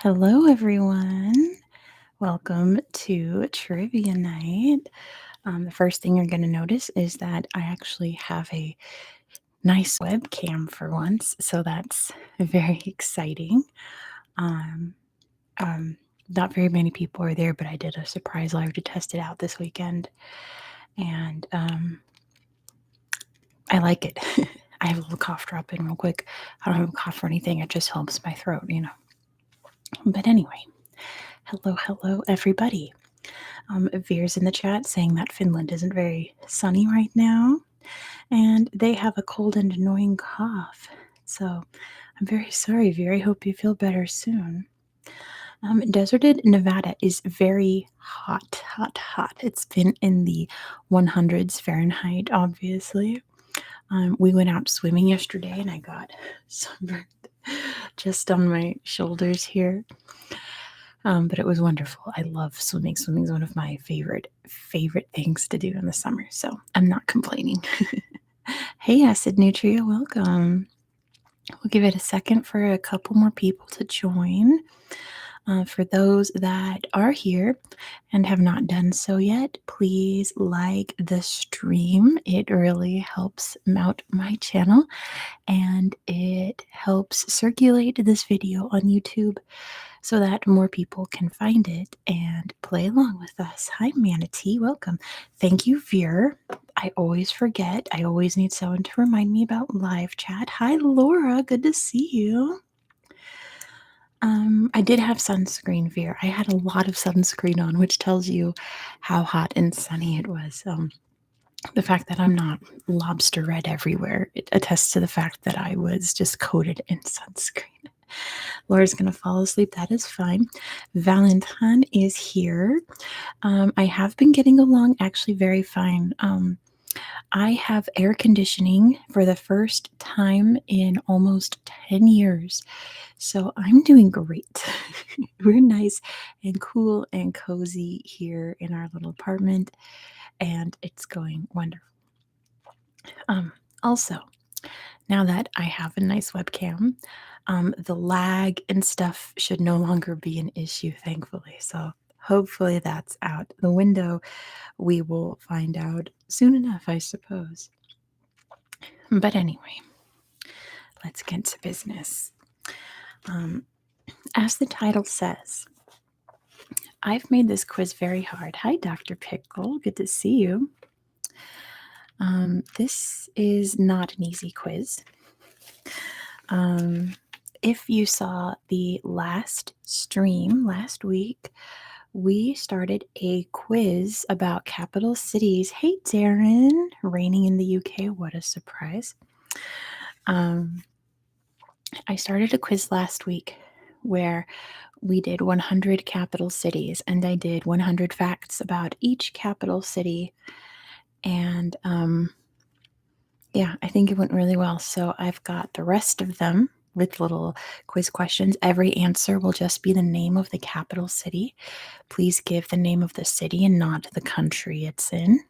Hello, everyone. Welcome to Trivia Night. The first thing you're going to notice is that I actually have a nice webcam for once, so that's very exciting. Um, um, Not very many people are there, but I did a surprise live to test it out this weekend, and I like it. I have a little cough drop in real quick. I don't have a cough or anything, it just helps my throat. But anyway, hello, everybody. Veer's in the chat saying that Finland isn't very sunny right now, and they have a cold and annoying cough. So I'm very sorry, Veer. I hope you feel better soon. Deserted Nevada is very hot, hot, hot. It's been in the 100s Fahrenheit, obviously. We went out swimming yesterday, and I got sunburned just on my shoulders here. But it was wonderful. I love swimming. Swimming is one of my favorite things to do in the summer. So I'm not complaining. Hey, Acid Nutria, welcome. We'll give it a second for a couple more people to join. For those that are here and have not done so yet, please like the stream. It really helps out my channel and it helps circulate this video on YouTube so that more people can find it and play along with us. Hi, Manatee. Welcome. Thank you, Veer. I always forget. I always need someone to remind me about live chat. Hi, Laura. Good to see you. I did have sunscreen, Veer. I had a lot of sunscreen on, which tells you how hot and sunny it was. The fact that I'm not lobster red everywhere, it attests to the fact that I was just coated in sunscreen. Laura's going to fall asleep. That is fine. Valentine is here. I have been getting along actually very fine. I have air conditioning for the first time in almost 10 years. So I'm doing great. We're nice and cool and cozy here in our little apartment, and it's going wonderful. Also, now that I have a nice webcam, the lag and stuff should no longer be an issue, thankfully. So hopefully that's out the window. We will find out soon enough, I suppose. But anyway, let's get to business. As the title says, I've made this quiz very hard. Hi, Dr. Pickle. Good to see you. This is not an easy quiz. If you saw the last stream last week, we started a quiz about capital cities. Hey, Darren, reigning in the UK. What a surprise. I started a quiz last week where we did 100 capital cities, and I did 100 facts about each capital city. And yeah, I think it went really well. So I've got the rest of them with little quiz questions. Every answer will just be the name of the capital city. Please give the name of the city and not the country it's in.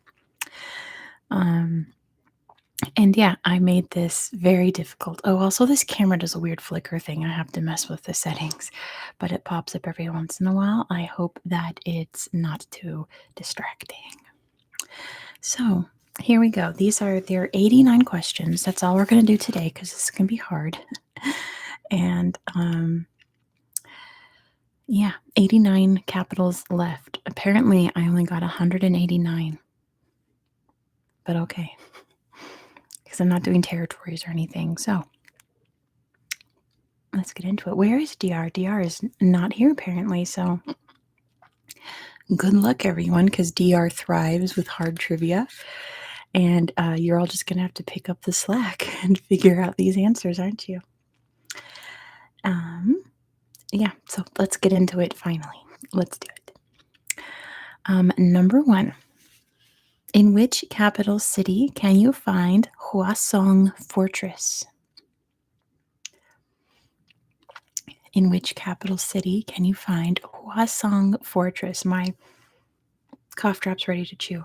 And yeah, I made this very difficult. Oh, also, this camera does a weird flicker thing. I have to mess with the settings, but it pops up every once in a while. I hope that it's not too distracting. So here we go. There are 89 questions. That's all we're going to do today because this is going to be hard. And yeah, 89 capitals left. Apparently, I only got 189. But okay, because I'm not doing territories or anything. So let's get into it. Where is DR? DR is not here apparently. So good luck, everyone, because DR thrives with hard trivia. And you're all just going to have to pick up the slack and figure out these answers, aren't you? Yeah, so let's get into it finally. Let's do it. Number 1. In which capital city can you find Hwasong Fortress? In which capital city can you find Hwasong Fortress? My cough drop's ready to chew.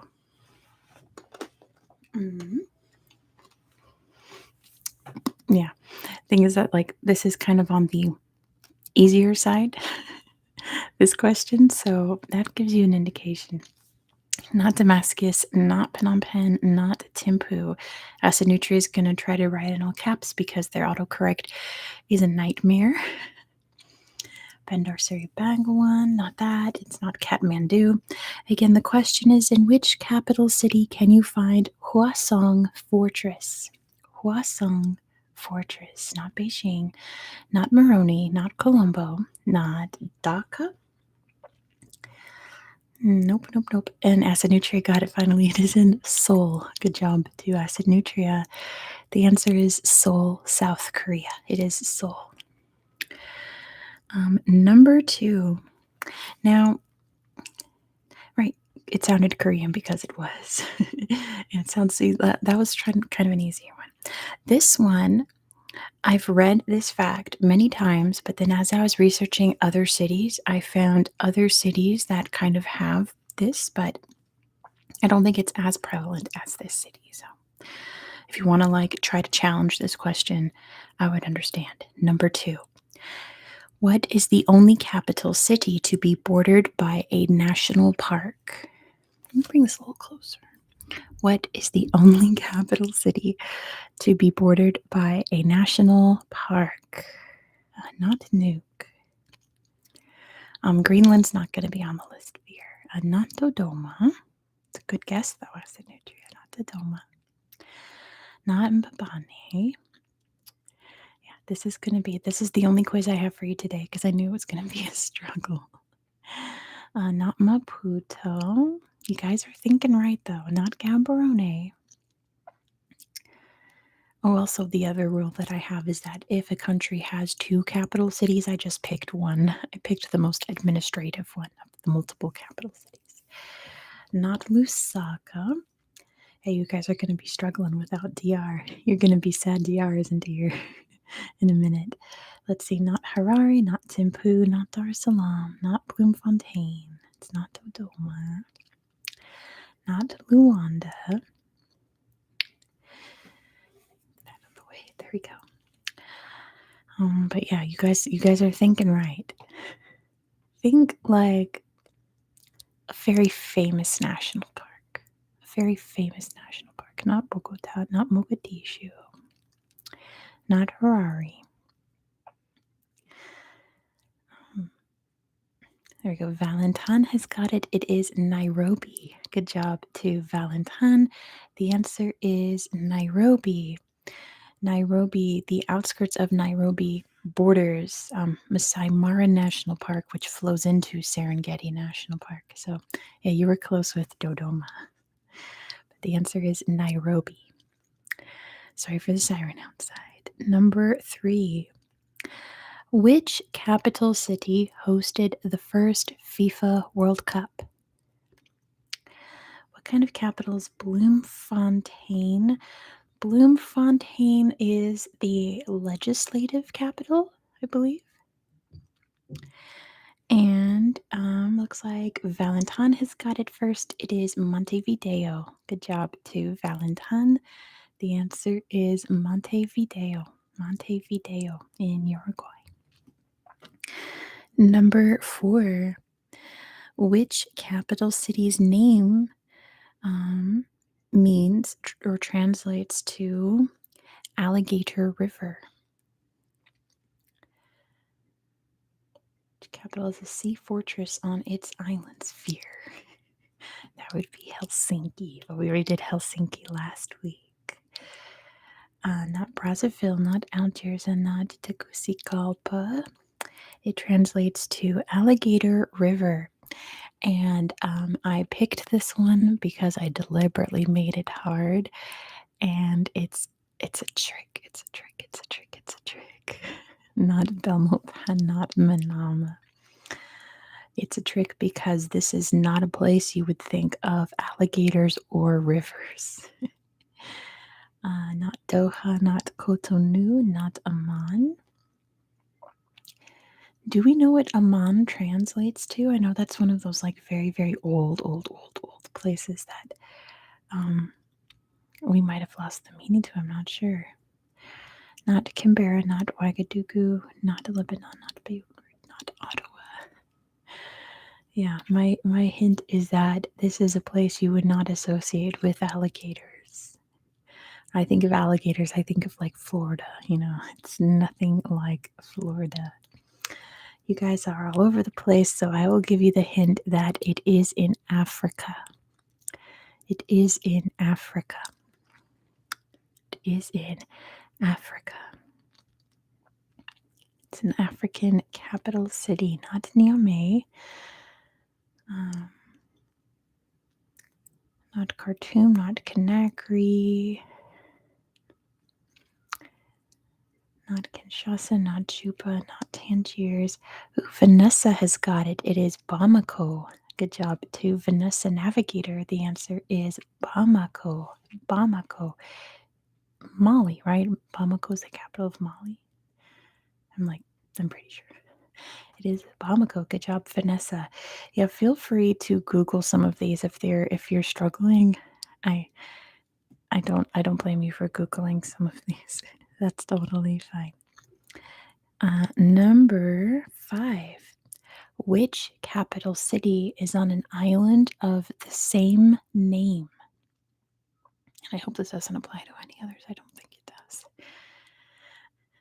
Yeah. Thing is that, like, this is kind of on the easier side, this question. So that gives you an indication. Not Damascus, not Phnom Penh, not Thimphu. Asanutri is going to try to write in all caps because their autocorrect is a nightmare. Bandar Seri Begawan, not that. It's not Kathmandu. Again, the question is, in which capital city can you find Hwasong Fortress? Hwasong Fortress, not Beijing, not Moroni, not Colombo, not Dhaka. Nope, nope, nope. And Acid Nutria got it finally. It is in Seoul. Good job to Acid Nutria. The answer is Seoul, South Korea. It is Seoul. Number 2. Now, right, it sounded Korean because it was. It sounds that was kind of an easier one. This one, I've read this fact many times, but then as I was researching other cities, I found other cities that kind of have this, but I don't think it's as prevalent as this city. So if you want to try to challenge this question, I would understand. Number 2. What is the only capital city to be bordered by a national park? Let me bring this a little closer. What is the only capital city to be bordered by a national park? Not Nuuk. Greenland's not going to be on the list here. Not Dodoma. It's a good guess, though. I said Nutria, not Dodoma. Not Mbabane. Yeah, this is the only quiz I have for you today because I knew it was going to be a struggle. Not Maputo. You guys are thinking right, though. Not Gaborone. Oh, also, the other rule that I have is that if a country has 2 capital cities, I just picked one. I picked the most administrative one of the multiple capital cities. Not Lusaka. Hey, you guys are going to be struggling without DR. You're going to be sad DR isn't here in a minute. Let's see, not Harare, not Thimphu, not Dar es Salaam, not Bloemfontein. It's not Dodoma. Not Luanda. There we go. But yeah, you guys are thinking right. Think like a very famous national park. A very famous national park. Not Bogota, not Mogadishu, not Harare. There we go. Valentine has got it. It is Nairobi. Good job to Valentine. The answer is Nairobi. Nairobi, the outskirts of Nairobi borders Masai Mara National Park, which flows into Serengeti National Park. So, yeah, you were close with Dodoma. But the answer is Nairobi. Sorry for the siren outside. Number 3. Which capital city hosted the first FIFA World Cup? What kind of capital is Bloemfontein? Bloemfontein is the legislative capital, I believe. And looks like Valentine has got it first. It is Montevideo. Good job to Valentine. The answer is Montevideo. Montevideo in Uruguay. Number 4. Which capital city's name means or translates to Alligator River? Which capital is a sea fortress on its island sphere? That would be Helsinki, but we already did Helsinki last week. Not Brazzaville, not Algiers, and not Tegucigalpa. It translates to Alligator River. And I picked this one because I deliberately made it hard. And it's a trick. It's a trick. It's a trick. It's a trick. Not Belmopan, not Manama. It's a trick because this is not a place you would think of alligators or rivers. Not Doha, not Cotonou, not Amman. Do we know what Amman translates to? I know that's one of those very, very old places that we might have lost the meaning to. I'm not sure. Not Canberra, not Ouagadougou, not Lebanon, not Beirut. Yeah, my hint is that this is a place you would not associate with alligators. I think of alligators, I think of like Florida, it's nothing like Florida. You guys are all over the place, so I will give you the hint that it is in Africa. It is in Africa. It is in Africa. It's an African capital city, not Niamey. Not Khartoum, not Conakry, not Kinshasa, not Juba, not Tangiers. Ooh, Vanessa has got it. It is Bamako. Good job to Vanessa Navigator. The answer is Bamako. Bamako. Mali, right? Bamako is the capital of Mali. I'm pretty sure. It is Bamako. Good job, Vanessa. Yeah, feel free to Google some of these if you're struggling. I don't blame you for Googling some of these. That's totally fine. Number 5. Which capital city is on an island of the same name? I hope this doesn't apply to any others. I don't think it does.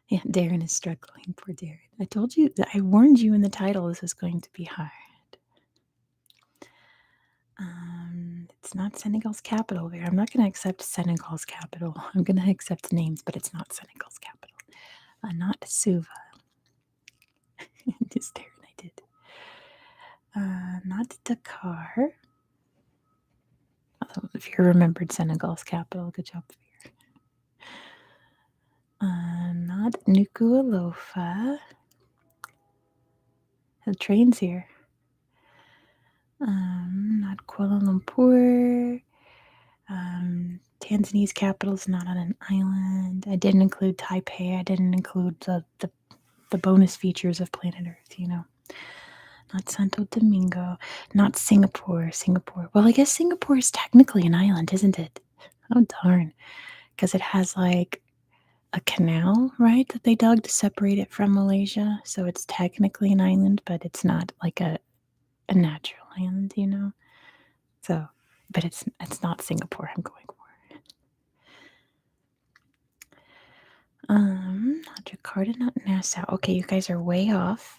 Yeah, Darren is struggling. Poor Darren. I told you, I warned you in the title this was going to be hard. It's not Senegal's capital there. I'm not going to accept Senegal's capital. I'm going to accept names, but it's not Senegal's capital. Not Suva. Just Darren, I did. Not Dakar. Although, if you remembered Senegal's capital, good job, Veer. Not Nuku'alofa. The train's here. Not Kuala Lumpur. Tanzania's capital is not on an island. I didn't include Taipei. I didn't include the bonus features of planet Earth, Not Santo Domingo. Not Singapore. Well, I guess Singapore is technically an island, isn't it? Oh, darn. Because it has like a canal, right, that they dug to separate it from Malaysia. So it's technically an island, but it's not like a natural island, So, but it's not Singapore I'm going for. Not Jakarta, not Nassau. Okay, you guys are way off.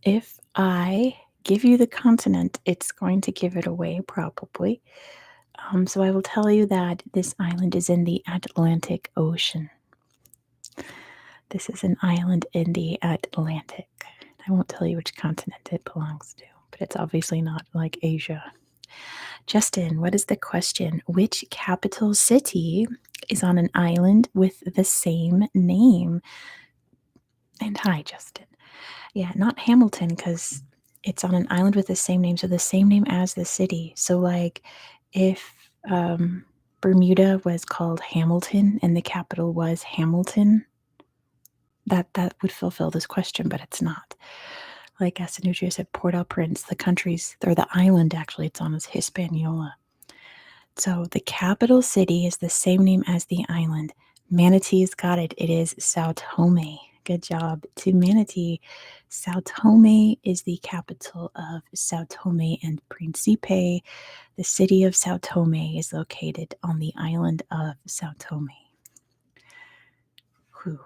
If I give you the continent, it's going to give it away probably. So I will tell you that this island is in the Atlantic Ocean. This is an island in the Atlantic. I won't tell you which continent it belongs to, but it's obviously not like Asia. Justin, what is the question? Which capital city is on an island with the same name? And hi, Justin. Yeah, not Hamilton, because it's on an island with the same name, so the same name as the city. So, like, if Bermuda was called Hamilton and the capital was Hamilton, that would fulfill this question, but it's not. Like Asanutria said, Port-au-Prince, the island actually it's on is Hispaniola. So the capital city is the same name as the island. Manatee's got it. It is Sao Tome. Good job to Manatee. Sao Tome is the capital of Sao Tome and Principe. The city of Sao Tome is located on the island of Sao Tome. Whew.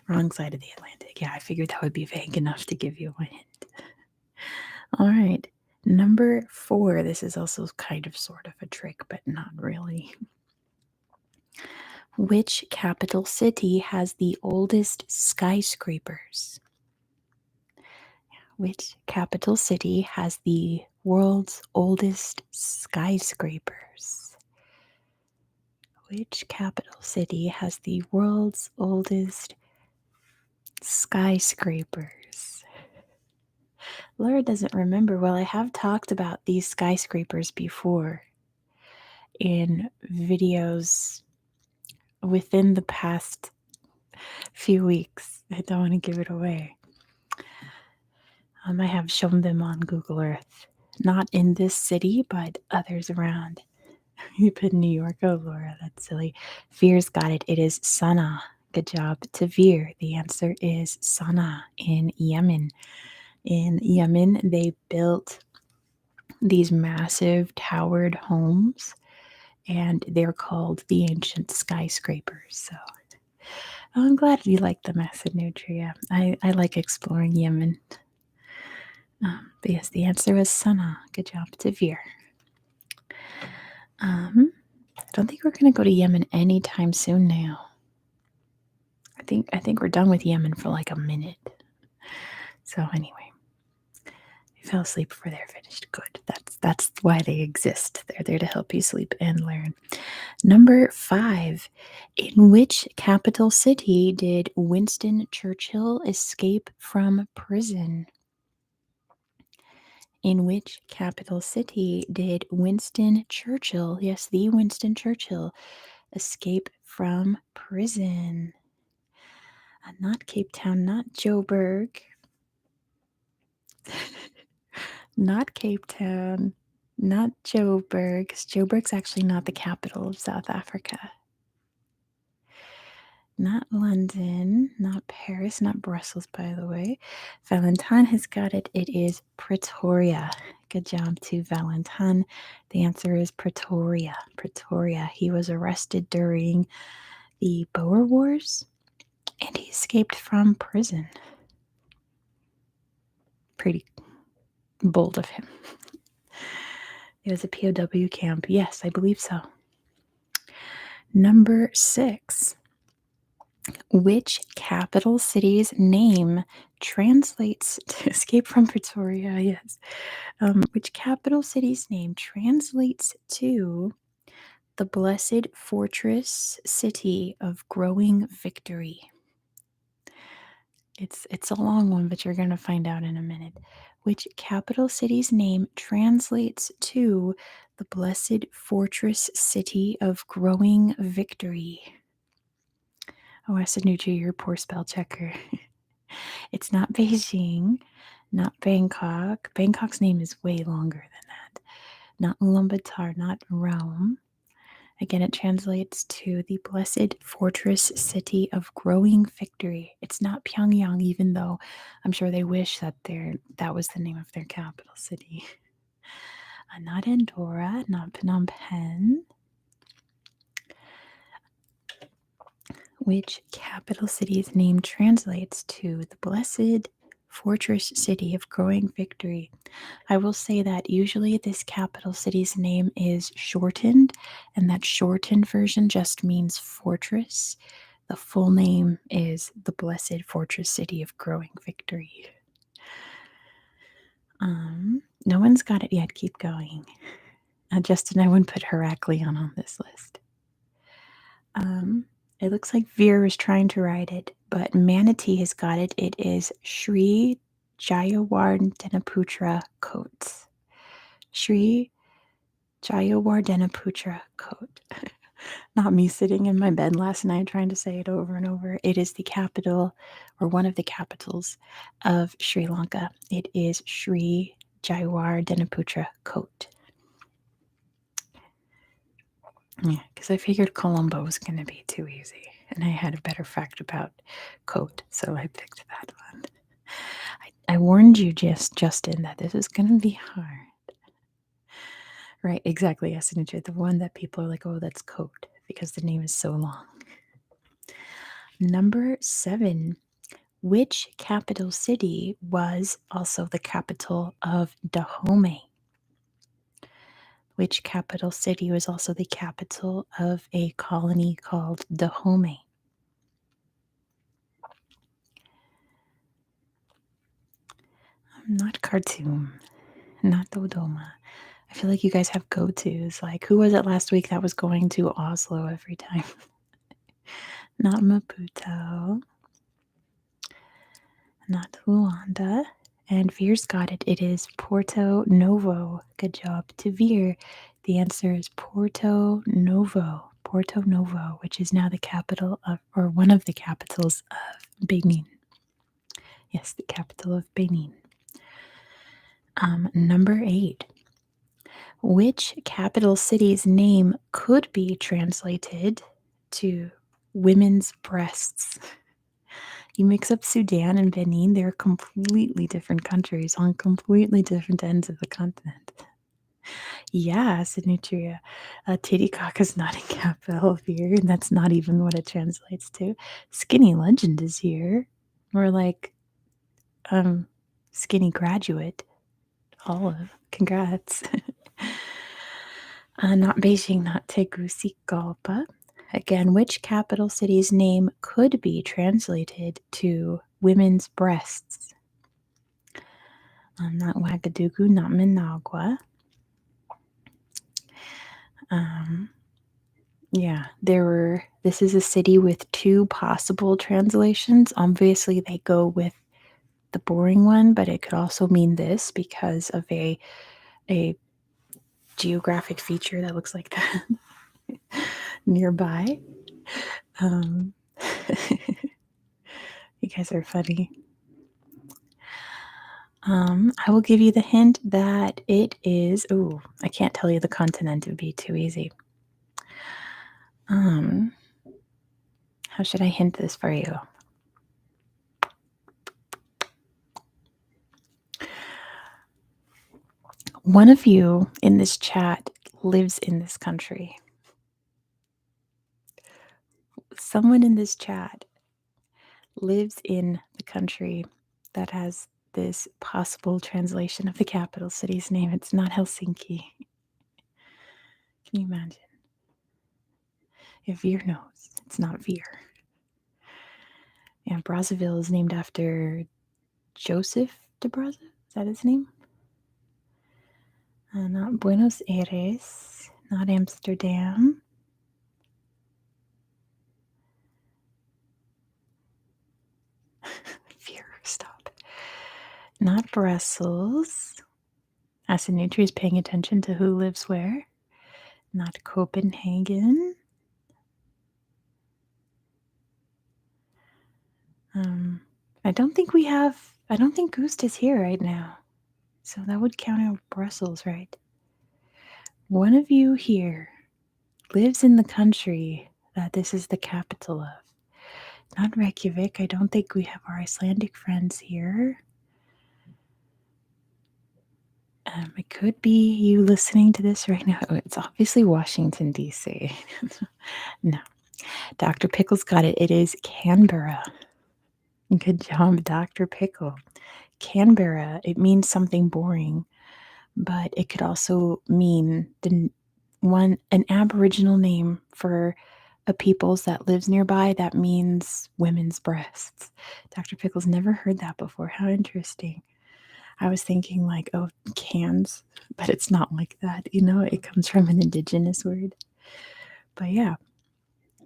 Wrong side of the Atlantic. Yeah, I figured that would be vague enough to give you a hint. All right. Number 4. This is also kind of sort of a trick, but not really. Which capital city has the oldest skyscrapers? Which capital city has the world's oldest skyscrapers? Which capital city has the world's oldest skyscrapers? Laura doesn't remember. Well, I have talked about these skyscrapers before in videos within the past few weeks. I don't want to give it away. I have shown them on Google Earth. Not in this city, but others around. You put New York. Oh, Laura, that's silly. Veer's got it. It is Sana'a. Good job to Veer. The answer is Sana'a in Yemen. in Yemen, they built these massive towered homes, and they're called the ancient skyscrapers. So I'm glad you like the Macedonutria. I like exploring Yemen. But yes, the answer was Sana'a. Good job, Tavir. I don't think we're gonna go to Yemen anytime soon now. I think we're done with Yemen for like a minute. So anyway, you fell asleep before they're finished. Good. That's why they exist. They're there to help you sleep and learn. Number 5. In which capital city did Winston Churchill escape from prison? In which capital city did Winston Churchill, yes, the Winston Churchill, escape from prison? Not Cape Town, not Joburg, not Cape Town, not Joburg. 'Cause Joburg's actually not the capital of South Africa. Not London, not Paris, not Brussels, by the way. Valentine has got it. It is Pretoria. Good job to Valentine. The answer is Pretoria. Pretoria. He was arrested during the Boer Wars and he escaped from prison. Pretty bold of him. It was a POW camp. Yes, I believe so. Number 6. Which capital city's name translates to escape from Pretoria? Yes. Which capital city's name translates to the blessed fortress city of growing victory? It's a long one, but you're gonna find out in a minute. Which capital city's name translates to the blessed fortress city of growing victory? Oh, I said Nucci, you're a poor spell checker. It's not Beijing, not Bangkok. Bangkok's name is way longer than that. Not Ulaanbaatar, not Rome. Again, it translates to the blessed fortress city of growing victory. It's not Pyongyang, even though I'm sure they wish that that was the name of their capital city. Not Andorra, not Phnom Penh. Which capital city's name translates to the blessed fortress city of growing victory? I will say that usually this capital city's name is shortened, and that shortened version just means fortress. The full name is the blessed fortress city of growing victory. No one's got it yet. Keep going. Justin, I wouldn't put Heraklion on this list. It looks like Veer is trying to write it, but Manatee has got it. It is Sri Jayawardenaputra Kot. Sri Jayawardenaputra Kot. Not me sitting in my bed last night trying to say it over and over. It is the capital, or one of the capitals, of Sri Lanka. It is Sri Jayawardenaputra Kot. Yeah, because I figured Colombo was going to be too easy, and I had a better fact about Coat, so I picked that one. I warned you, Justin, that this is going to be hard. Right, exactly, yes, the one that people are like, oh, that's Coat, because the name is so long. Number 7. Which capital city was also the capital of Dahomey? Which capital city was also the capital of a colony called Dahomey? Not Khartoum, not Dodoma. I feel like you guys have go-tos. Like, who was it last week that was going to Oslo every time? Not Maputo. Not Luanda. And Veer's got it. It is Porto Novo. Good job to Veer. The answer is Porto Novo. Porto Novo, which is now the capital of, or one of the capitals of Benin. Yes, the capital of Benin. Number 8. Which capital city's name could be translated to women's breasts? You mix up Sudan and Benin, they're completely different countries on completely different ends of the continent. Yeah, said Nutria. Titicaca is not a capital here, and that's not even what it translates to. Skinny Legend is here. More like skinny graduate. Olive. Congrats. Not Beijing, not Tegucigalpa. Again, which capital city's name could be translated to women's breasts? Not Ouagadougou, not Managua. Yeah, this is a city with two possible translations. Obviously, they go with the boring one, but it could also mean this because of a geographic feature that looks like that nearby. You guys are funny. I will give you the hint that it is. Oh, I can't tell you the continent; it would be too easy. How should I hint this for you? One of you in this chat lives in this country. Someone in this chat lives in the country that has this possible translation of the capital city's name. It's not Helsinki. Can you imagine? If Veer knows, it's not Veer. Yeah, Brazzaville is named after Joseph de Brazza. Is that his name? Not Buenos Aires, not Amsterdam. Veer, stop. Not Brussels. Asinutri is paying attention to who lives where. Not Copenhagen. I don't think Gust is here right now. So that would count out Brussels, right? One of you here lives in the country that this is the capital of. Not Reykjavik. I don't think we have our Icelandic friends here. It could be you listening to this right now. Oh, it's obviously Washington, D.C. No. Dr. Pickles got it. It is Canberra. Good job, Dr. Pickle. Canberra, it means something boring, but it could also mean an Aboriginal name for a peoples that lives nearby that means women's breasts. Dr. Pickles never heard that before. How interesting. I was thinking like, oh, cans, but it's not like that. It comes from an indigenous word. But yeah,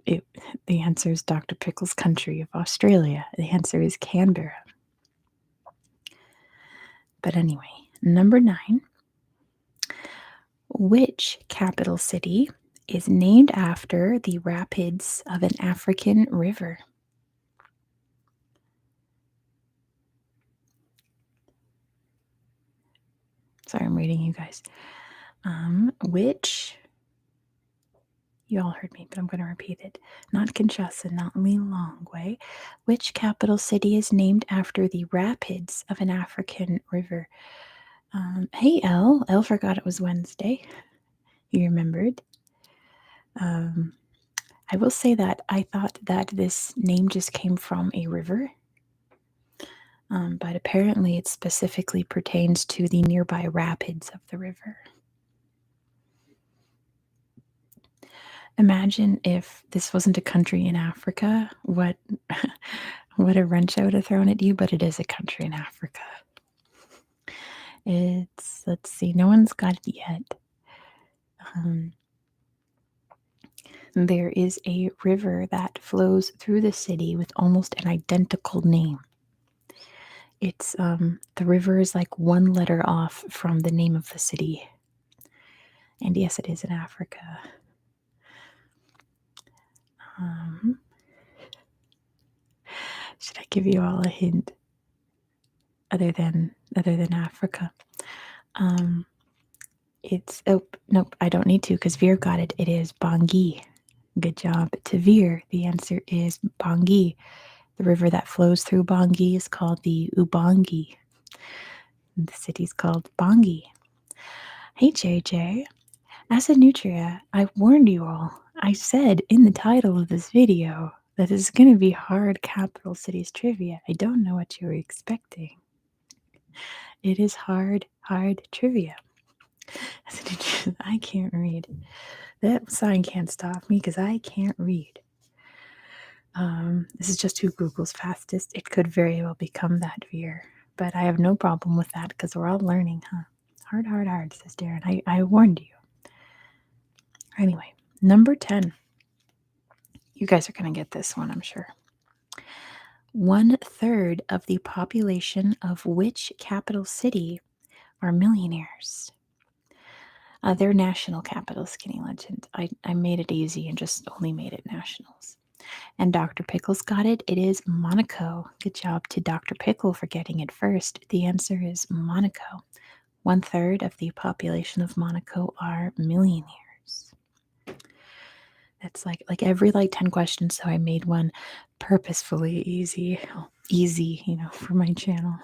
the answer is Dr. Pickles' country of Australia. The answer is Canberra. But anyway, number 9. Which capital city is named after the rapids of an African river? Sorry, I'm reading you guys. You all heard me, but I'm going to repeat it. Not Kinshasa, not Lilongwe. Which capital city is named after the rapids of an African river? Hey, Elle. Elle forgot it was Wednesday. You remembered. I will say that I thought that this name just came from a river. But apparently it specifically pertains to the nearby rapids of the river. Imagine if this wasn't a country in Africa, what a wrench I would have thrown at you, but it is a country in Africa. Let's see, no one's got it yet. There is a river that flows through the city with almost an identical name. It's the river is like one letter off from the name of the city. And yes, it is in Africa. Should I give you all a hint other than Africa? Nope, I don't need to because Veer got it. It is Bangui. Good job to Veer. The answer is Bangui. The river that flows through Bangi is called the Ubangi. The city's called Bangi. Hey JJ, as a Nutria, I warned you all. I said in the title of this video that it's going to be hard capital cities trivia. I don't know what you were expecting. It is hard trivia. As a Nutria, I can't read. That sign can't stop me because I can't read. This is just who Google's fastest. It could very well become that, Veer. But I have no problem with that because we're all learning, huh? Hard, says Darren. I warned you. Anyway, number 10. You guys are going to get this one, I'm sure. 1/3 of the population of which capital city are millionaires? Their national capital, Skinny Legend. I made it easy and just only made it nationals. And Dr. Pickles got it. It is Monaco. Good job to Dr. Pickle for getting it first. The answer is Monaco. 1/3 of the population of Monaco are millionaires. That's like every 10 questions, so I made one purposefully easy, for my channel.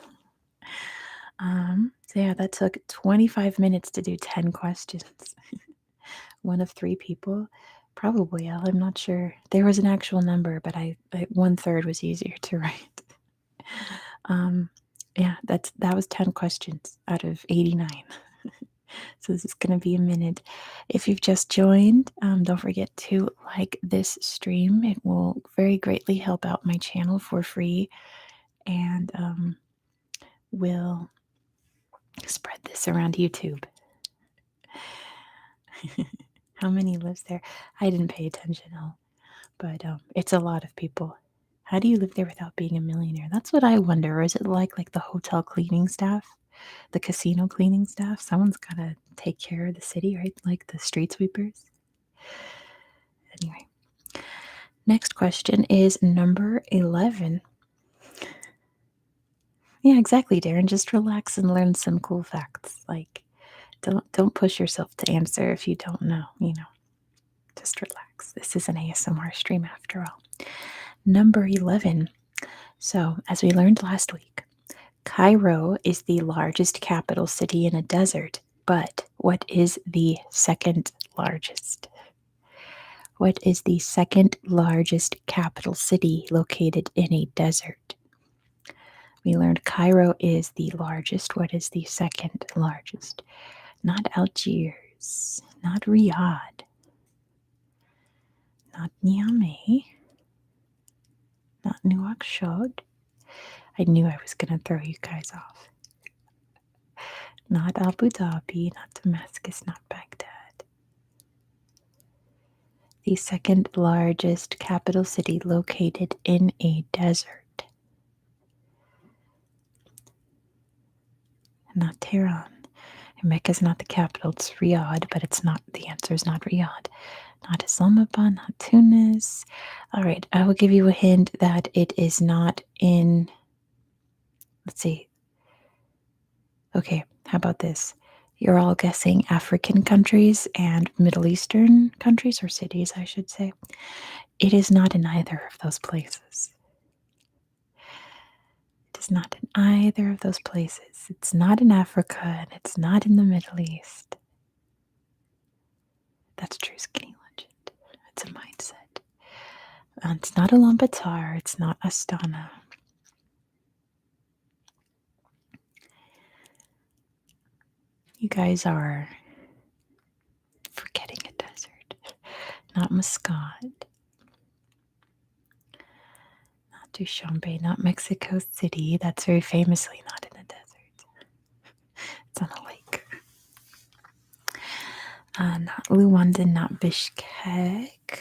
So yeah, that took 25 minutes to do 10 questions. One of 3 people. Probably L. I'm not sure. There was an actual number, but I 1/3 was easier to write. Yeah, that was 10 questions out of 89. So this is going to be a minute. If you've just joined, don't forget to like this stream. It will very greatly help out my channel for free, and will spread this around YouTube. How many lives there? I didn't pay attention, but it's a lot of people. How do you live there without being a millionaire? That's what I wonder. Or is it like the hotel cleaning staff, the casino cleaning staff? Someone's got to take care of the city, right? Like the street sweepers. Anyway, next question is number 11. Yeah, exactly, Darren. Just relax and learn some cool facts. Like, don't push yourself to answer if you don't know. Just relax. This is an ASMR stream after all. Number 11. So, as we learned last week, Cairo is the largest capital city in a desert, but what is the second largest? What is the second largest capital city located in a desert? We learned Cairo is the largest. What is the second largest? Not Algiers, not Riyadh, not Niamey, not Nouakchott. I knew I was going to throw you guys off. Not Abu Dhabi, not Damascus, not Baghdad. The second largest capital city located in a desert. Not Tehran. And Mecca is not the capital, it's Riyadh, but it's not, the answer is not Riyadh. Not Islamabad, not Tunis. All right, I will give you a hint that it is not in, let's see. Okay, how about this? You're all guessing African countries and Middle Eastern countries, or cities, I should say. It is not in either of those places. It is not in either of those places. It's not in Africa, and it's not in the Middle East. That's true, Skinny Legend. It's a mindset. And it's not Ulaanbaatar. It's not Astana. You guys are forgetting a desert. Not Muscat. Not Dushanbe. Not Mexico City. That's very famously not in a desert. It's on a lake. Not Luanda. Not Bishkek.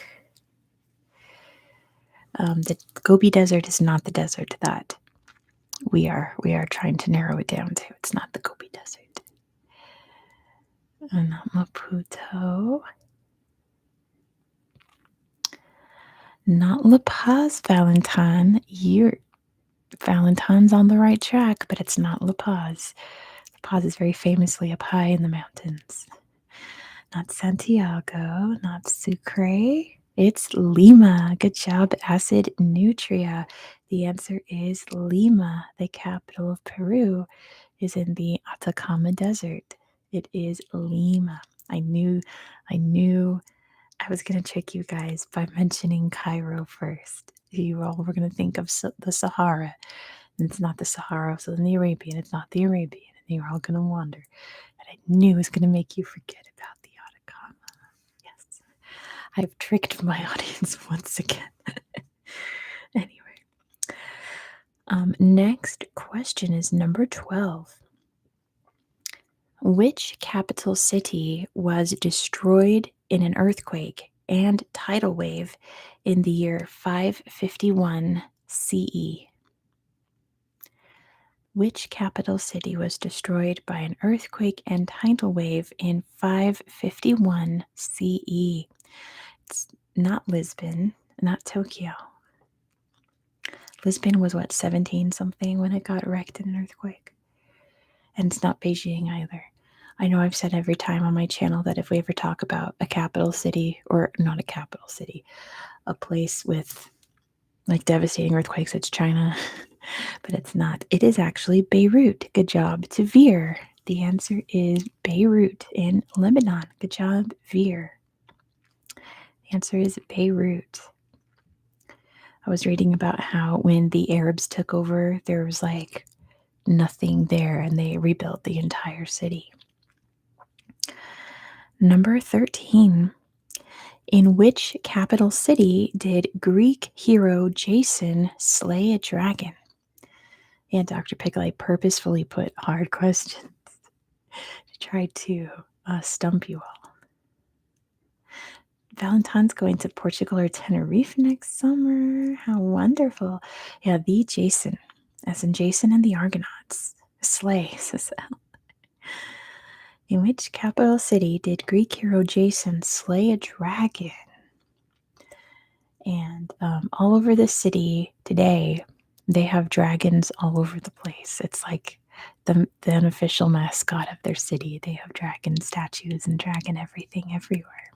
The Gobi Desert is not the desert that we are trying to narrow it down to. It's not the Gobi Desert. Not Maputo. Not La Paz, Valentine. Valentine's on the right track, but it's not La Paz. La Paz is very famously up high in the mountains. Not Santiago. Not Sucre. It's Lima. Good job, Acid Nutria. The answer is Lima. The capital of Peru is in the Atacama Desert. It is Lima. I knew I was going to trick you guys by mentioning Cairo first. You all were going to think of the Sahara. And it's not the Sahara, so then the Arabian. It's not the Arabian. And you're all going to wonder. And I knew it was going to make you forget about the Atacama. Yes. I've tricked my audience once again. Anyway. Next question is number 12. Which capital city was destroyed in an earthquake and tidal wave in the year 551 CE? Which capital city was destroyed by an earthquake and tidal wave in 551 CE? It's not Lisbon, not Tokyo. Lisbon was what, 17 something when it got wrecked in an earthquake? And it's not Beijing either. I know I've said every time on my channel that if we ever talk about a capital city, or not a capital city, a place with like devastating earthquakes, it's China. But it's not. It is actually Beirut. Good job to Veer. The answer is Beirut in Lebanon. Good job, Veer. The answer is Beirut. I was reading about how when the Arabs took over, there was like nothing there and they rebuilt the entire city. Number 13. In which capital city did Greek hero Jason slay a dragon? Yeah, Dr. Pickle, I purposefully put hard questions to try to stump you all. Valentine's going to Portugal or Tenerife next summer. How wonderful. Yeah, the Jason, as in Jason and the Argonauts. Slay, says Al. In which capital city did Greek hero Jason slay a dragon? And all over the city today, they have dragons all over the place. It's like the unofficial mascot of their city. They have dragon statues and dragon everything everywhere.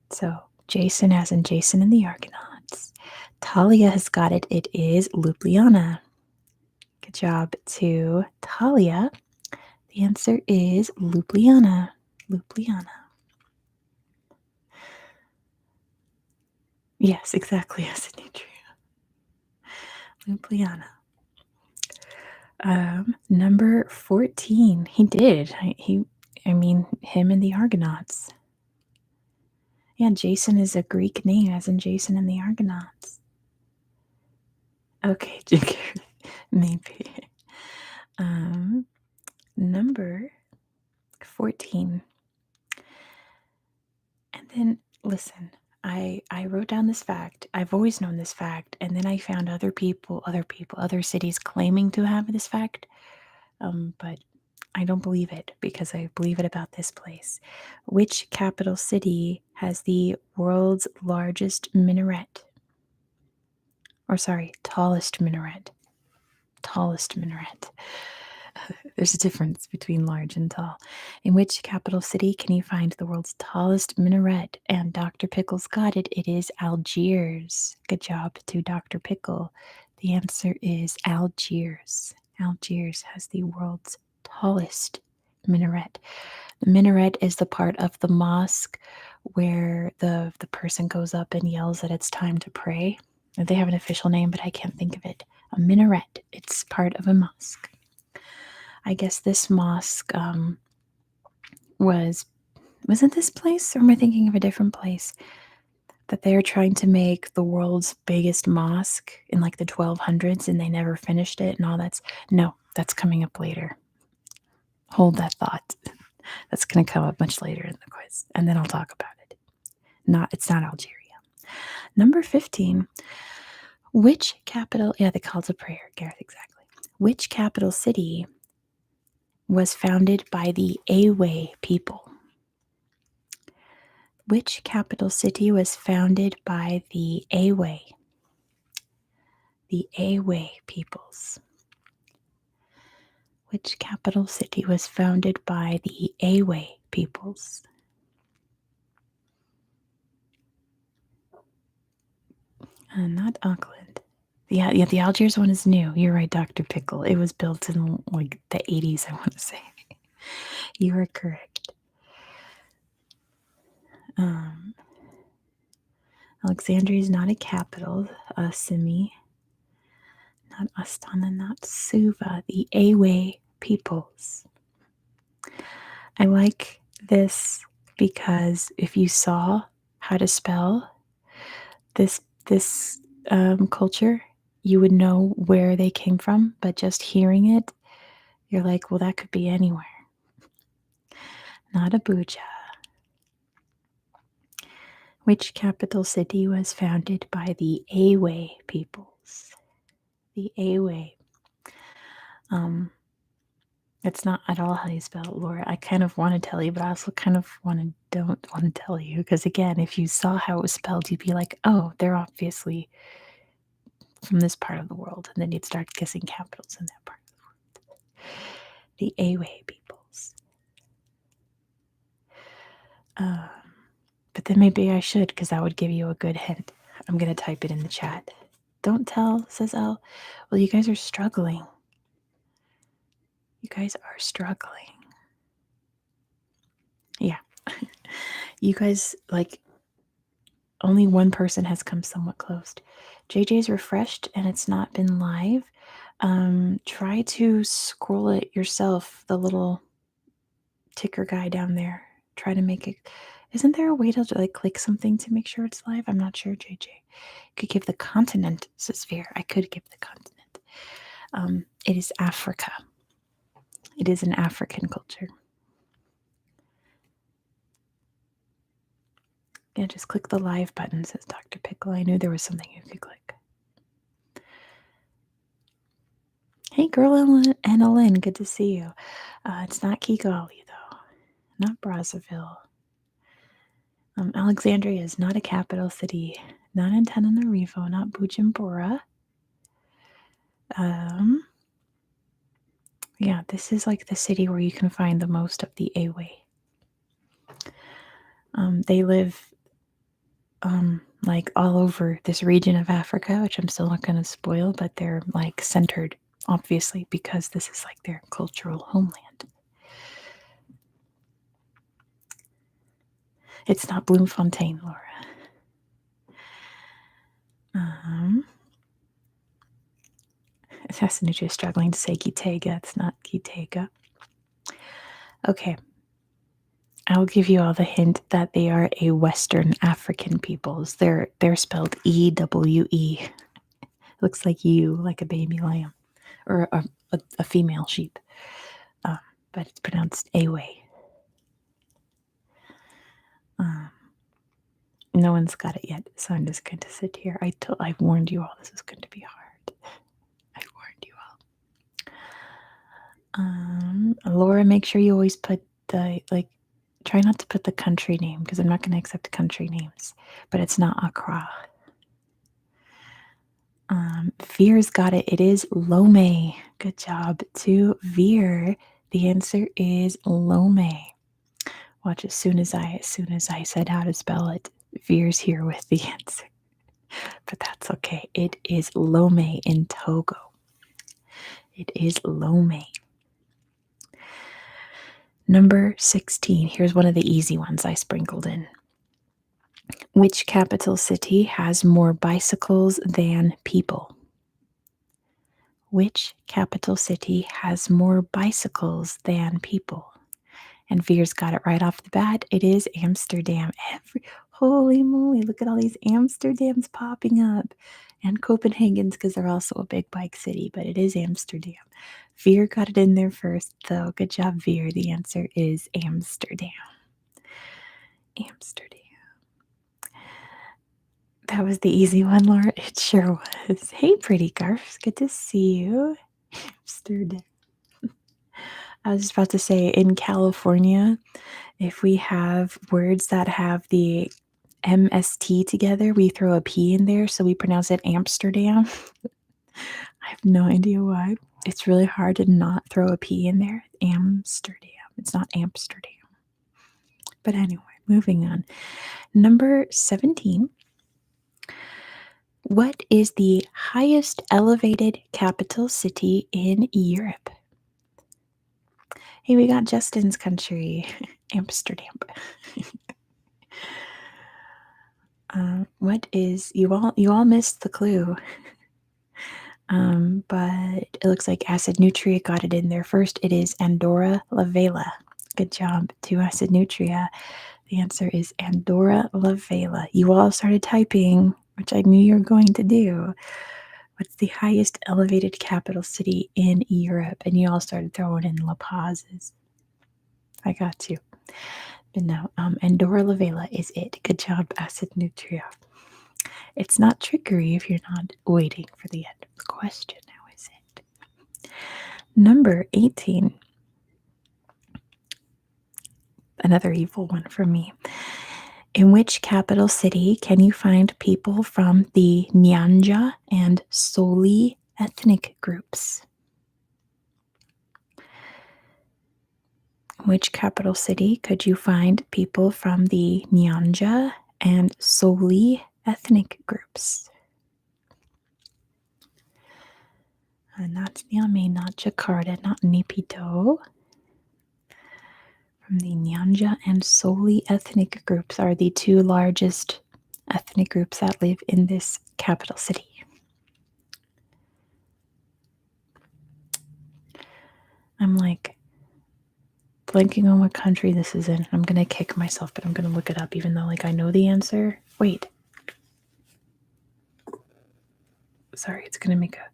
So Jason, as in Jason and the Argonauts. Talia has got it. It is Ljubljana. Good job to Talia. The answer is Ljubljana. Ljubljana. Yes, exactly, as in Ljubljana. Number 14. He did. Him and the Argonauts. Yeah, Jason is a Greek name, as in Jason and the Argonauts. Okay, maybe. Number 14. And then, listen, I wrote down this fact. I've always known this fact, and then I found other cities claiming to have this fact. But I don't believe it because I believe it about this place. Which capital city has the world's largest minaret? Or, sorry, tallest minaret. Tallest minaret. There's a difference between large and tall. In which capital city can you find the world's tallest minaret? And Dr. Pickle's got it. It is Algiers. Good job to Dr. Pickle. The answer is Algiers. Algiers has the world's tallest minaret. The minaret is the part of the mosque where the person goes up and yells that it's time to pray. They have an official name, but I can't think of it. A minaret. It's part of a mosque. I guess this mosque wasn't this place, or am I thinking of a different place? That they're trying to make the world's biggest mosque in like the 1200s and they never finished it and all that's coming up later. Hold that thought. That's going to come up much later in the quiz, and then I'll talk about it. It's not Algeria. Number 15. Which capital, the call to prayer, Gareth, exactly. Which capital city was founded by the Awe people? Which capital city was founded by the Awe? The Awe peoples. Which capital city was founded by the Awe peoples? Not Auckland. Yeah, the Algiers one is new. You're right, Dr. Pickle. It was built in like the 80s, I want to say. You are correct. Um, Alexandria is not a capital. Simi, not Astana, not Suva. The Awe peoples. I like this because if you saw how to spell this culture, you would know where they came from. But just hearing it, you're like, well, that could be anywhere. Not Abuja. Which capital city was founded by the Awe peoples? The Awe. Um, it's not at all how you spell it, Laura. I kind of want to tell you, but I also kind of don't want to tell you because again, if you saw how it was spelled, you'd be like, oh, they're obviously from this part of the world, and then you'd start guessing capitals in that part of the world. The Awe peoples. But then maybe I should, because that would give you a good hint. I'm going to type it in the chat. Don't tell, says Elle. Well, you guys are struggling. You guys are struggling. Yeah. You guys, like, only one person has come somewhat close. JJ's refreshed and it's not been live. Try to scroll it yourself, the little ticker guy down there. Try to make it. Isn't there a way to like click something to make sure it's live? I'm not sure, JJ. Could give the continent, says Sphere. I could give the continent. It is Africa. It is an African culture. Yeah, just click the live button, says Dr. Pickle. I knew there was something you could click. Hey, girl, Anna Lynn, good to see you. It's not Kigali, though. Not Brazzaville. Alexandria is not a capital city. Not Antananarivo, not Bujumbura. Yeah, this is like the city where you can find the most of the Awe. They live like all over this region of Africa, which I'm still not going to spoil, but they're like centered, obviously, because this is like their cultural homeland. It's not Bloemfontein, Laura. Sassinucci is struggling to say Gitega. It's not Gitega. Okay. I'll give you all the hint that they are a Western African peoples. They're spelled EWE. Looks like you, like a baby lamb, or a female sheep, but it's pronounced Awe. No one's got it yet, so I'm just going to sit here. I warned you all this is going to be hard. I warned you all. Laura, make sure you always put the try not to put the country name because I'm not going to accept country names. But it's not Accra. Veer's got it. It is Lome. Good job to Veer. The answer is Lome. Watch as soon as I said how to spell it, Veer's here with the answer. But that's okay. It is Lome in Togo. It is Lome. Number 16. Here's one of the easy ones I sprinkled in. Which capital city has more bicycles than people? Which capital city has more bicycles than people? And Veer's got it right off the bat. It is Amsterdam. Holy moly, look at all these Amsterdams popping up. And Copenhagen's because they're also a big bike city, but it is Amsterdam. Veer got it in there first, though. Good job, Veer. The answer is Amsterdam. Amsterdam. That was the easy one, Laura. It sure was. Hey, pretty Garfs. Good to see you. Amsterdam. I was just about to say, in California, if we have words that have the MST together, we throw a P in there, so we pronounce it Amsterdam. I have no idea why. It's really hard to not throw a P in there. Amsterdam. It's not Amsterdam. But anyway, moving on. Number 17. What is the highest elevated capital city in Europe? Hey, we got Justin's country, Amsterdam. What is you all missed the clue. But it looks like Acid Nutria got it in there first. It is Andorra la Vella. Good job to Acid Nutria. The answer is Andorra la Vella. You all started typing, which I knew you were going to do. What's the highest elevated capital city in Europe? And you all started throwing in La Paz's. I got you. But no, Andorra la Vella is it. Good job, Acid Nutria. It's not trickery if you're not waiting for the end of the question, now is it? Number 18. Another evil one for me. In which capital city can you find people from the Nyanja and Soli ethnic groups? In which capital city could you find people from the Nyanja and Soli ethnic groups? Not Niamey, not Jakarta, not Naypyidaw. From the Nyanja and Soli ethnic groups are the two largest ethnic groups that live in this capital city. I'm like blanking on what country this is in. I'm gonna kick myself, but I'm gonna look it up even though like I know the answer. Wait. Sorry, it's gonna make a...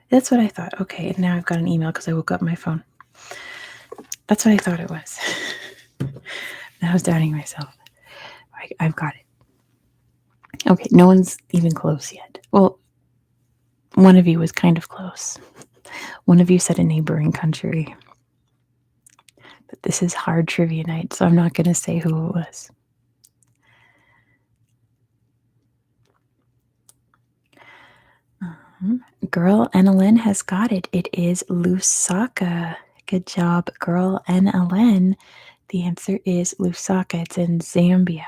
That's what I thought. Okay, and now I've got an email because I woke up my phone. That's what I thought it was. Now I was doubting myself. I've got it. Okay, no one's even close yet. Well, one of you was kind of close. One of you said a neighboring country. But this is hard trivia night, so I'm not going to say who it was. Girl NLN has got it. It is Lusaka. Good job, Girl NLN. The answer is Lusaka. It's in Zambia.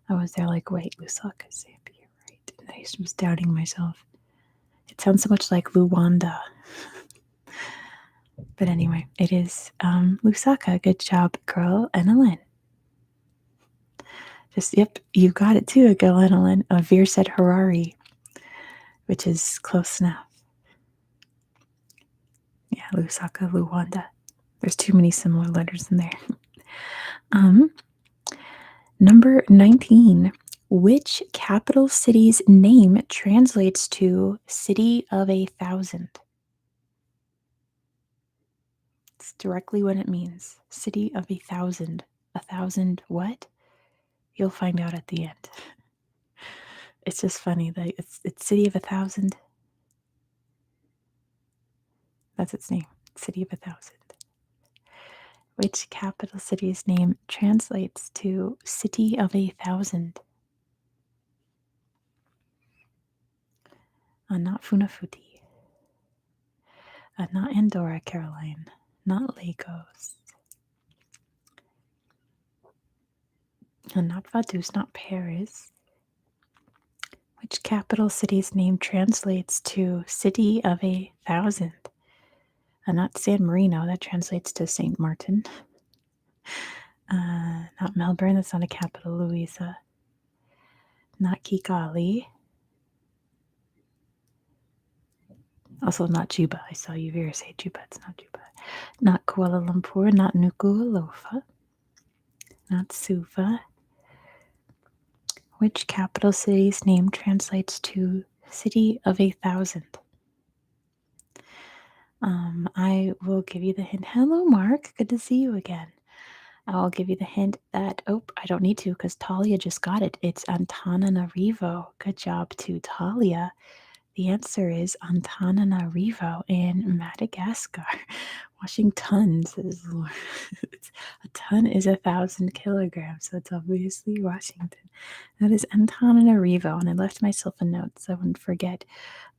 I was there like, wait, Lusaka, Zambia, right? And I was doubting myself. It sounds so much like Luanda. But anyway, it is Lusaka. Good job, Girl NLN. Yep, you got it too, Girl NLN. Veer said Harare, which is close enough. Yeah, Lusaka, Luanda. There's too many similar letters in there. Number 19. Which capital city's name translates to City of a Thousand? It's directly what it means. City of a Thousand. A thousand what? You'll find out at the end. It's just funny that it's City of a Thousand. That's its name. City of a Thousand. Which capital city's name translates to City of a Thousand? Not Funafuti. Not Andorra, Caroline. Not Lagos. Not Vaduz, not Paris. Which capital city's name translates to City of a Thousand? Not San Marino, that translates to St. Martin. Not Melbourne, that's not a capital, Louisa. Not Kigali. Also not Juba. I saw you here say Juba, it's not Juba. Not Kuala Lumpur, not Nuku'alofa. Not Suva. Which capital city's name translates to City of a Thousand? I will give you the hint. Hello, Mark. Good to see you again. I'll give you the hint that, I don't need to because Talia just got it. It's Antananarivo. Good job to Talia. The answer is Antananarivo in Madagascar. Washing tons is a ton is 1,000 kilograms, so it's obviously Washington. That is Antananarivo, and I left myself a note so I wouldn't forget.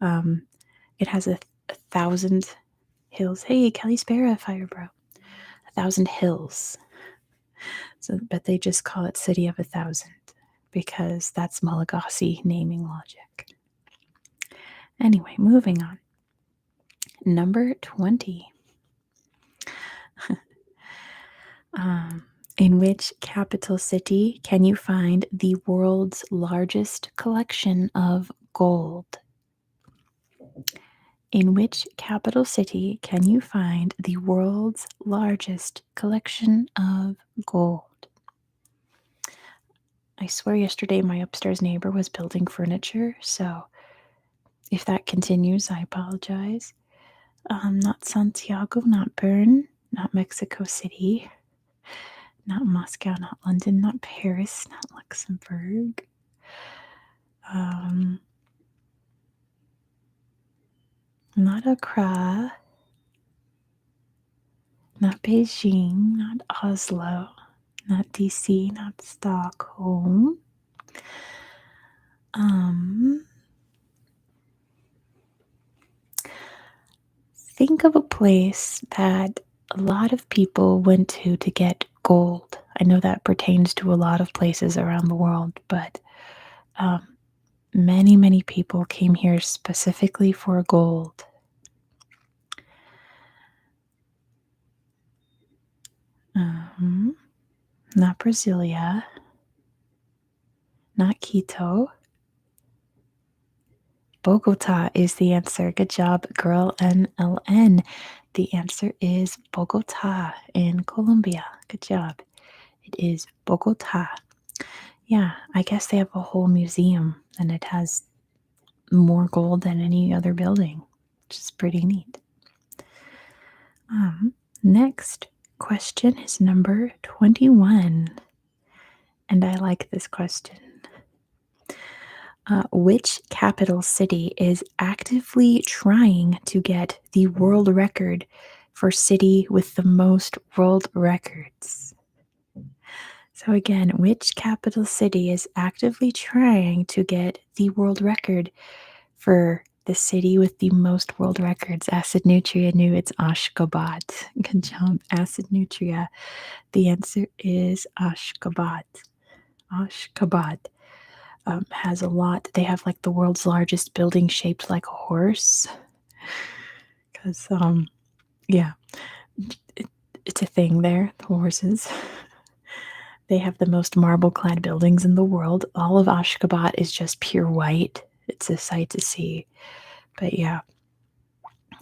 It has 1,000 hills. Hey, Kelly Sparrow, Firebro. 1,000 hills. So, but they just call it City of a Thousand because that's Malagasy naming logic. Anyway, moving on. Number 20. In which capital city can you find the world's largest collection of gold? In which capital city can you find the world's largest collection of gold? I swear yesterday my upstairs neighbor was building furniture, so if that continues, I apologize. Not Santiago, not Bern, not Mexico City, not Moscow, not London, not Paris, not Luxembourg. Not Accra, not Beijing, not Oslo, not DC, not Stockholm. Think of a place that a lot of people went to get gold. I know that pertains to a lot of places around the world, but many, many people came here specifically for gold. Not Brasilia, not Quito. Bogota is the answer. Good job, girl NLN. The answer is Bogota in Colombia. Good job. It is Bogota. Yeah, I guess they have a whole museum and it has more gold than any other building, which is pretty neat. Next question is number 21. And I like this question. Which capital city is actively trying to get the world record for city with the most world records? So, again, which capital city is actively trying to get the world record for the city with the most world records? Acid Nutria knew it's Ashgabat. Good job, Acid Nutria. The answer is Ashgabat. Ashgabat has a lot. They have like the world's largest building shaped like a horse. Because, yeah, it's a thing there, the horses. They have the most marble-clad buildings in the world. All of Ashgabat is just pure white. It's a sight to see. But yeah,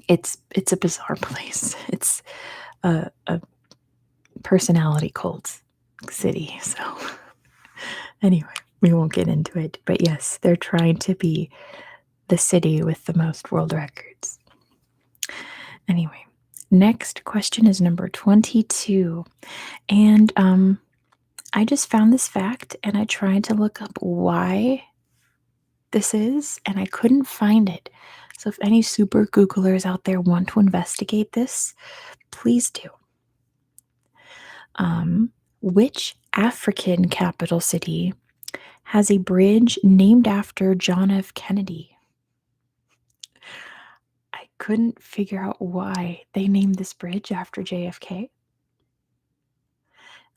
it's a bizarre place. It's a personality cult city. So anyway, we won't get into it. But yes, they're trying to be the city with the most world records. Anyway, next question is number 22. And I just found this fact and I tried to look up why this is, and I couldn't find it. So if any super Googlers out there want to investigate this, please do. Which African capital city has a bridge named after John F. Kennedy? I couldn't figure out why they named this bridge after JFK.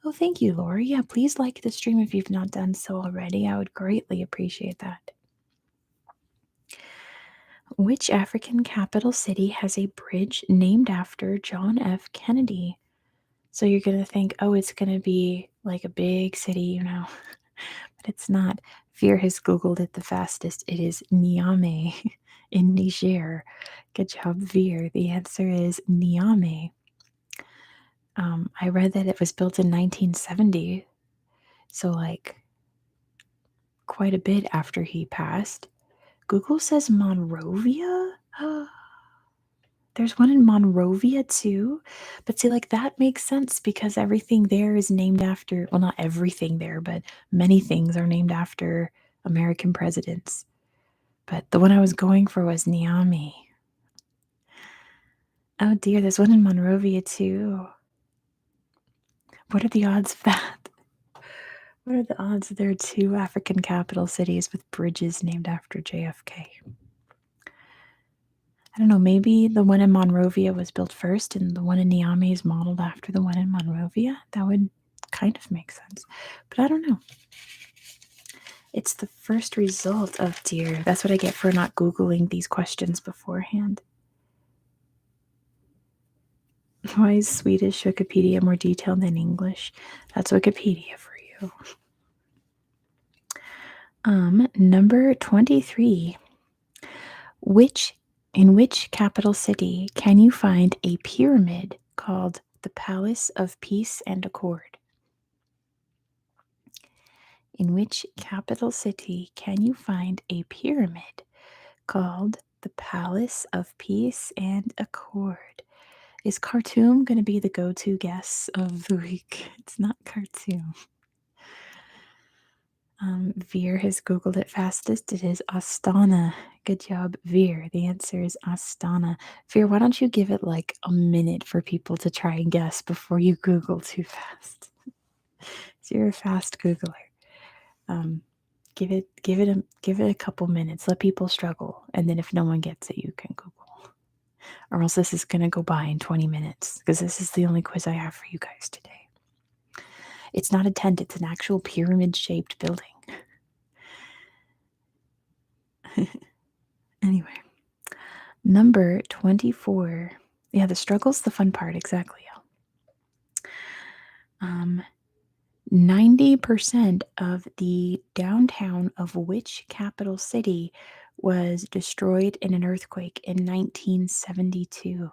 Oh, thank you, Lori. Yeah, please like the stream if you've not done so already. I would greatly appreciate that. Which African capital city has a bridge named after John F. Kennedy? So you're going to think, oh, it's going to be like a big city, but it's not. Veer has Googled it the fastest. It is Niamey in Niger. Good job, Veer. The answer is Niamey. I read that it was built in 1970, so like quite a bit after he passed. Google says Monrovia? There's one in Monrovia too. But see, like that makes sense because everything there is named after, well, not everything there, but many things are named after American presidents. But the one I was going for was Niamey. Oh dear, there's one in Monrovia too. What are the odds of that? What are the odds there are two African capital cities with bridges named after JFK? I don't know, maybe the one in Monrovia was built first and the one in Niamey is modeled after the one in Monrovia. That would kind of make sense, but I don't know. It's the first result. Oh dear. That's what I get for not Googling these questions beforehand. Why is Swedish Wikipedia more detailed than English? That's Wikipedia for you. Number 23. In which capital city can you find a pyramid called the Palace of Peace and Accord? In which capital city can you find a pyramid called the Palace of Peace and Accord? Is Khartoum going to be the go-to guess of the week? It's not Khartoum. Veer has Googled it fastest. It is Astana. Good job, Veer. The answer is Astana. Veer, why don't you give it like a minute for people to try and guess before you Google too fast? So you're a fast Googler. Give it a couple minutes. Let people struggle, and then if no one gets it, you can Google. Or else this is gonna go by in 20 minutes because this is the only quiz I have for you guys today. It's not a tent, it's an actual pyramid-shaped building. Anyway, number 24. Yeah, the struggle's the fun part, exactly. 90% of the downtown of which capital city was destroyed in an earthquake in 1972?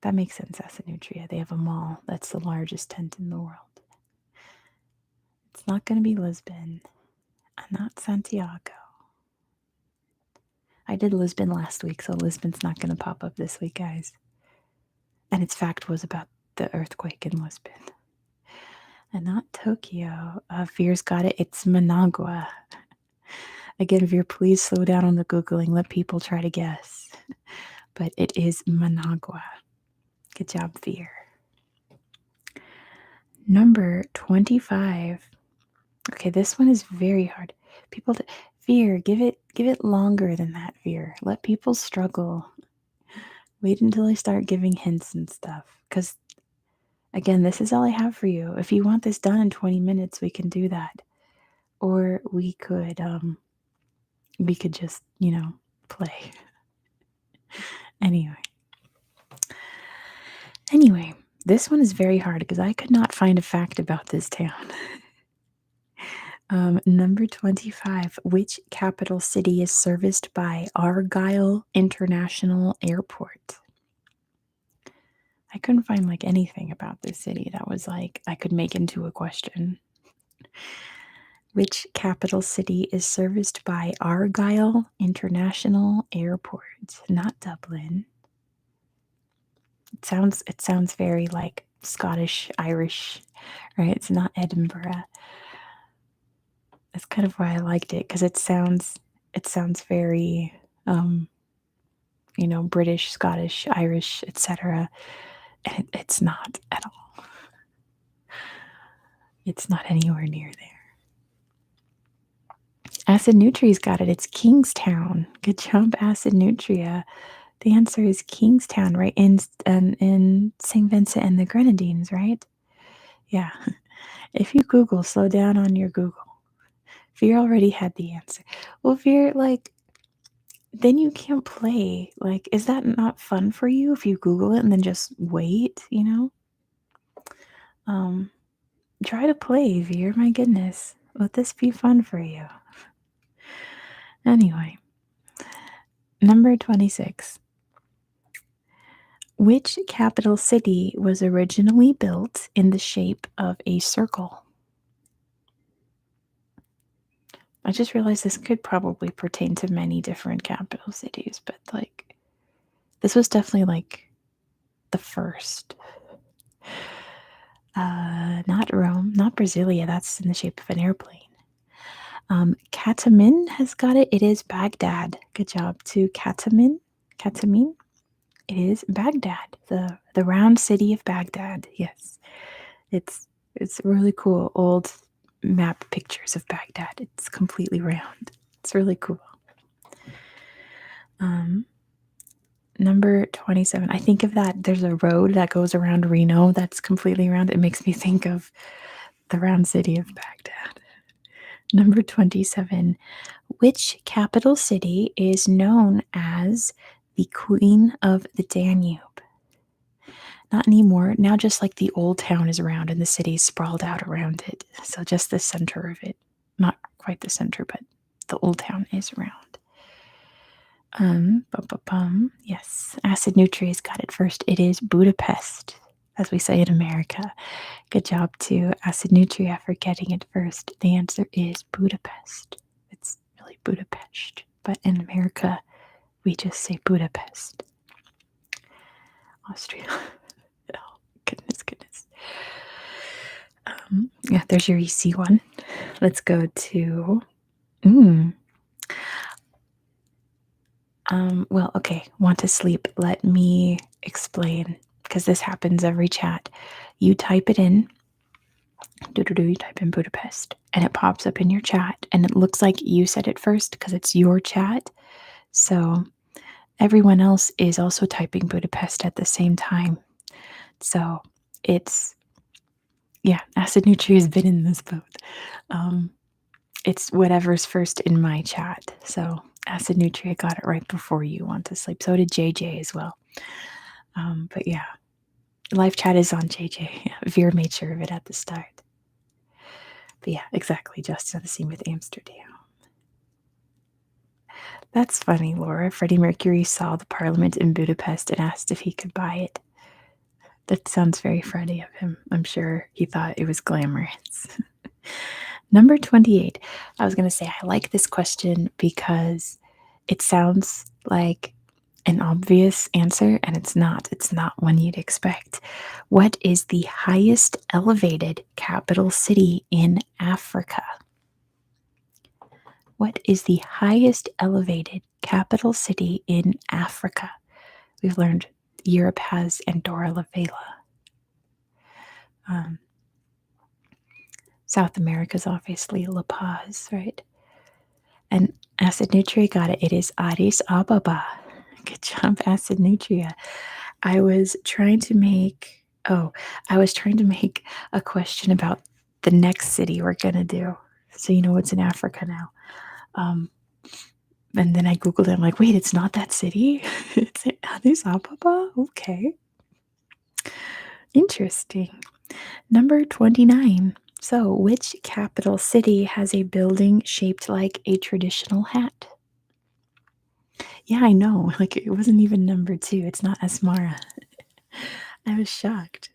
That makes sense, Asanutria. They have a mall that's the largest tent in the world. It's not going to be Lisbon, and not Santiago. I did Lisbon last week, so Lisbon's not going to pop up this week, guys. And its fact was about the earthquake in Lisbon. And not Tokyo. Veer's got it. It's Managua. Again, Veer, please slow down on the Googling. Let people try to guess. But it is Managua. Good job, Veer. Number 25. Okay, this one is very hard. Veer, give it longer than that, Veer. Let people struggle. Wait until I start giving hints and stuff. Because, again, this is all I have for you. If you want this done in 20 minutes, we can do that. Or we could just, play. Anyway, this one is very hard because I could not find a fact about this town. Number 25. Which capital city is serviced by Argyle International Airport? I couldn't find like anything about this city that was like I could make into a question. Which capital city is serviced by Argyle International Airport? Not Dublin. It sounds very like Scottish, Irish, right? It's not Edinburgh. That's kind of why I liked it because it sounds very British, Scottish, Irish, etc. And it's not at all. It's not anywhere near there. Acid Nutria's got it. It's Kingstown. Good job, Acid Nutria. The answer is Kingstown, right? In St. Vincent and the Grenadines, right? Yeah. If you Google, slow down on your Google. Veer already had the answer. Well, Veer, then you can't play. Is that not fun for you if you Google it and then just wait, Try to play, Veer. My goodness. Let this be fun for you. Anyway, number 26. Which capital city was originally built in the shape of a circle? I just realized this could probably pertain to many different capital cities, but this was definitely the first. Not Rome, not Brasilia, that's in the shape of an airplane. Katamin has got it. It is Baghdad. Good job to Katamin. Katamin. It is Baghdad, the round city of Baghdad. Yes, it's really cool. Old map pictures of Baghdad. It's completely round. It's really cool. Number 27. I think of that. There's a road that goes around Reno that's completely round. It makes me think of the round city of Baghdad. Number 27. Which capital city is known as the Queen of the Danube? Not anymore. Now, just like the old town is around and the city is sprawled out around it. So, just the center of it. Not quite the center, but the old town is around. Bum, bum, bum. Yes, Acid Nutri's got it first. It is Budapest, as we say in America. Good job to Acid Nutria for getting it first. The answer is Budapest. It's really Budapest, but in America, we just say Budapest. Austria. Oh, goodness, goodness. Yeah, there's your easy one. Let's go to. Well, okay. Want to sleep? Let me explain because this happens every chat. You type it in. You type in Budapest, and it pops up in your chat, and it looks like you said it first because it's your chat. So everyone else is also typing Budapest at the same time. So it's, yeah, Acid Nutri has been in this boat. It's whatever's first in my chat. So Acid Nutri got it right before you. Want to sleep. So did JJ as well. But yeah, live chat is on JJ. Veer made sure of it at the start. But yeah, exactly. Just the same with Amsterdam. That's funny, Laura. Freddie Mercury saw the Parliament in Budapest and asked if he could buy it. That sounds very Freddie of him. I'm sure he thought it was glamorous. Number 28. I was going to say, I like this question because it sounds like an obvious answer, and it's not. It's not one you'd expect. What is the highest elevated capital city in Africa? What is the highest elevated capital city in Africa? We've learned Europe has Andorra la Vella. South America's obviously La Paz, right? And Acid Nutria got it. It is Addis Ababa. Good job, Acid Nutria. I was trying to make a question about the next city we're gonna do. So you know what's in Africa now. And then I Googled it. I'm like, wait, it's not that city? It's Addis Ababa? Okay. Interesting. Number 29. So, which capital city has a building shaped like a traditional hat? Yeah, I know. Like, it wasn't even number 2. It's not Asmara. I was shocked.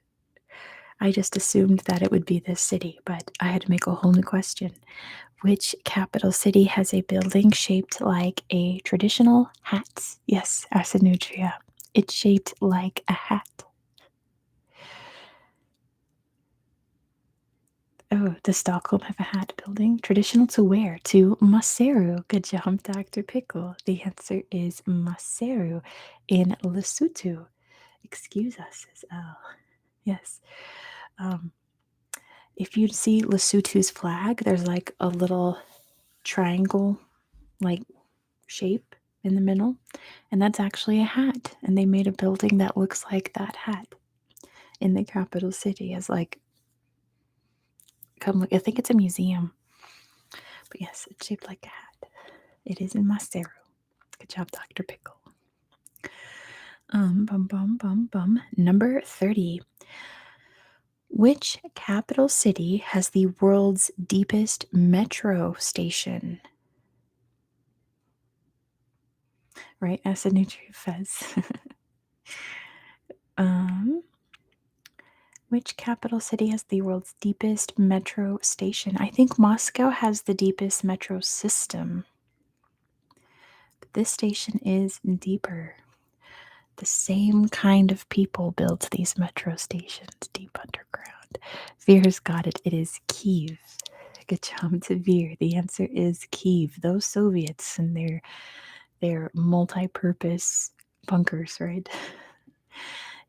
I just assumed that it would be this city, but I had to make a whole new question. Which capital city has a building shaped like a traditional hat? Yes, Acid Nutria. It's shaped like a hat. Oh, does Stockholm have a hat building? Traditional to where? To Maseru. Good job, Dr. Pickle. The answer is Maseru in Lesotho. Excuse us, says Al. Yes. If you see Lesotho's flag, there's like a little triangle like shape in the middle, and that's actually a hat. And they made a building that looks like that hat in the capital city as like, come look, I think it's a museum. But yes, it's shaped like a hat. It is in Maseru. Good job, Dr. Pickle. Number 30. Which capital city has the world's deepest metro station? Right, Acid Nutri Fez. Which capital city has the world's deepest metro station? I think Moscow has the deepest metro system. But this station is deeper. The same kind of people built these metro stations deep underground. Veer's got it. It is Kiev. Good job to Veer. The answer is Kiev. Those Soviets and their multi-purpose bunkers, right?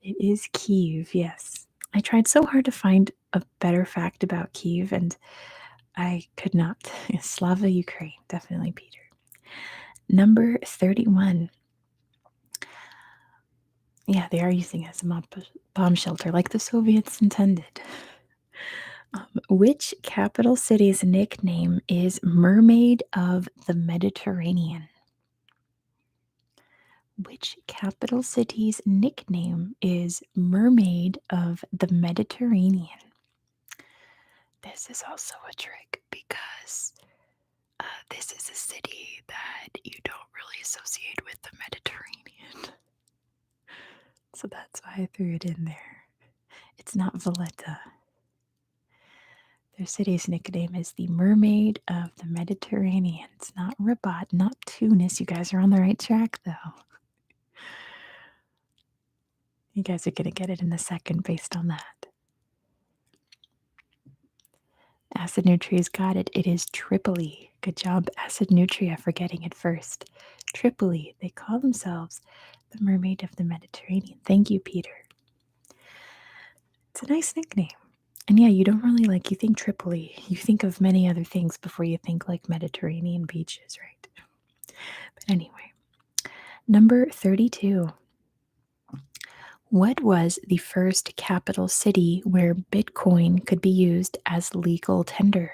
It is Kiev, yes. I tried so hard to find a better fact about Kiev, and I could not. Slava Ukraine, definitely Peter. Number 31. Yeah, they are using it as a bomb shelter, like the Soviets intended. Which capital city's nickname is Mermaid of the Mediterranean? Which capital city's nickname is Mermaid of the Mediterranean? This is also a trick because this is a city that you don't really associate with the Mediterranean. So that's why I threw it in there. It's not Valletta. Their city's nickname is the Mermaid of the Mediterranean. It's not Rabat, not Tunis. You guys are on the right track, though. You guys are going to get it in a second based on that. Acid Nutria's got it. It is Tripoli. Good job, Acid Nutria, for getting it first. Tripoli. They call themselves the Mermaid of the Mediterranean. Thank you, Peter. It's a nice nickname. And yeah, you don't really you think Tripoli. You think of many other things before you think like Mediterranean beaches, right? But anyway, number 32. What was the first capital city where Bitcoin could be used as legal tender?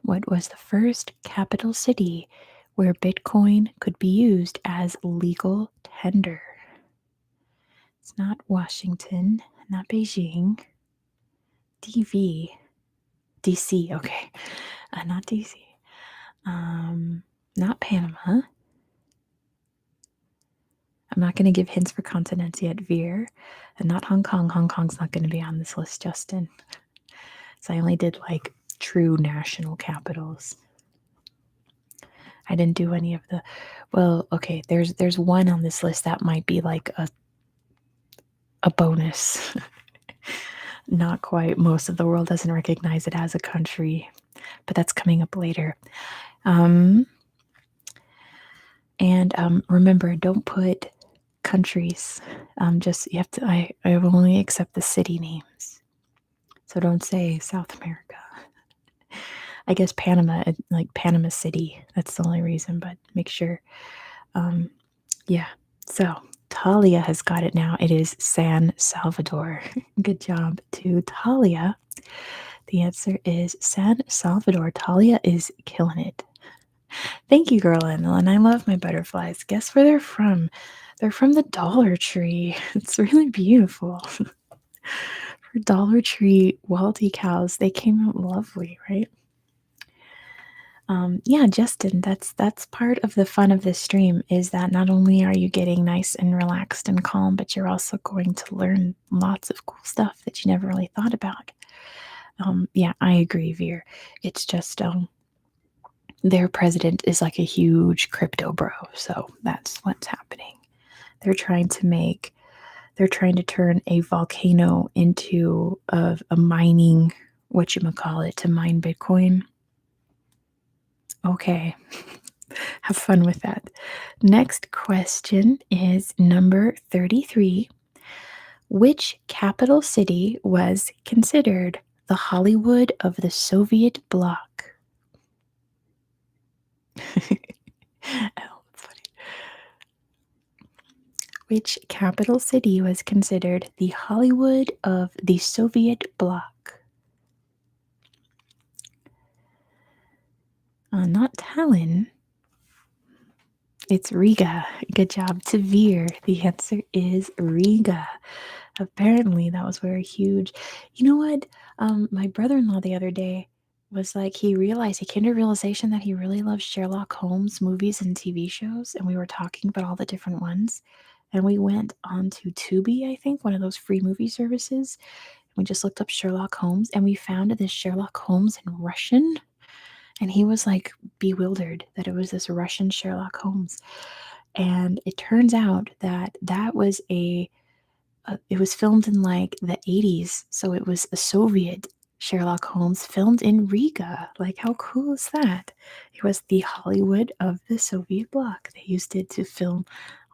What was the first capital city where Bitcoin could be used as legal tender? It's not Washington, not Beijing, DV, DC, okay. Not DC. Not Panama. I'm not going to give hints for continents yet, Veer. And not Hong Kong. Hong Kong's not going to be on this list, Justin. So I only did true national capitals. I didn't do any of the. Well, okay. There's one on this list that might be like a bonus. Not quite. Most of the world doesn't recognize it as a country, but that's coming up later. And remember, don't put countries. Just you have to. I only accept the city names, so don't say South America. I guess Panama, like Panama City. That's the only reason. But make sure. Yeah. So Talia has got it now. It is San Salvador. Good job to Talia. The answer is San Salvador. Talia is killing it. Thank you, girl, and I love my butterflies. Guess where they're from? They're from the Dollar Tree. It's really beautiful. For Dollar Tree wall decals, they came out lovely, right? Yeah, Justin, that's part of the fun of this stream is that not only are you getting nice and relaxed and calm, but you're also going to learn lots of cool stuff that you never really thought about. Yeah, I agree, Veer. It's just their president is like a huge crypto bro, so that's what's happening. They're trying to turn a volcano into a mining whatchamacallit to mine Bitcoin. Okay. Have fun with that. Next question is number 33. Which capital city was considered the Hollywood of the Soviet bloc? Oh, that's funny. Which capital city was considered the Hollywood of the Soviet bloc? Not Tallinn. It's Riga. Good job to Veer. The answer is Riga. Apparently, that was very huge. You know what? My brother-in-law the other day was like, he came to realization that he really loves Sherlock Holmes movies and TV shows, and we were talking about all the different ones. And we went on to Tubi, I think, one of those free movie services. We just looked up Sherlock Holmes, and we found this Sherlock Holmes in Russian. And he was like bewildered that it was this Russian Sherlock Holmes. And it turns out that was it was filmed in like the 80s. So it was a Soviet Sherlock Holmes filmed in Riga. Like, how cool is that? It was the Hollywood of the Soviet bloc. They used it to film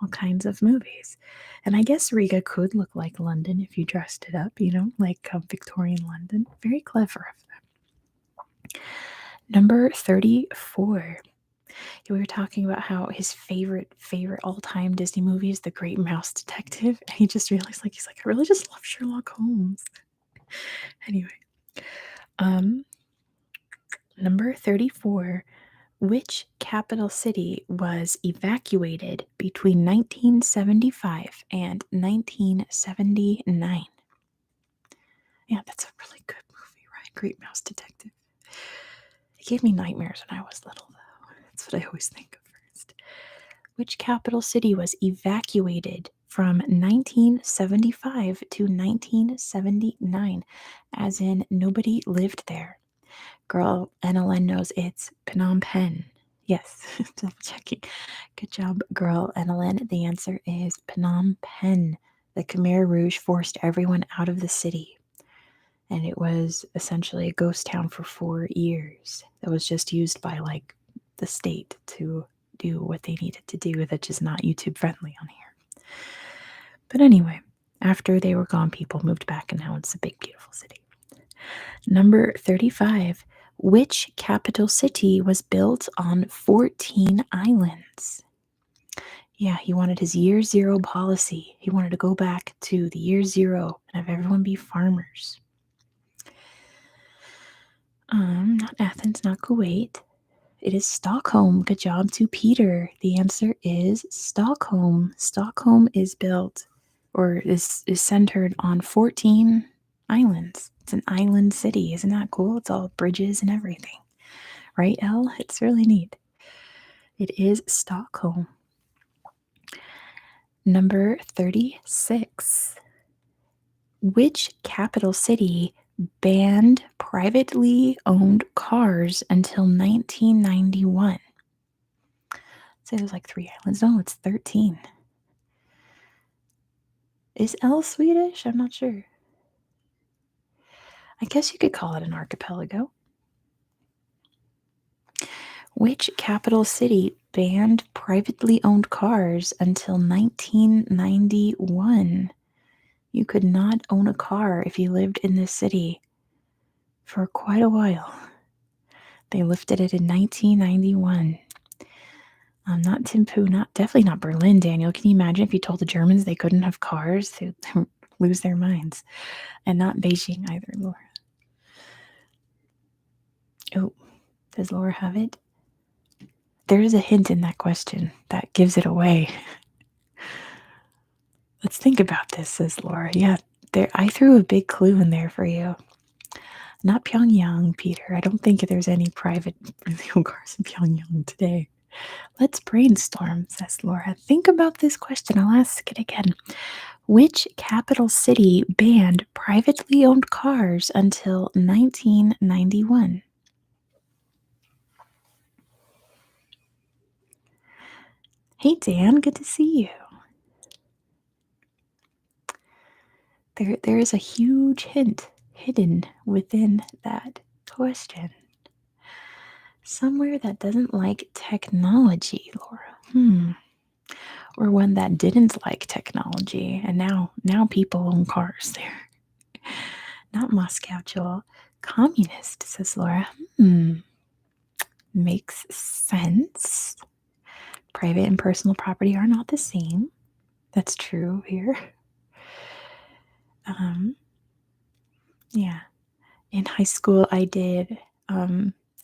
all kinds of movies. And I guess Riga could look like London if you dressed it up, like Victorian London. Very clever of them. Number 34. We were talking about how his favorite all-time Disney movie is The Great Mouse Detective. And he just realized, he's like, I really just love Sherlock Holmes. Anyway, um, number 34. Which capital city was evacuated between 1975 and 1979? Yeah, that's a really good movie, right? Great Mouse Detective. It gave me nightmares when I was little, though. That's what I always think of first. Which capital city was evacuated from 1975 to 1979? As in, nobody lived there. Girl, NLN knows it's Phnom Penh. Yes, double checking. Good job, girl, NLN. The answer is Phnom Penh. The Khmer Rouge forced everyone out of the city, and it was essentially a ghost town for 4 years. That was just used by like the state to do what they needed to do, that's just not YouTube friendly on here. But anyway, after they were gone, people moved back, and now it's a big, beautiful city. Number 35. Which capital city was built on 14 islands? Yeah, he wanted his year zero policy. He wanted to go back to the year zero and have everyone be farmers. Not Athens, not Kuwait. It is Stockholm. Good job to Peter. The answer is Stockholm. Stockholm is built or is centered on 14 islands. It's an island city. Isn't that cool? It's all bridges and everything. Right, Elle? It's really neat. It is Stockholm. Number 36. Which capital city banned privately owned cars until 1991? So there's like 3 islands. No, it's 13. Is Elle Swedish? I'm not sure. I guess you could call it an archipelago. Which capital city banned privately owned cars until 1991? You could not own a car if you lived in this city for quite a while. They lifted it in 1991. Not Thimphu, definitely not Berlin, Daniel. Can you imagine if you told the Germans they couldn't have cars? They'd lose their minds. And not Beijing either, Laura. Oh, does Laura have it? There is a hint in that question that gives it away. Let's think about this, says Laura. Yeah, I threw a big clue in there for you. Not Pyongyang, Peter. I don't think there's any private cars in Pyongyang today. Let's brainstorm, says Laura. Think about this question. I'll ask it again. Which capital city banned privately owned cars until 1991? Hey, Dan, good to see you. There is a huge hint hidden within that question. Somewhere that doesn't like technology, Laura. Or one that didn't like technology, and now people own cars there. Not Moscow, Joel. Communist, says Laura. Makes sense. Private and personal property are not the same. That's true here. Yeah. In high school, I did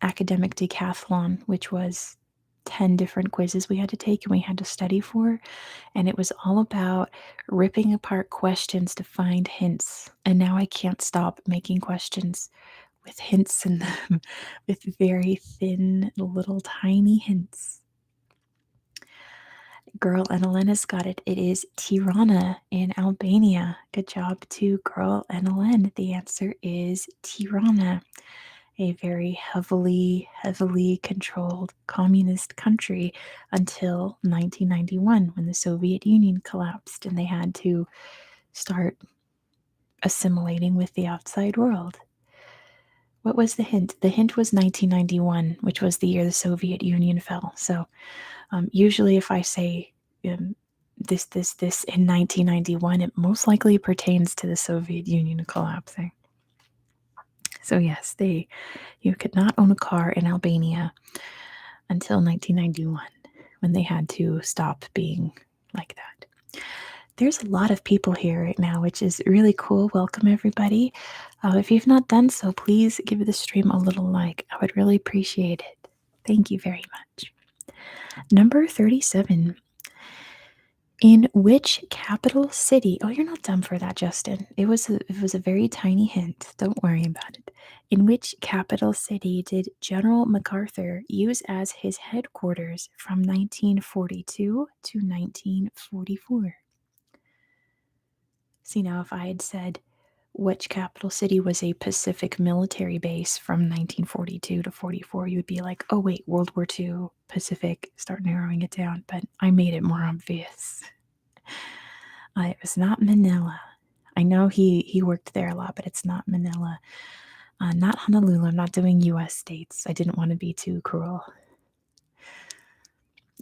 academic decathlon, which was 10 different quizzes we had to take and we had to study for. And it was all about ripping apart questions to find hints. And now I can't stop making questions with hints in them, with very thin, little, tiny hints. Girl, and Elena's got it. It is Tirana in Albania. Good job to Girl and Elena. The answer is Tirana, a very heavily controlled communist country until 1991 when the Soviet Union collapsed and they had to start assimilating with the outside world. What was the hint? The hint was 1991, which was the year the Soviet Union fell. So usually if I say this in 1991, it most likely pertains to the Soviet Union collapsing. So yes, you could not own a car in Albania until 1991 when they had to stop being like that. There's a lot of people here right now, which is really cool. Welcome, everybody. If you've not done so, please give the stream a little like. I would really appreciate it. Thank you very much. Number 37. In which capital city? Oh, you're not dumb for that, Justin. It was a very tiny hint. Don't worry about it. In which capital city did General MacArthur use as his headquarters from 1942 to 1944? See, now if I had said which capital city was a Pacific military base from 1942 to 44, you'd be like, oh, wait, World War II, Pacific, start narrowing it down. But I made it more obvious. It was not Manila. I know he worked there a lot, but it's not Manila. Not Honolulu. I'm not doing US states. I didn't want to be too cruel.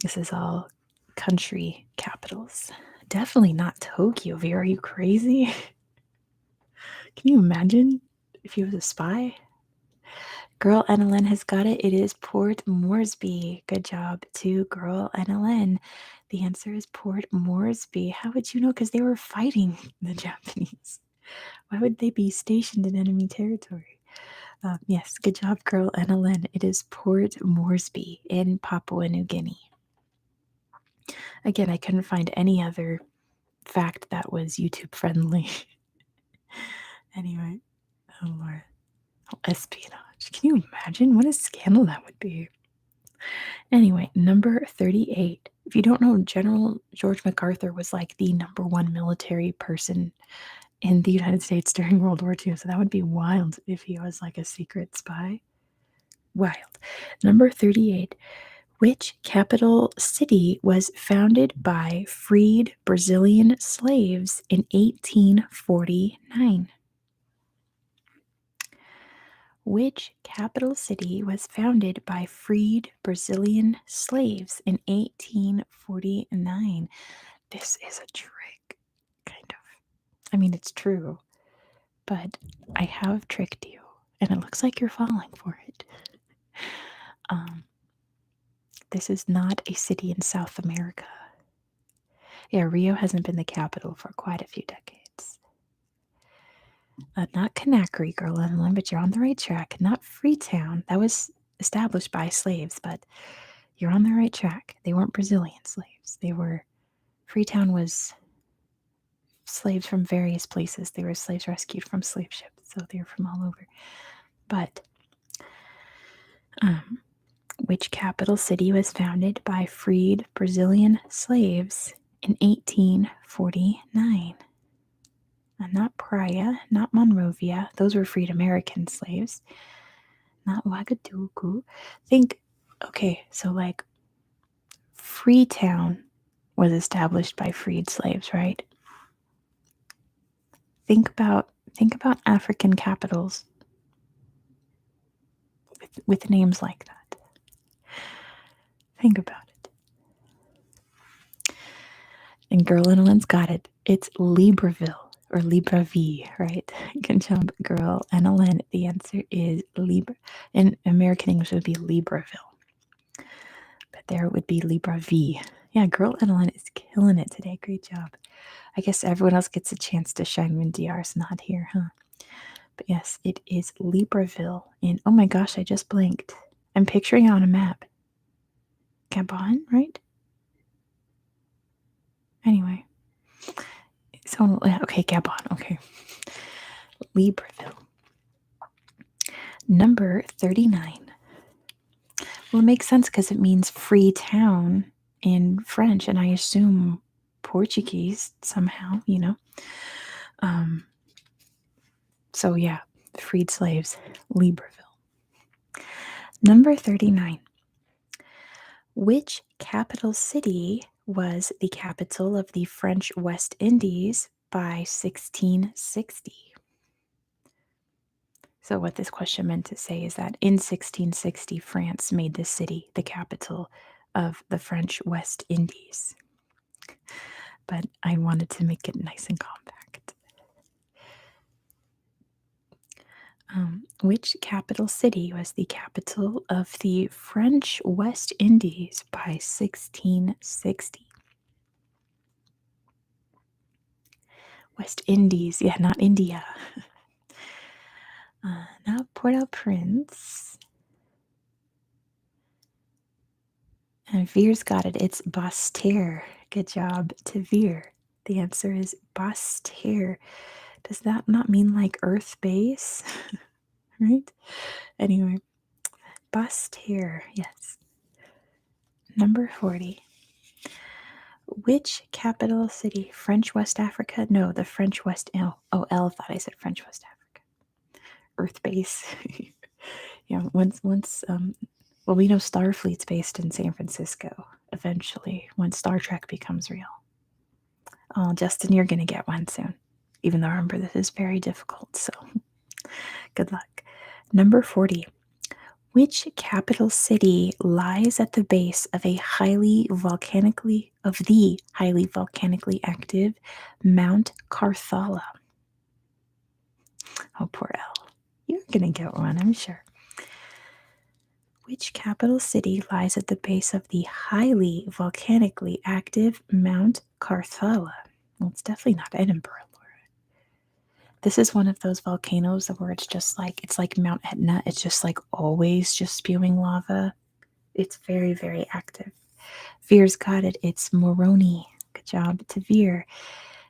This is all country capitals. Definitely not Tokyo. Are you crazy? Can you imagine if he was a spy? Girl NLN has got it. It is Port Moresby. Good job to Girl NLN. The answer is Port Moresby. How would you know? Because they were fighting the Japanese. Why would they be stationed in enemy territory? Yes, good job, Girl NLN. It is Port Moresby in Papua New Guinea. Again, I couldn't find any other fact that was YouTube friendly. Anyway, oh Lord. Espionage. Can you imagine what a scandal that would be? Anyway, number 38. If you don't know, General George MacArthur was like the number one military person in the United States during World War II. So that would be wild if he was like a secret spy. Wild. Number 38. Which capital city was founded by freed Brazilian slaves in 1849? Which capital city was founded by freed Brazilian slaves in 1849? This is a trick, kind of. I mean, it's true, but I have tricked you, and it looks like you're falling for it. This is not a city in South America. Yeah, Rio hasn't been the capital for quite a few decades. Not Conakry, Girl Evelyn, but you're on the right track. Not Freetown. That was established by slaves, but you're on the right track. They weren't Brazilian slaves. Freetown was slaves from various places. They were slaves rescued from slave ships, so they were from all over. But which capital city was founded by freed Brazilian slaves in 1849? Not Praia, not Monrovia. Those were freed American slaves. Not Ouagadougou. So like Freetown was established by freed slaves, right? Think about African capitals with names like that. Think about it. And Girl Annalyn's got it. It's Libreville or Libreville, right? Good job, Girl Annalyn. The answer is in American English, it would be Libreville. But there it would be Libreville. Yeah, Girl Annalyn is killing it today. Great job. I guess everyone else gets a chance to shine when DR's not here, huh? But yes, it is Libreville. And oh my gosh, I just blinked. I'm picturing it on a map. Gabon, right? Anyway. So, okay, Gabon. Okay. Libreville. Number 39. Well, it makes sense because it means free town in French, and I assume Portuguese somehow, So yeah, freed slaves, Libreville. Number 39. Which capital city was the capital of the French West Indies by 1660? So what this question meant to say is that in 1660, France made this city the capital of the French West Indies. But I wanted to make it nice and compact. Which capital city was the capital of the French West Indies by 1660? West Indies. Yeah, not India. Not Port-au-Prince. And Veer's got it. It's Basseterre. Good job to Veer. The answer is Basseterre. Does that not mean like Earth base? Right? Anyway, Basseterre. Yes. Number 40. Which capital city? French West Africa? No, the French West L. Oh, L thought I said French West Africa. Earth base. Yeah, well, we know Starfleet's based in San Francisco eventually when Star Trek becomes real. Oh, Justin, you're going to get one soon. Even though remember, this is very difficult, so good luck. Number 40. Which capital city lies at the base of the highly volcanically active Mount Carthala? Oh, poor Elle. You're going to get one, I'm sure. Which capital city lies at the base of the highly volcanically active Mount Carthala? Well, it's definitely not Edinburgh, Laura. This is one of those volcanoes where it's like Mount Etna. It's just like always just spewing lava. It's very, very active. Veer's got it. It's Moroni. Good job to Veer.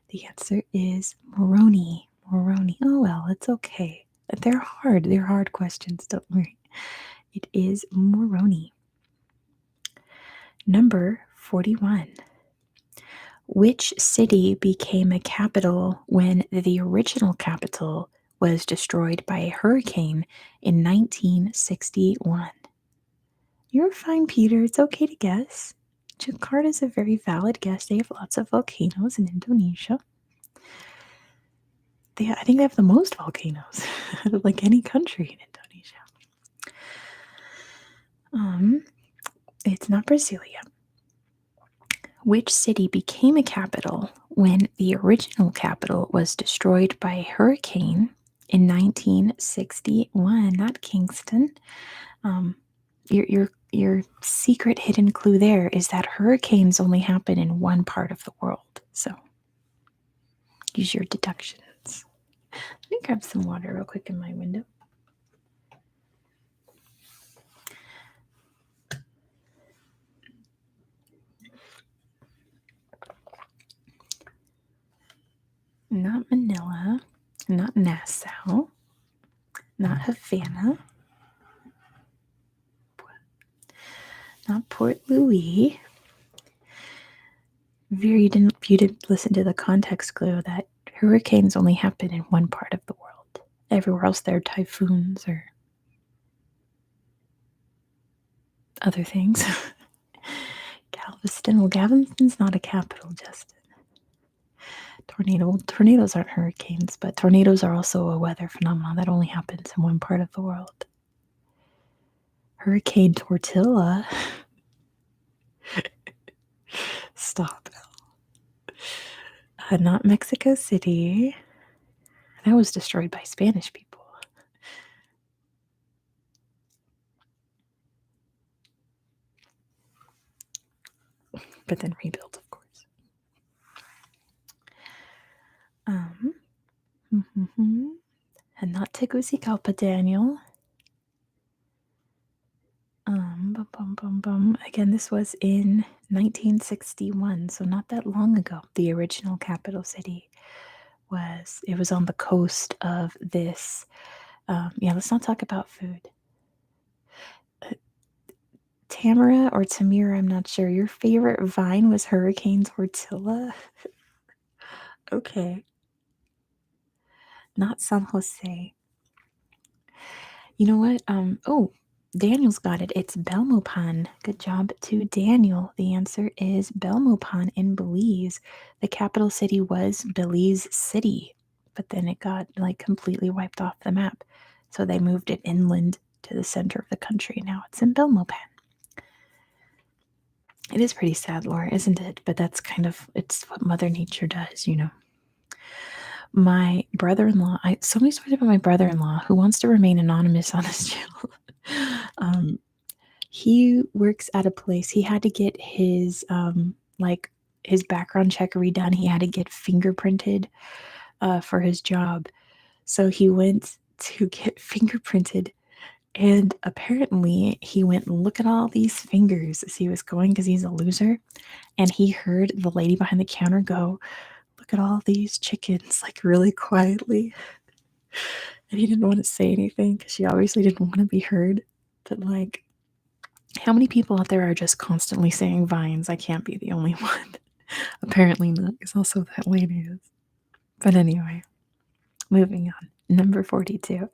The answer is Moroni. Moroni. Oh, well, it's okay. They're hard. They're hard questions. Don't worry. It is Moroni. Number 41. Which city became a capital when the original capital was destroyed by a hurricane in 1961? You're fine, Peter. It's okay to guess. Jakarta is a very valid guess. They have lots of volcanoes in Indonesia. I think they have the most volcanoes out of like any country in Indonesia. It's not Brasilia. Which city became a capital when the original capital was destroyed by a hurricane in 1961? Not Kingston. Your secret hidden clue there is that hurricanes only happen in one part of the world. So use your deductions. Let me grab some water real quick in my window. Not Manila, not Nassau, not Havana, not Port Louis. You didn't listen to the context clue that hurricanes only happen in one part of the world. Everywhere else there are typhoons or other things. Galveston. Well, Galveston's not a capital, Justin. Tornadoes aren't hurricanes, but tornadoes are also a weather phenomenon that only happens in one part of the world. Hurricane Tortilla. Stop. Not Mexico City. That was destroyed by Spanish people. But then rebuilt, of course. And not Tegucigalpa, Daniel. Again, this was in 1961, so not that long ago. The original capital city was on the coast of this. Let's not talk about food. Tamara or Tamira, I'm not sure. Your favorite vine was Hurricane Tortilla? Okay. Not San Jose. You know what? Daniel's got it. It's Belmopan. Good job to Daniel. The answer is Belmopan in Belize. The capital city was Belize City, but then it got like completely wiped off the map. So they moved it inland to the center of the country. Now it's in Belmopan. It is pretty sad, Laura, isn't it? But that's it's what Mother Nature does, you know. My brother-in-law, so many stories about my brother-in-law who wants to remain anonymous on this channel. He works at a place. He had to get his his background check redone. He had to get fingerprinted for his job. So he went to get fingerprinted, and apparently he went, look at all these fingers as he was going because he's a loser. And he heard the lady behind the counter go, look at all these chickens, like really quietly. And he didn't want to say anything because she obviously didn't want to be heard. But like, how many people out there are just constantly saying vines? I can't be the only one. Apparently not, because also that lady is. But anyway, moving on. Number 42. You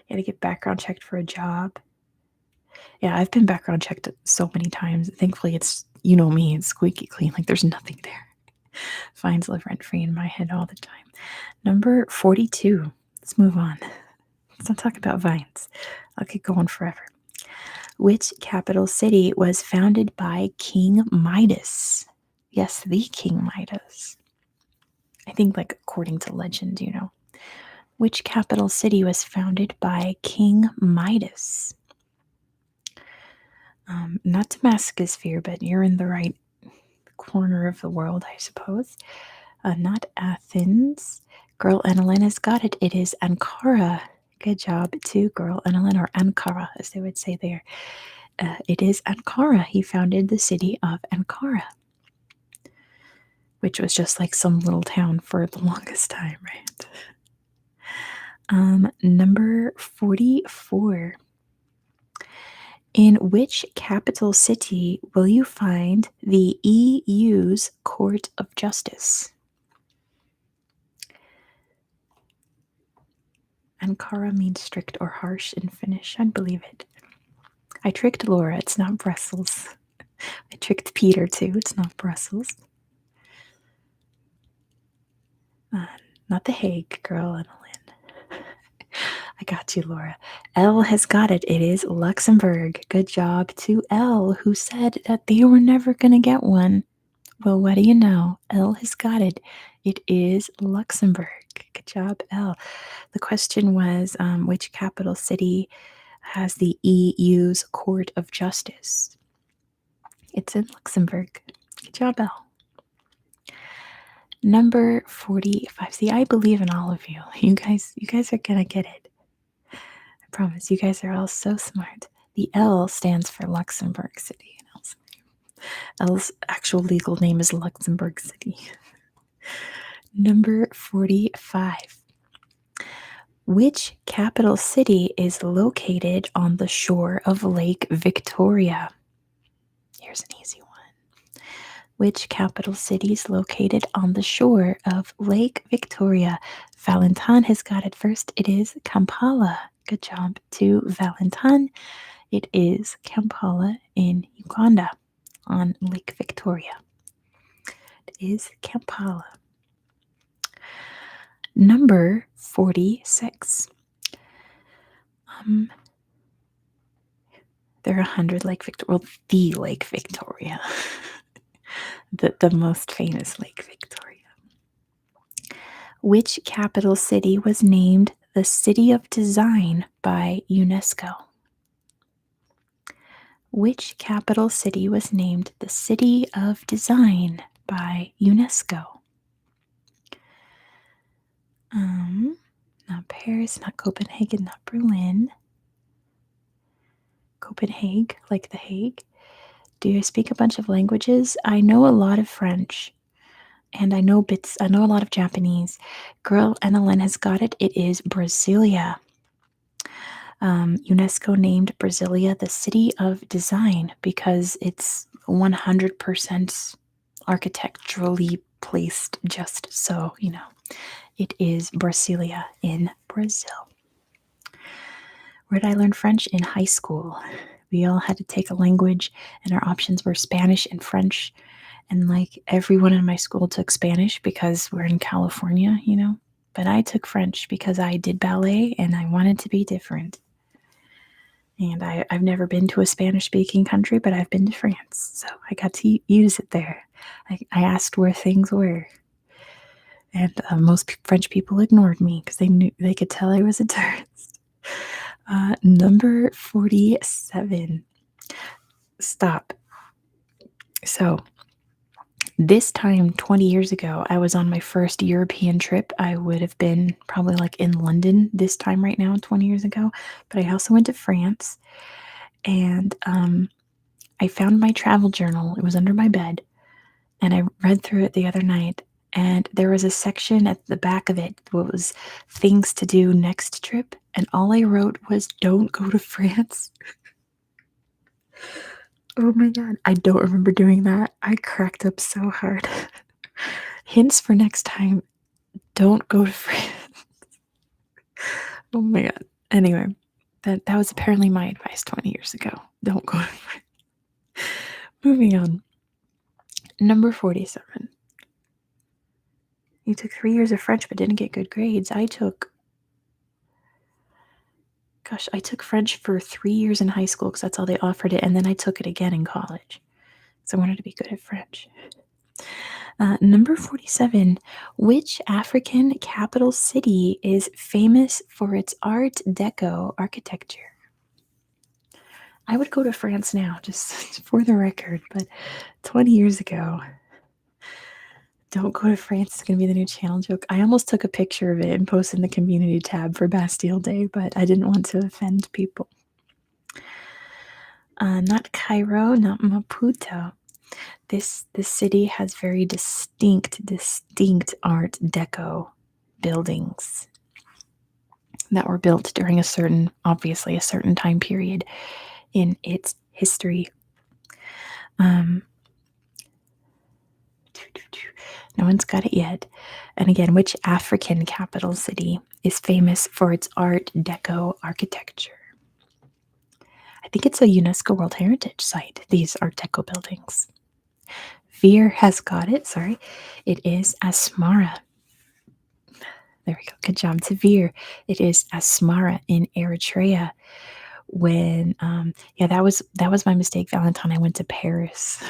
had to get background checked for a job. Yeah, I've been background checked so many times. Thankfully, it's, you know me, it's squeaky clean. Like there's nothing there. Fines live rent free in my head all the time. Number 42. Let's move on. Let's not talk about vines. I'll keep going forever. Which capital city was founded by King Midas? Yes, the King Midas. I think, like, according to legend, you know. Which capital city was founded by King Midas? Not Damascus, Fear, but you're in the right corner of the world, I suppose. Not Athens. Girl Annalyn has got it. It is Ankara. Good job to Girl Annalyn, or Ankara, as they would say there. It is Ankara. He founded the city of Ankara, which was just like some little town for the longest time, right? Number 44. In which capital city will you find the EU's Court of Justice? Ankara means strict or harsh in Finnish. I'd believe it. I tricked Laura. It's not Brussels. I tricked Peter too. It's not Brussels. Not The Hague, Girl Annalyn. I got you, Laura. Elle has got it. It is Luxembourg. Good job to Elle, who said that they were never going to get one. Well, what do you know? Elle has got it. It is Luxembourg. Good job, Elle. The question was, which capital city has the EU's Court of Justice? It's in Luxembourg. Good job, Elle. Number 45. See, I believe in all of you. You guys are gonna get it. I promise. You guys are all so smart. The L stands for Luxembourg City. L's actual legal name is Luxembourg City. Number 45. Which capital city is located on the shore of Lake Victoria? Here's an easy one. Which capital city is located on the shore of Lake Victoria? Valentin has got it first. It is Kampala. Good job to Valentin. It is Kampala in Uganda on Lake Victoria. It is Kampala. Number 46. There are 100 Lake Victoria. Well, the Lake Victoria. the most famous Lake Victoria. Which capital city was named the City of Design by UNESCO? Which capital city was named the City of Design by UNESCO? Not Paris, not Copenhagen, not Berlin. Copenhagen, like The Hague. Do you speak a bunch of languages? I know a lot of French, and I know a lot of Japanese. Girl Annalyn has got it. It is Brasilia. UNESCO named Brasilia the City of Design because it's 100% architecturally placed just so, you know. It is Brasilia in Brazil. Where did I learn French? In high school. We all had to take a language, and our options were Spanish and French. And like everyone in my school took Spanish because we're in California, you know. But I took French because I did ballet and I wanted to be different. And I've never been to a Spanish-speaking country, but I've been to France. So I got to use it there. I asked where things were. And most French people ignored me because they could tell I was a tourist. Number 47. Stop. So, This time, 20 years ago, I was on my first European trip. I would have been probably like in London this time right now, 20 years ago. But I also went to France, and I found my travel journal. It was under my bed, and I read through it the other night. And there was a section at the back of it that was things to do next trip. And all I wrote was, don't go to France. Oh my God. I don't remember doing that. I cracked up so hard. Hints for next time, don't go to France. Oh my God. Anyway, that was apparently my advice 20 years ago. Don't go to France. Moving on. Number 47. You took 3 years of French but didn't get good grades. I took French for 3 years in high school because that's all they offered it, and then I took it again in college. So I wanted to be good at French. Number 47. Which African capital city is famous for its Art Deco architecture? I would go to France now, just for the record, but 20 years ago. Don't go to France. It's going to be the new channel joke. I almost took a picture of it and posted in the community tab for Bastille Day, but I didn't want to offend people. Not Cairo, not Maputo. This city has very distinct Art Deco buildings that were built during obviously a certain time period in its history. No one's got it yet. And again, which African capital city is famous for its Art Deco architecture? I think it's a UNESCO World Heritage Site, these Art Deco buildings. Veer has got it. Sorry. It is Asmara. There we go. Good job to Veer. It is Asmara in Eritrea. When that was my mistake, Valentine. I went to Paris.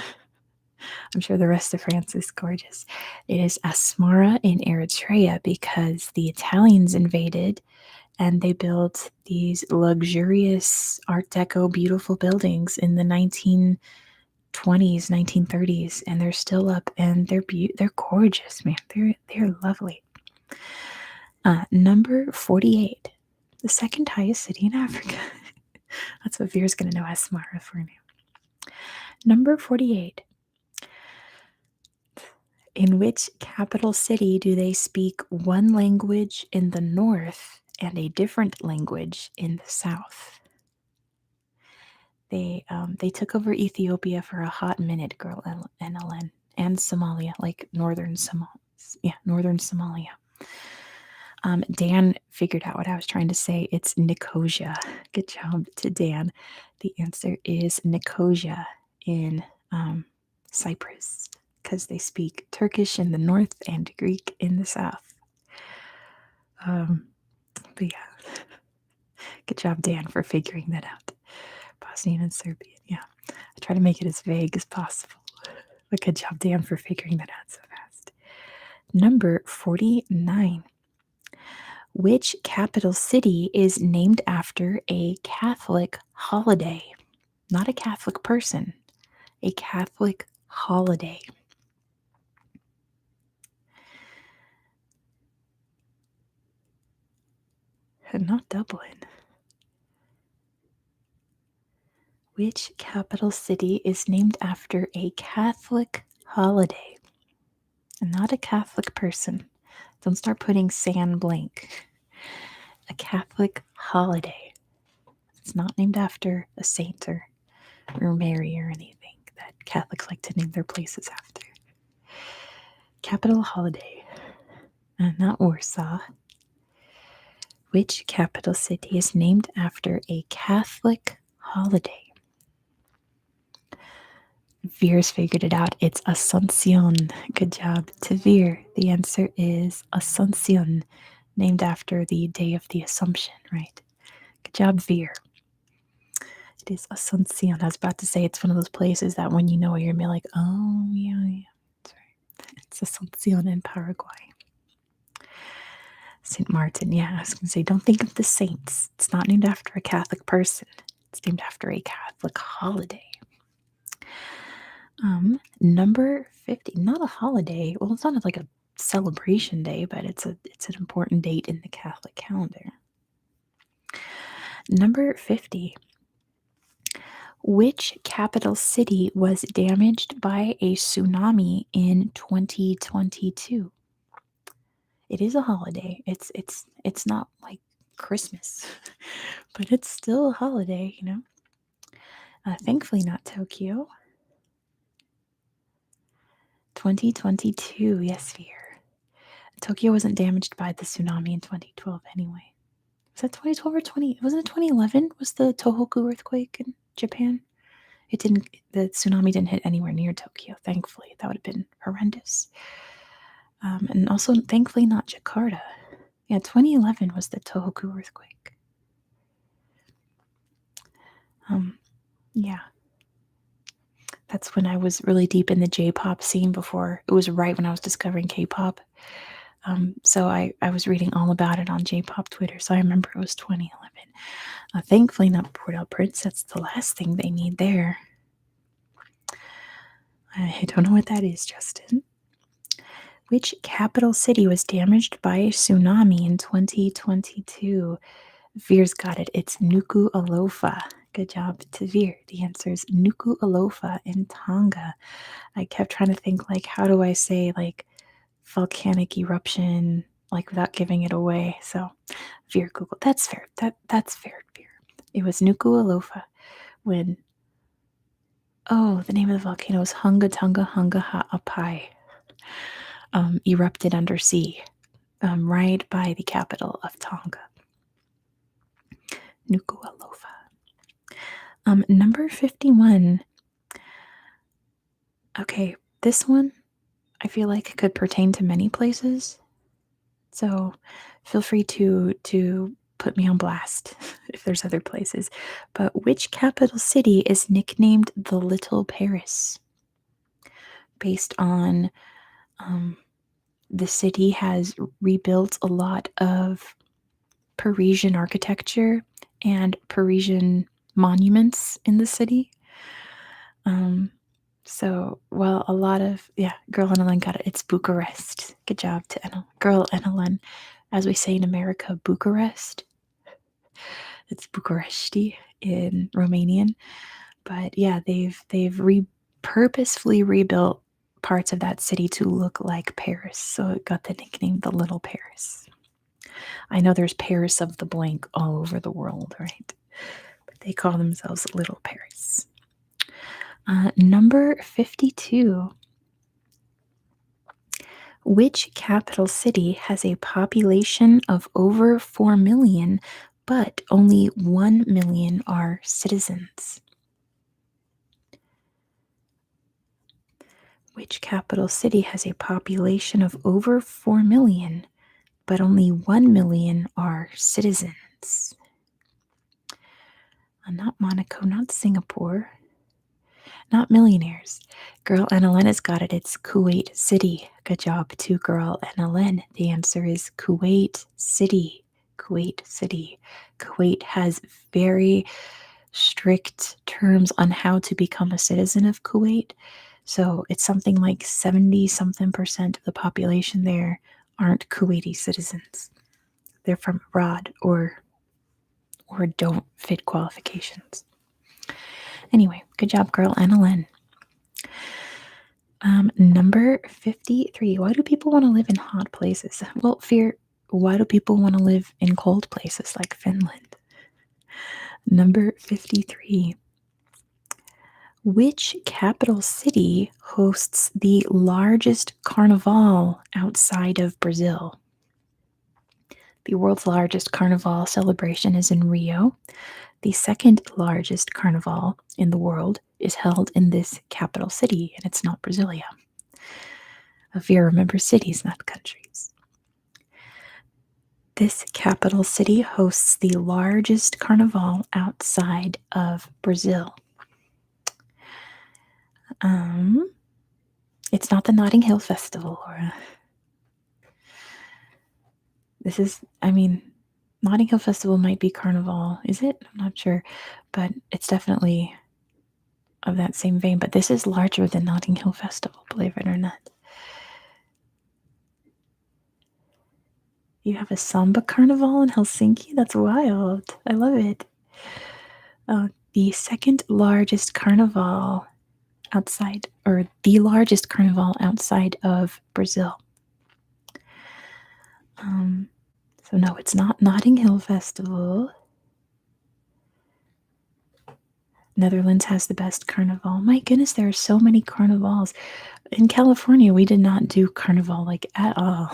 I'm sure the rest of France is gorgeous. It is Asmara in Eritrea because the Italians invaded and they built these luxurious Art Deco beautiful buildings in the 1920s, 1930s, and they're still up and they're gorgeous, man. They're lovely. Number 48, the second highest city in Africa. That's what Veer's going to know Asmara for now. Number 48. In which capital city do they speak one language in the north and a different language in the south? They took over Ethiopia for a hot minute, girl, NLN, and Somalia, like northern Somalia. Dan figured out what I was trying to say. It's Nicosia. Good job to Dan. The answer is Nicosia in Cyprus, because they speak Turkish in the north and Greek in the south. But yeah, good job, Dan, for figuring that out. Bosnian and Serbian, yeah. I try to make it as vague as possible. But good job, Dan, for figuring that out so fast. Number 49. Which capital city is named after a Catholic holiday? Not a Catholic person, a Catholic holiday. And not Dublin. Which capital city is named after a Catholic holiday? And not a Catholic person. Don't start putting San blank. A Catholic holiday. It's not named after a saint or Mary or anything that Catholics like to name their places after. Capital holiday. Not Warsaw. Which capital city is named after a Catholic holiday? Veer's figured it out. It's Asuncion. Good job to Veer. The answer is Asuncion, named after the day of the Assumption, right? Good job, Veer. It is Asuncion. I was about to say it's one of those places that when you know it, you're going to be like, oh, yeah. That's right. It's Asuncion in Paraguay. St. Martin, yeah. I was going to say, don't think of the saints. It's not named after a Catholic person. It's named after a Catholic holiday. Number 50, not a holiday. Well, it's not like a celebration day, but it's an important date in the Catholic calendar. Number 50. Which capital city was damaged by a tsunami in 2022? It is a holiday. It's not like Christmas, but it's still a holiday, you know. Thankfully, not Tokyo. 2022, yes, fear. Tokyo wasn't damaged by the tsunami in 2012 anyway. Was that 2012 or 20? Wasn't it 2011? Was the Tohoku earthquake in Japan? It didn't. The tsunami didn't hit anywhere near Tokyo. Thankfully, that would have been horrendous. And also, thankfully, not Jakarta. Yeah, 2011 was the Tohoku earthquake. Yeah, that's when I was really deep in the J-pop scene. Before it was right when I was discovering K-pop. So I was reading all about it on J-pop Twitter. So I remember it was 2011. Thankfully, not Port Prince. That's the last thing they need there. I don't know what that is, Justin. Which capital city was damaged by a tsunami in 2022? Veer's got it. It's Nuku'alofa. Good job to Veer. The answer is Nuku'alofa in Tonga. I kept trying to think, like, how do I say, like, volcanic eruption, like, without giving it away? So, Veer Google. That's fair. That's fair, Veer. It was Nuku'alofa when, oh, the name of the volcano is Hunga Tunga Hunga Ha'apai. Erupted undersea, right by the capital of Tonga. Nuku'alofa. Number 51. Okay, this one I feel like could pertain to many places. So feel free to put me on blast if there's other places. But which capital city is nicknamed the Little Paris? Based on the city has rebuilt a lot of Parisian architecture and Parisian monuments in the city. So, well, a lot of, yeah, girl NLN got it. It's Bucharest. Good job to girl NLN. As we say in America, Bucharest. It's Bucuresti in Romanian. But yeah, they've purposefully rebuilt parts of that city to look like Paris. So it got the nickname the Little Paris. I know there's Paris of the blank all over the world, right? But they call themselves Little Paris. Number 52. Which capital city has a population of over 4 million, but only 1 million are citizens? Which capital city has a population of over 4 million, but only 1 million are citizens? Not Monaco, not Singapore, not millionaires. Girl NLN got it. It's Kuwait City. Good job to Girl NLN. The answer is Kuwait City. Kuwait City. Kuwait has very strict terms on how to become a citizen of Kuwait. So it's something like 70 something percent of the population there aren't Kuwaiti citizens. They're from abroad or don't fit qualifications. Anyway, good job, Girl NLN. Number 53. Why do people want to live in hot places? Well, Fear, why do people want to live in cold places like Finland? Number 53. Which capital city hosts the largest carnival outside of Brazil? The world's largest carnival celebration is in Rio. The second largest carnival in the world is held in this capital city, and it's not Brasilia. Vera remembers cities, not countries. This capital city hosts the largest carnival outside of Brazil. It's not the Notting Hill Festival, Laura. Notting Hill Festival might be carnival. Is it? I'm not sure. But it's definitely of that same vein, but this is larger than Notting Hill Festival, believe it or not. You have a samba carnival in Helsinki? That's wild. I love it. The second largest carnival outside, or the largest carnival outside of Brazil. So no, it's not Notting Hill Festival. Netherlands has the best carnival. My goodness, there are so many carnivals. In California, we did not do carnival like at all.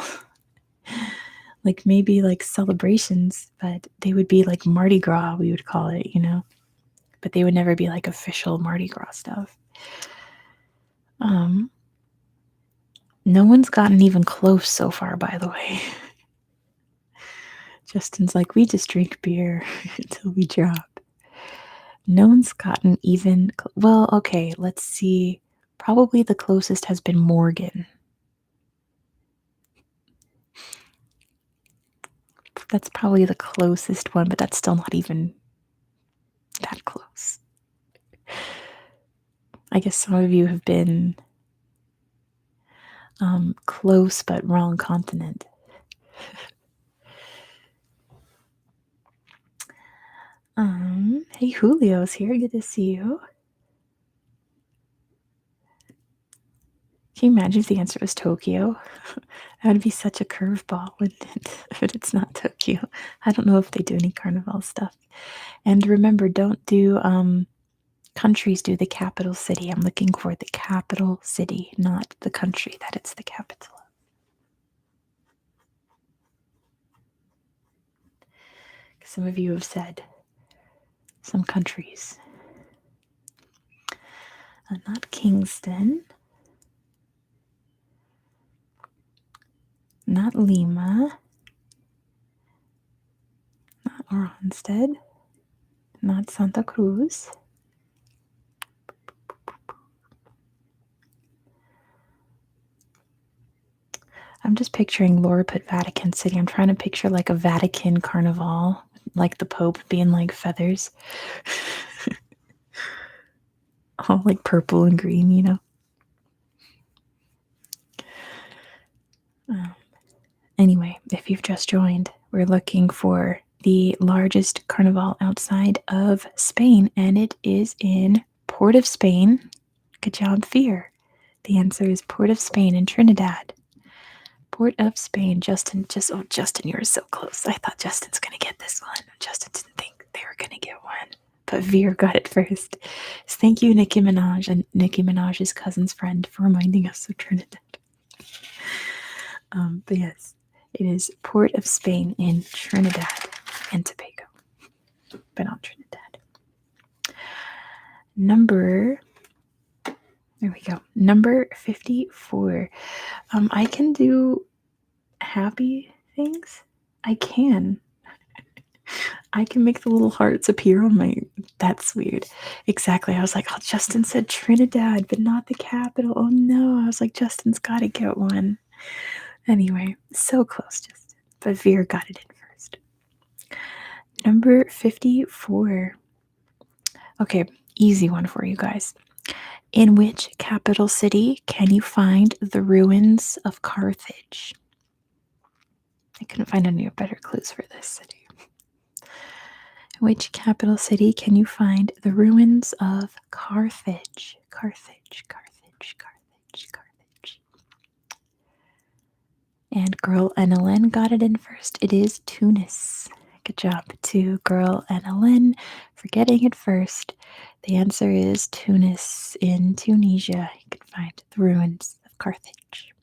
Like maybe like celebrations, but they would be like Mardi Gras, we would call it, but they would never be like official Mardi Gras stuff. No one's gotten even close so far, by the way. Justin's like, we just drink beer until we drop. No one's gotten even. Well, okay, let's see. Probably the closest has been Morgan. That's probably the closest one, but that's still not even that close. I guess some of you have been close but wrong continent. Hey, Julio's here. Good to see you. Can you imagine if the answer was Tokyo? That would be such a curveball, wouldn't it? But it's not Tokyo. I don't know if they do any carnival stuff. And remember, don't do countries, do the capital city. I'm looking for the capital city, not the country that it's the capital of. Some of you have said some countries. Not Kingston. Not Lima. Not Oronstead. Not Santa Cruz. I'm just picturing Laura put Vatican City. I'm trying to picture like a Vatican carnival, like the Pope being like feathers. All like purple and green, Anyway, if you've just joined, we're looking for the largest carnival outside of Spain, and it is in Port of Spain. Good job, Fear. The answer is Port of Spain in Trinidad. Port of Spain. Justin, Justin, you were so close. I thought Justin's going to get this one. Justin didn't think they were going to get one. But Veer got it first. So thank you, Nicki Minaj, and Nicki Minaj's cousin's friend, for reminding us of Trinidad. But yes, it is Port of Spain in Trinidad and Tobago, but not Trinidad. There we go. Number 54. I can do happy things. I can make the little hearts appear on my. That's weird. Exactly. I was like, oh, Justin said Trinidad, but not the capital. Oh no. I was like, Justin's got to get one. Anyway, so close, Justin. But Veer got it in first. Number 54. Okay, easy one for you guys. In which capital city can you find the ruins of Carthage? I couldn't find any better clues for this city. In which capital city can you find the ruins of Carthage? Carthage, Carthage, Carthage, Carthage. And Girl NLN got it in first. It is Tunis. Good job to Girl NLN for getting it first. The answer is Tunis in Tunisia. You can find the ruins of Carthage.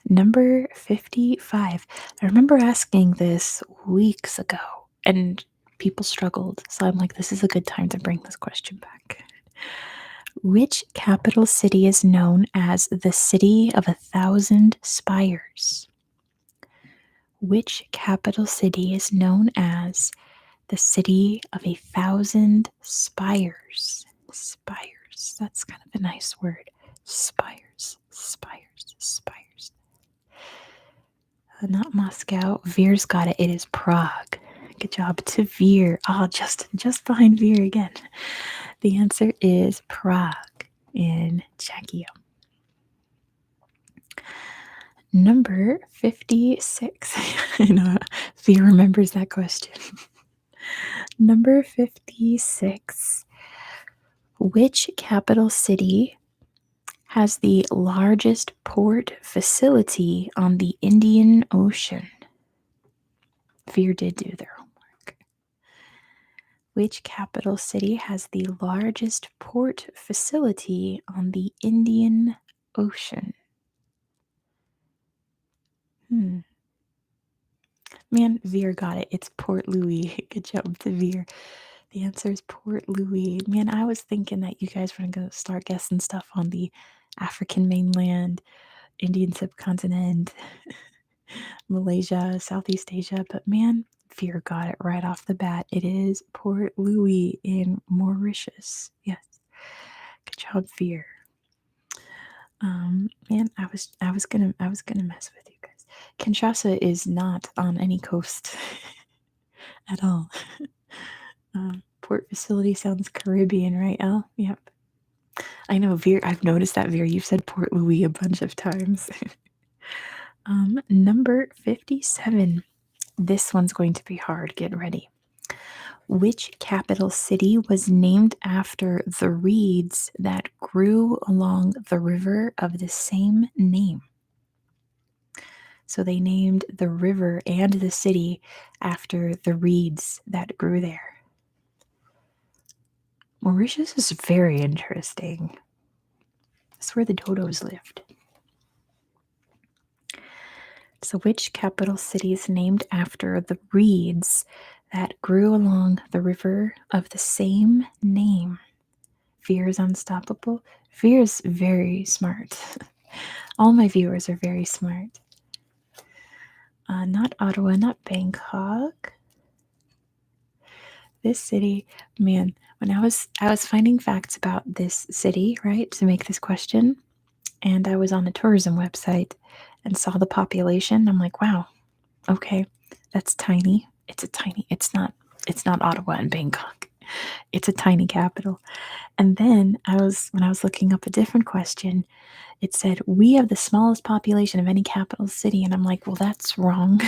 Number 55. I remember asking this weeks ago, and people struggled. So I'm like, this is a good time to bring this question back. Which capital city is known as the City of 1,000 Spires? Which capital city is known as the City of 1,000 Spires? Spires. That's kind of a nice word. Spires. Spires. Spires. Not Moscow. Veer's got it. It is Prague. Good job to Veer. Oh, just behind Veer again. The answer is Prague in Czechia. Number 56. I know Veer remembers that question. Number 56. Which capital city has the largest port facility on the Indian Ocean? Veer did do their homework. Which capital city has the largest port facility on the Indian Ocean? Man, Veer got it. It's Port Louis. Good job to Veer. The answer is Port Louis. Man, I was thinking that you guys were going to start guessing stuff on the African mainland, Indian subcontinent, Malaysia, Southeast Asia, but man, Veer got it right off the bat. It is Port Louis in Mauritius. Yes. Good job, Veer. Man, I was gonna mess with you guys. Kinshasa is not on any coast at all. Port facility sounds Caribbean, right, Elle? Yep. I know, Veer. I've noticed that, Veer. You've said Port Louis a bunch of times. Number 57. This one's going to be hard. Get ready. Which capital city was named after the reeds that grew along the river of the same name? So they named the river and the city after the reeds that grew there. Mauritius is very interesting. That's where the dodos lived. So, which capital city is named after the reeds that grew along the river of the same name? Veer is unstoppable. Veer is very smart. All my viewers are very smart. Not Ottawa, not Bangkok. This city, man, when I was finding facts about this city, right, to make this question, and I was on a tourism website and saw the population. I'm like, wow, okay, that's tiny. It's not Ottawa and Bangkok. It's a tiny capital. And then when I was looking up a different question, it said, we have the smallest population of any capital city. And I'm like, well, that's wrong.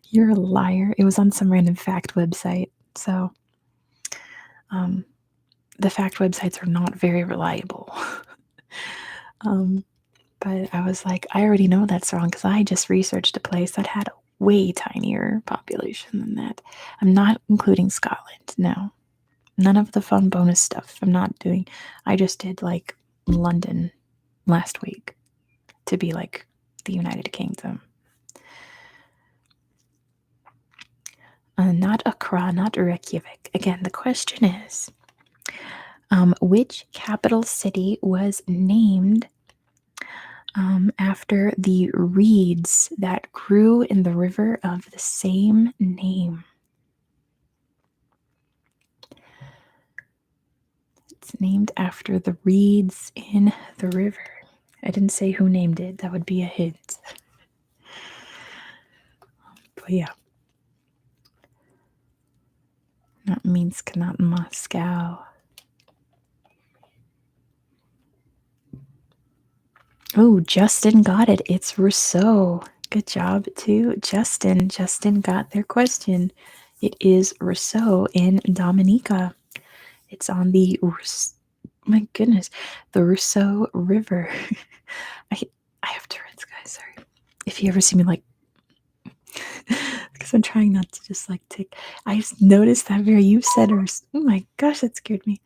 You're a liar. It was on some random fact website. So the fact websites are not very reliable. But I was like, I already know that's wrong because I just researched a place that had a way tinier population than that. I'm not including Scotland. No. None of the fun bonus stuff I'm not doing. I just did like London last week to be like the United Kingdom. Not Accra, not Reykjavik. Again, the question is, which capital city was named after the reeds that grew in the river of the same name? It's named after the reeds in the river. I didn't say who named it. That would be a hint. But yeah. Not Minsk, not Moscow. Oh, Justin got it. It's Rousseau. Good job to Justin. Justin got their question. It is Rousseau in Dominica. It's on the my goodness, the Rousseau River. I have Tourette's, guys. Sorry. If you ever see me like, because I'm trying not to just like tick. I noticed that you said Rousseau. Oh my gosh, that scared me.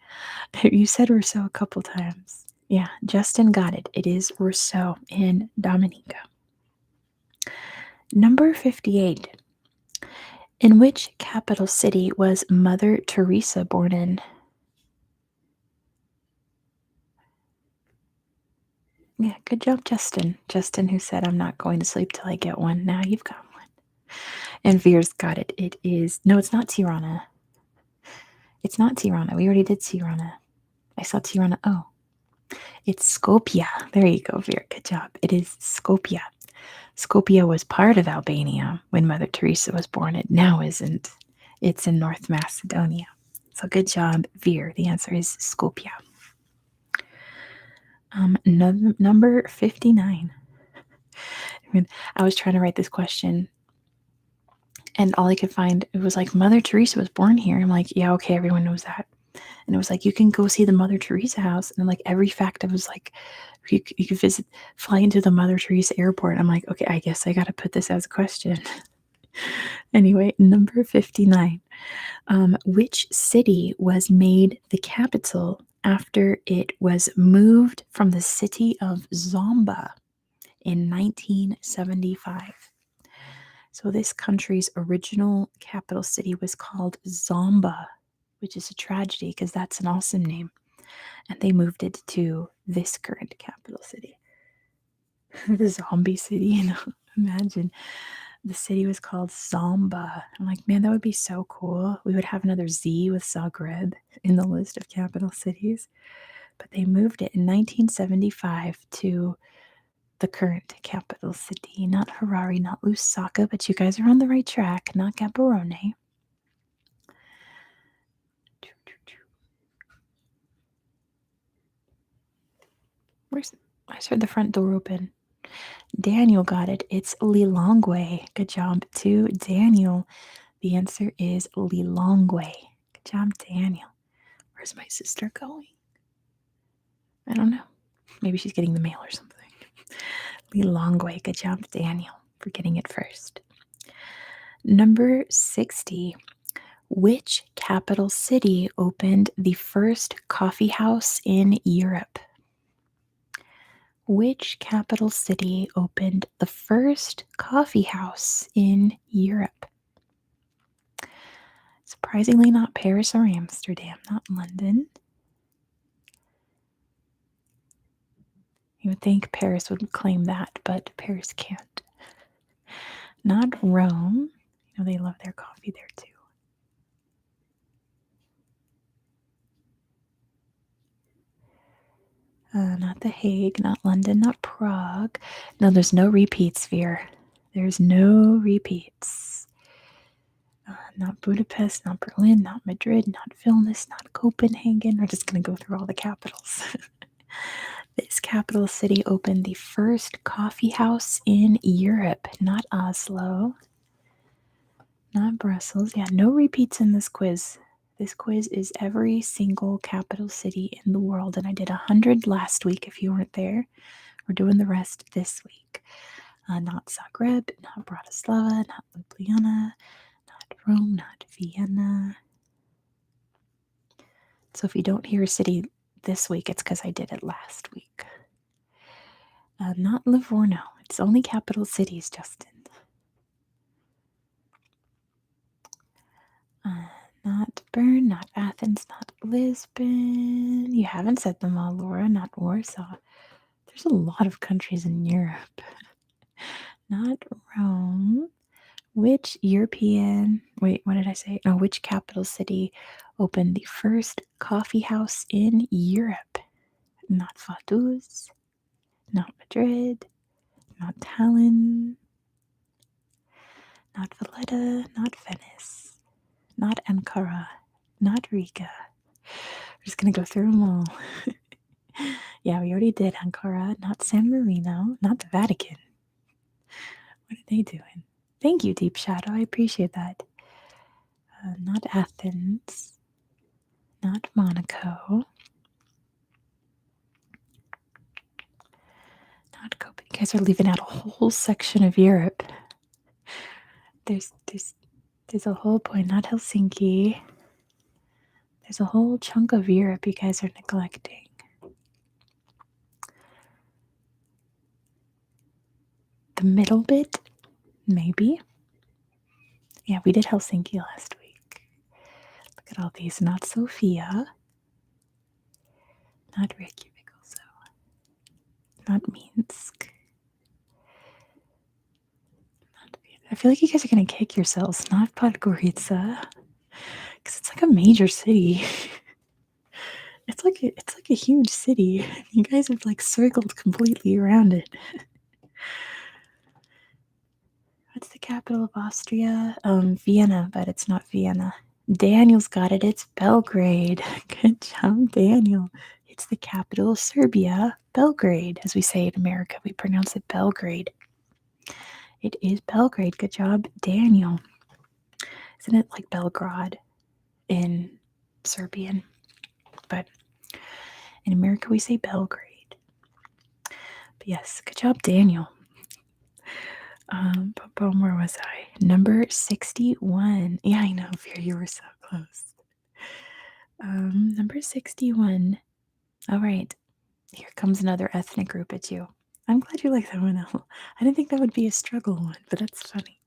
You said Rousseau a couple times. Yeah, Justin got it. It is Rousseau in Dominica. Number 58. In which capital city was Mother Teresa born in? Yeah, good job, Justin. Justin, who said, I'm not going to sleep till I get one. Now you've got one. And Veer's got it. It is, no, it's not Tirana. It's not Tirana. We already did Tirana. I saw Tirana. Oh, it's Skopje. There you go, Veer. Good job. It is Skopje. Skopje was part of Albania when Mother Teresa was born. It now isn't. It's in North Macedonia. So good job, Veer. The answer is Skopje. Number 59. I was trying to write this question, and all I could find, it was like, Mother Teresa was born here. I'm like, yeah, okay, everyone knows that. And it was like, you can go see the Mother Teresa house. And like every fact, it was like, you could fly into the Mother Teresa airport. I'm like, okay, I guess I got to put this as a question. Anyway, number 59. Which city was made the capital after it was moved from the city of Zomba in 1975? So this country's original capital city was called Zomba, which is a tragedy because that's an awesome name. And they moved it to this current capital city. The zombie city, imagine. The city was called Zomba. I'm like, man, that would be so cool. We would have another Z with Zagreb in the list of capital cities. But they moved it in 1975 to the current capital city. Not Harare, not Lusaka, but you guys are on the right track. Not Gaborone. I just heard the front door open. Daniel got it. It's Lilongwe. Good job to Daniel. The answer is Lilongwe. Good job, Daniel. Where's my sister going? I don't know. Maybe she's getting the mail or something. Lilongwe. Good job, Daniel, for getting it first. Number 60. Which capital city opened the first coffee house in Europe? Which capital city opened the first coffee house in Europe? Surprisingly, not Paris or Amsterdam, not London. You would think Paris would claim that, but Paris can't. Not Rome. They love their coffee there too. Not The Hague, not London, not Prague. No, there's no repeats, Veer. There's no repeats. Not Budapest, not Berlin, not Madrid, not Vilnius, not Copenhagen. We're just going to go through all the capitals. This capital city opened the first coffee house in Europe, not Oslo, not Brussels. Yeah, no repeats in this quiz. This quiz is every single capital city in the world, and I did 100 last week if you weren't there. We're doing the rest this week. Not Zagreb, not Bratislava, not Ljubljana, not Rome, not Vienna. So if you don't hear a city this week, it's because I did it last week. Not Livorno. It's only capital cities, Justin. Not Bern, not Athens, not Lisbon. You haven't said them all, Laura. Not Warsaw. There's a lot of countries in Europe. Not Rome. Which European, wait, what did I say? No, which capital city opened the first coffee house in Europe? Not Vaduz, not Madrid, not Tallinn, not Valletta, not Venice, not Ankara, not Riga. We're just going to go through them all. Yeah, we already did Ankara, not San Marino, not the Vatican. What are they doing? Thank you, Deep Shadow. I appreciate that. Not Athens, not Monaco, not Copenhagen. You guys are leaving out a whole section of Europe. There's a whole point. Not Helsinki. There's a whole chunk of Europe you guys are neglecting. The middle bit, maybe. Yeah, we did Helsinki last week. Look at all these. Not Sofia. Not Reykjavik also. Not Minsk. I feel like you guys are going to kick yourselves. Not Podgorica. Because it's like a major city. It's like a huge city. You guys have like circled completely around it. What's the capital of Austria? Vienna, but it's not Vienna. Daniel's got it. It's Belgrade. Good job, Daniel. It's the capital of Serbia, Belgrade. As we say in America, we pronounce it Belgrade. It is Belgrade. Good job, Daniel. Isn't it like Belgrade in Serbian? But in America, we say Belgrade. But yes, good job, Daniel. Where was I? Number 61. Yeah, I know, Fear, you were so close. Number 61. All right, here comes another ethnic group at you. I'm glad you like that one, Elle. I didn't think that would be a struggle one, but that's funny.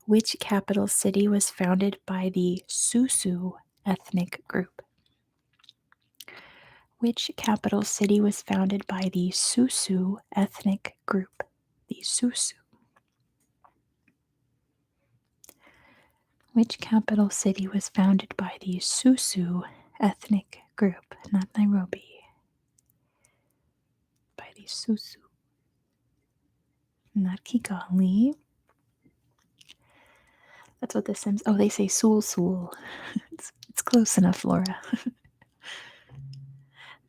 Which capital city was founded by the Susu ethnic group? Which capital city was founded by the Susu ethnic group? The Susu. Which capital city was founded by the Susu ethnic group? Not Nairobi. By the Susu. Not Kigali. That's what the Sims. Oh, they say Sul Sul. It's close enough, Laura.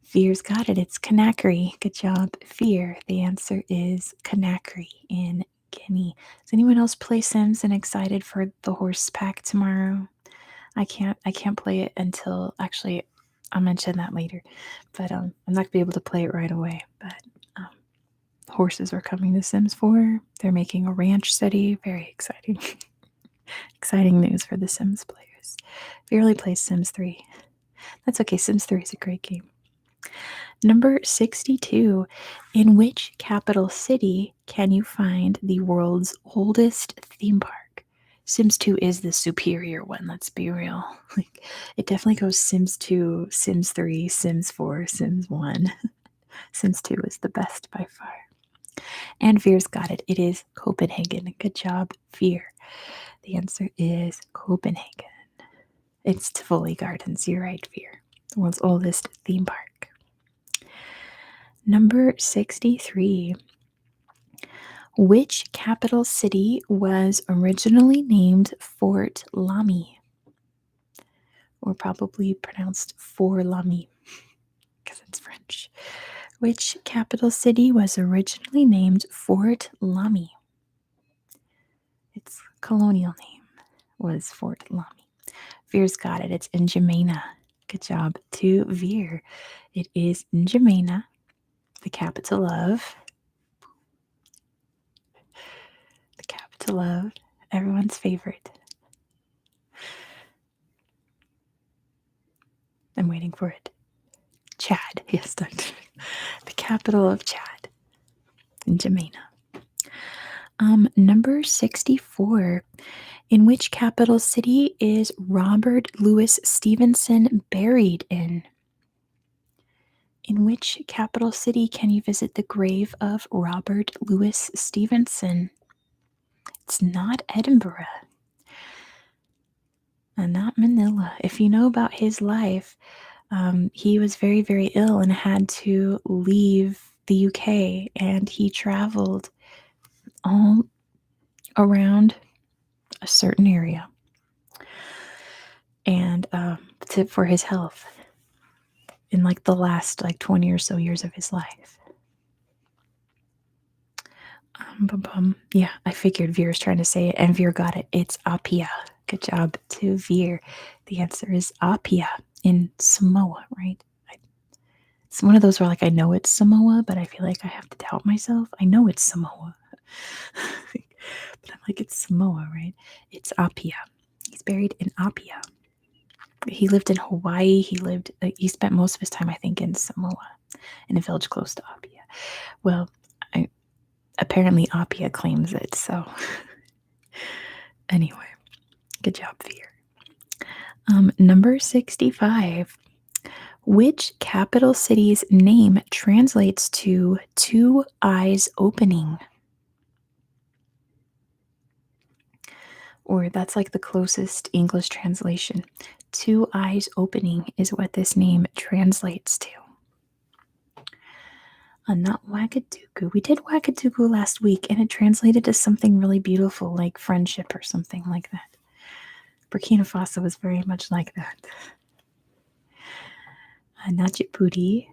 Fear's got it. It's Conakry. Good job, Fear. The answer is Conakry in Guinea. Does anyone else play Sims and excited for the horse pack tomorrow? I can't play it until actually I'll mention that later. But I'm not gonna be able to play it right away. But horses are coming to Sims 4. They're making a ranch city. Very exciting. Exciting news for the Sims players. If you really play Sims 3, that's okay. Sims 3 is a great game. Number 62. In which capital city can you find the world's oldest theme park? Sims 2 is the superior one, let's be real. Like, it definitely goes Sims 2, Sims 3, Sims 4, Sims 1. Sims 2 is the best by far. And Veer's got it. It is Copenhagen. Good job, Veer. The answer is Copenhagen. It's Tivoli Gardens. You're right, Veer. The world's oldest theme park. Number 63. Which capital city was originally named Fort Lamy? Or probably pronounced For Lamy, because it's French. Which capital city was originally named Fort Lamy? Its colonial name was Fort Lamy. Veer's got it. It's N'Djamena. Good job to Veer. It is N'Djamena, the capital of everyone's favorite. I'm waiting for it. Chad. Yes, Dr. The capital of Chad. N'Djamena. Number 64. In which capital city is Robert Louis Stevenson buried in? In which capital city can you visit the grave of Robert Louis Stevenson? It's not Edinburgh. And not Manila. If you know about his life, he was very, very ill and had to leave the UK, and he traveled all around a certain area and for his health in like the last 20 or so years of his life. Yeah, I figured Veer's trying to say it, and Veer got it. It's Apia. Good job to Veer. The answer is Apia in Samoa, right? It's one of those where I know it's Samoa, but I feel like I have to doubt myself. I know it's Samoa. But I'm like, it's Samoa, right? It's Apia. He's buried in Apia. He lived in Hawaii. He spent most of his time, I think, in Samoa, in a village close to Apia. Well, apparently Apia claims it, so anyway, good job, Veer. Number 65. Which capital city's name translates to two eyes opening? Or that's like the closest English translation. Two eyes opening is what this name translates to. Not Ouagadougou. We did Ouagadougou last week, and it translated to something really beautiful, like friendship or something like that. Burkina Faso was very much like that. Not Djibouti.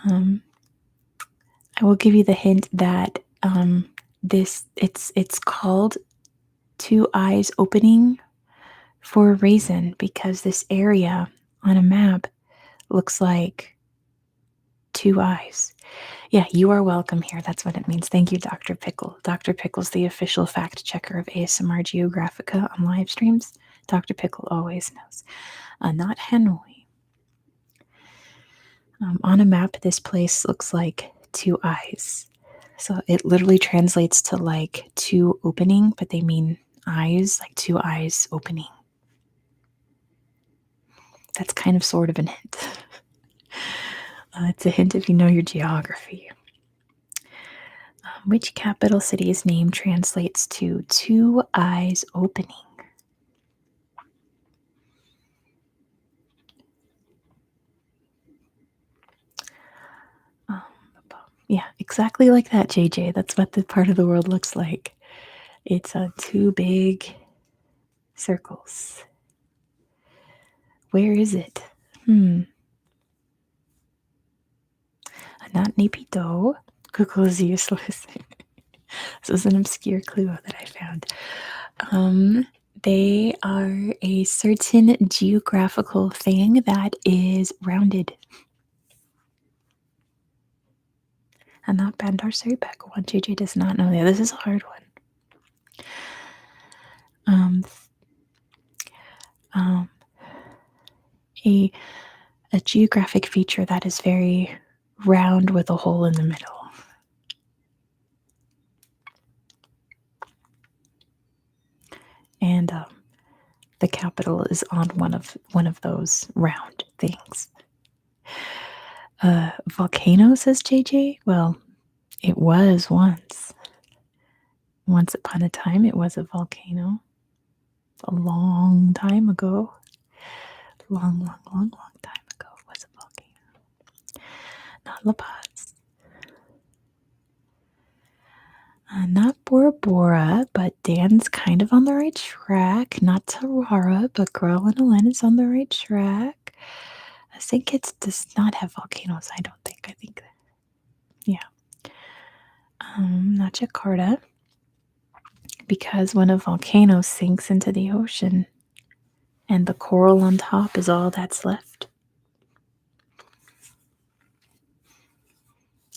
I will give you the hint that it's called Two Eyes Opening for a reason, because this area on a map looks like two eyes. Yeah, you are welcome here. That's what it means. Thank you, Dr. Pickle. Dr. Pickle's the official fact checker of ASMR Geographica on live streams. Dr. Pickle always knows. Not Hanoi. On a map, this place looks like two eyes. So it literally translates to like two opening, but they mean eyes, like two eyes opening. That's kind of sort of a hint. It's a hint if you know your geography. Which capital city's name translates to two eyes opening? Yeah, exactly like that, JJ. That's what the part of the world looks like. It's two big circles. Where is it? Not Nipito. Google is useless. This is an obscure clue that I found. They are a certain geographical thing that is rounded. And not Bandar Seri Begawan. JJ does not know that. This is a hard one. A geographic feature that is very round with a hole in the middle. And the capital is on one of those round things. Volcano, says JJ. Well, it was once. Once upon a time, it was a volcano. A long time ago. Long time ago, it was a volcano. Not La Paz. Not Bora Bora, but Dan's kind of on the right track. Not Tawara, but Girl and Elena's on the right track. St. Kitts does not have volcanoes, I don't think. I think, yeah. Not Jakarta, because when a volcano sinks into the ocean and the coral on top is all that's left.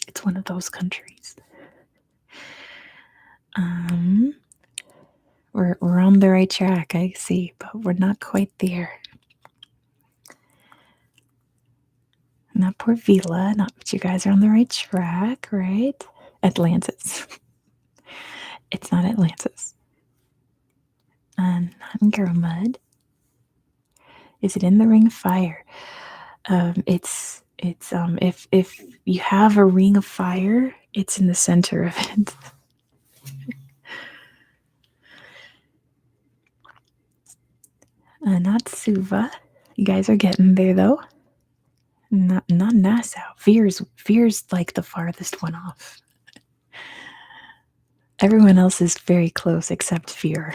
It's one of those countries. We're on the right track, I see, but we're not quite there. Not Port Vila, not, but you guys are on the right track, right? Atlantis. It's not Atlantis. Not Garamud. Is it in the Ring of Fire? It's if you have a ring of fire, it's in the center of it. Not Suva. You guys are getting there though. Not Nassau. Veer's like the farthest one off. Everyone else is very close except Veer.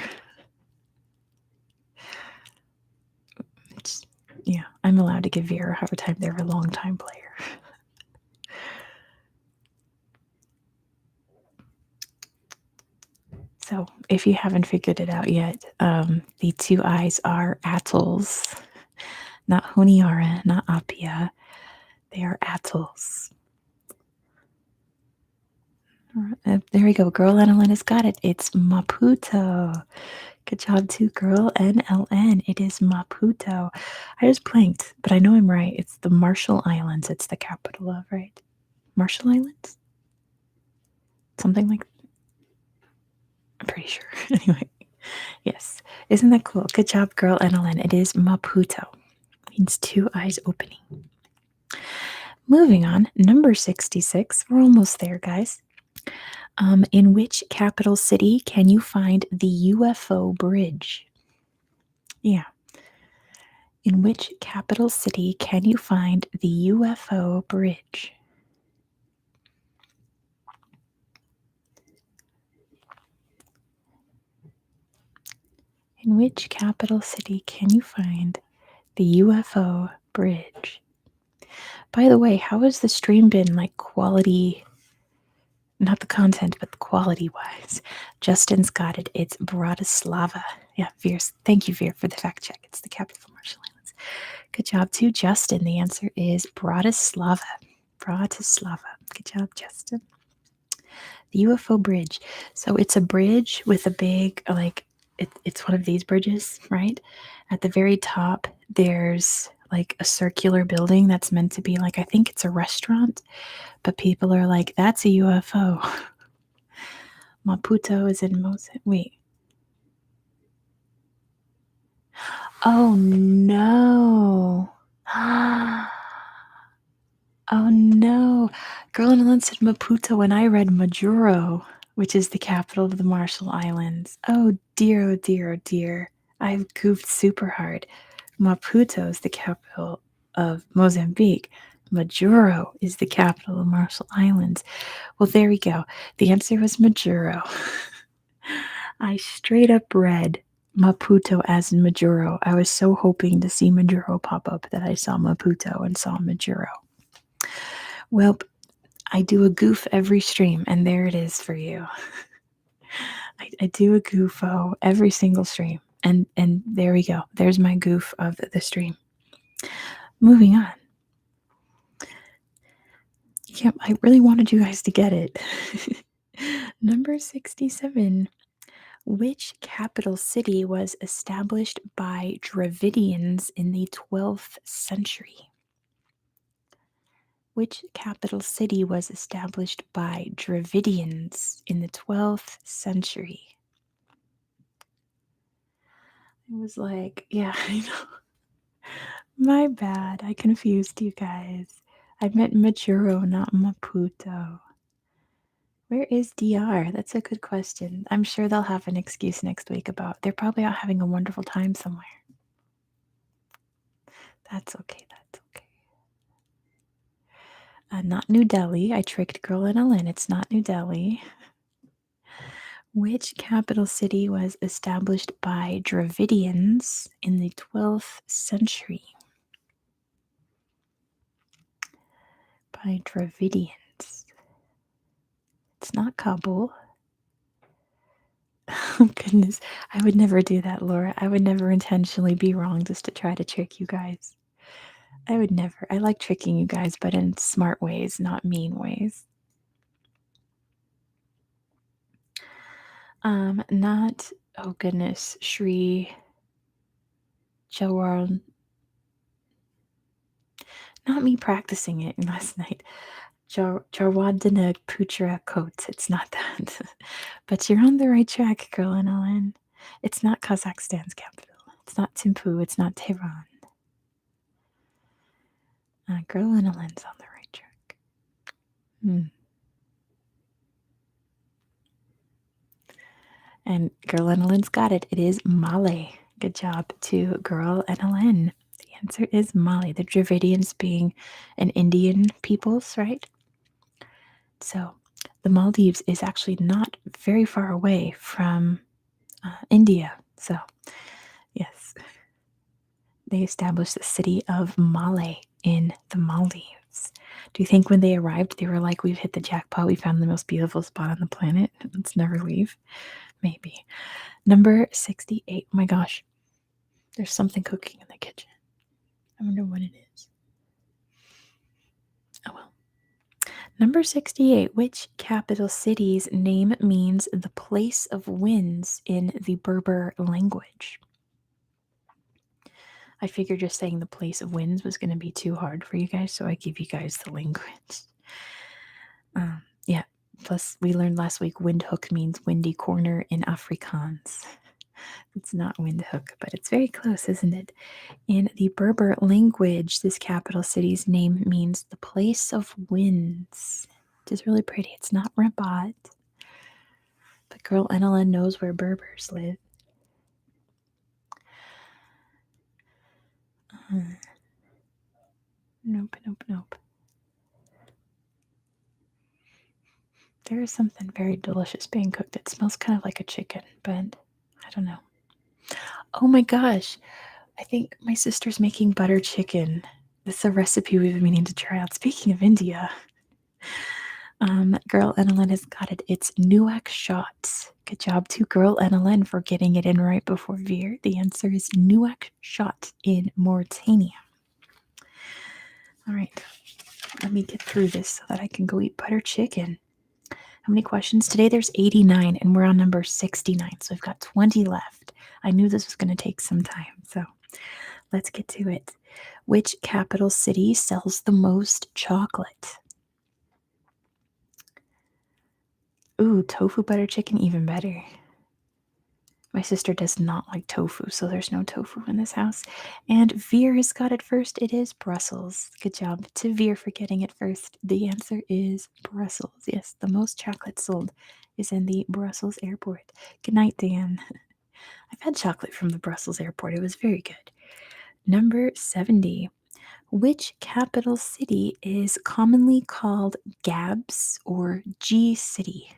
Yeah, I'm allowed to give Veer a hard time. They're a long time player. So if you haven't figured it out yet, the two eyes are atolls. Not Honiara, not Apia. They are atolls. There we go. Girl NLN has got it. It's Maputo. Good job too, Girl NLN. It is Maputo. I just blanked, but I know I'm right. It's the Marshall Islands. It's the capital of, right? Marshall Islands? Something like that. I'm pretty sure. Anyway, yes. Isn't that cool? Good job, Girl NLN. It is Maputo. Means two eyes opening. Moving on, number 66. We're almost there, guys. In which capital city can you find the UFO bridge? Yeah. In which capital city can you find the UFO bridge? In which capital city can you find the UFO bridge? By the way, how has the stream been like quality? Not the content, but the quality wise. Justin's got it. It's Bratislava. Yeah, Veer. Thank you, Veer, for the fact check. It's the capital of Marshall Islands. Good job, too, Justin. The answer is Bratislava. Bratislava. Good job, Justin. The UFO bridge. So it's a bridge with a big, like, it's one of these bridges, right? At the very top, there's like a circular building that's meant to be like, I think it's a restaurant, but people are like, that's a UFO. Maputo is in Mozambique. Wait. Oh no. Oh no. Girl in Lund said Maputo and I read Majuro, which is the capital of the Marshall Islands. Oh dear, oh dear, oh dear. I've goofed super hard. Maputo is the capital of Mozambique. Majuro is the capital of Marshall Islands. Well, there we go. The answer was Majuro. I straight up read Maputo as in Majuro. I was so hoping to see Majuro pop up that I saw Maputo and saw Majuro. Well, I do a goof every stream, and there it is for you. I do a goofo every single stream, and there we go. There's my goof of the stream. Moving on. Yeah, I really wanted you guys to get it. Number 67. Which capital city was established by Dravidians in the 12th century? Which capital city was established by Dravidians in the 12th century? It was like, yeah, I know. My bad. I confused you guys. I meant Majuro, not Maputo. Where is DR? That's a good question. I'm sure they'll have an excuse next week about they're probably out having a wonderful time somewhere. That's okay. That's okay. Not New Delhi. I tricked Girl in Lynn. It's not New Delhi. Which capital city was established by Dravidians in the 12th century? By Dravidians. It's not Kabul. Oh, goodness. I would never do that, Laura. I would never intentionally be wrong just to try to trick you guys. I would never. I like tricking you guys, but in smart ways, not mean ways. Not, oh goodness, Sri Jawar. Not me practicing it last night. Jarwadana Putra Kot. It's not that. But you're on the right track, girl, and Ellen. It's not Kazakhstan's capital. It's not Thimphu. It's not Tehran. Girl and Ellen's on the right track. And Girl and Ellen's got it. It is Mali. Good job to Girl and Ellen. The answer is Mali. The Dravidians being an Indian peoples, right? So the Maldives is actually not very far away from India. So, yes, they established the city of Male in the Maldives. Do you think when they arrived, they were like, we've hit the jackpot, we found the most beautiful spot on the planet, let's never leave? Maybe. Number 68. Oh my gosh, there's something cooking in the kitchen. I wonder what it is. Oh well. Number 68. Which capital city's name means the place of winds in the Berber language? I figured just saying the place of winds was going to be too hard for you guys, so I give you guys the language. Yeah, plus we learned last week windhoek means windy corner in Afrikaans. It's not windhoek, but it's very close, isn't it? In the Berber language, this capital city's name means the place of winds, which is really pretty. It's not Rabat, but girl NLN knows where Berbers live. Nope, nope, nope. There is something very delicious being cooked. It smells kind of like a chicken, but I don't know. Oh my gosh. I think my sister's making butter chicken. This is a recipe we've been meaning to try out. Speaking of India, Girl Annalyn has got it. It's Nuak Shot. Good job to Girl Annalyn for getting it in right before Veer. The answer is Nuak Shot in Mauritania. All right, let me get through this so that I can go eat butter chicken. How many questions? Today there's 89 and we're on number 69, so we've got 20 left. I knew this was going to take some time, so let's get to it. Which capital city sells the most chocolate? Ooh, tofu butter chicken, even better. My sister does not like tofu, so there's no tofu in this house. And Veer has got it first. It is Brussels. Good job to Veer for getting it first. The answer is Brussels. Yes, the most chocolate sold is in the Brussels airport. Good night, Dan. I've had chocolate from the Brussels airport. It was very good. Number 70. Which capital city is commonly called Gabs or G City?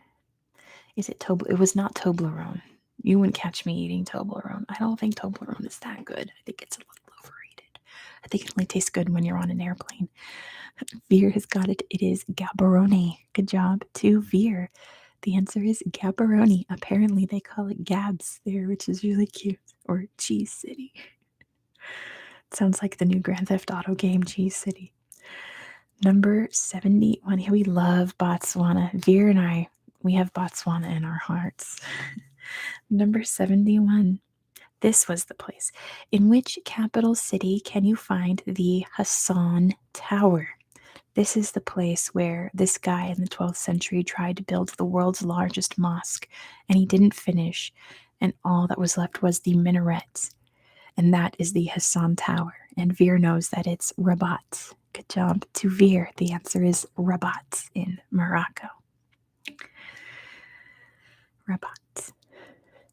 Is it Toblerone? It was not Toblerone. You wouldn't catch me eating Toblerone. I don't think Toblerone is that good. I think it's a little overrated. I think it only tastes good when you're on an airplane. Veer has got it. It is Gaborone. Good job to Veer. The answer is Gaborone. Apparently, they call it Gabs there, which is really cute. Or Cheese City. Sounds like the new Grand Theft Auto game, Cheese City. Number 71. Here we love Botswana. Veer and I, we have Botswana in our hearts. Number 71. This was the place. In which capital city can you find the Hassan Tower? This is the place where this guy in the 12th century tried to build the world's largest mosque, and he didn't finish, and all that was left was the minaret. And that is the Hassan Tower. And Veer knows that it's Rabat. Good job to Veer. The answer is Rabat in Morocco. Rabat.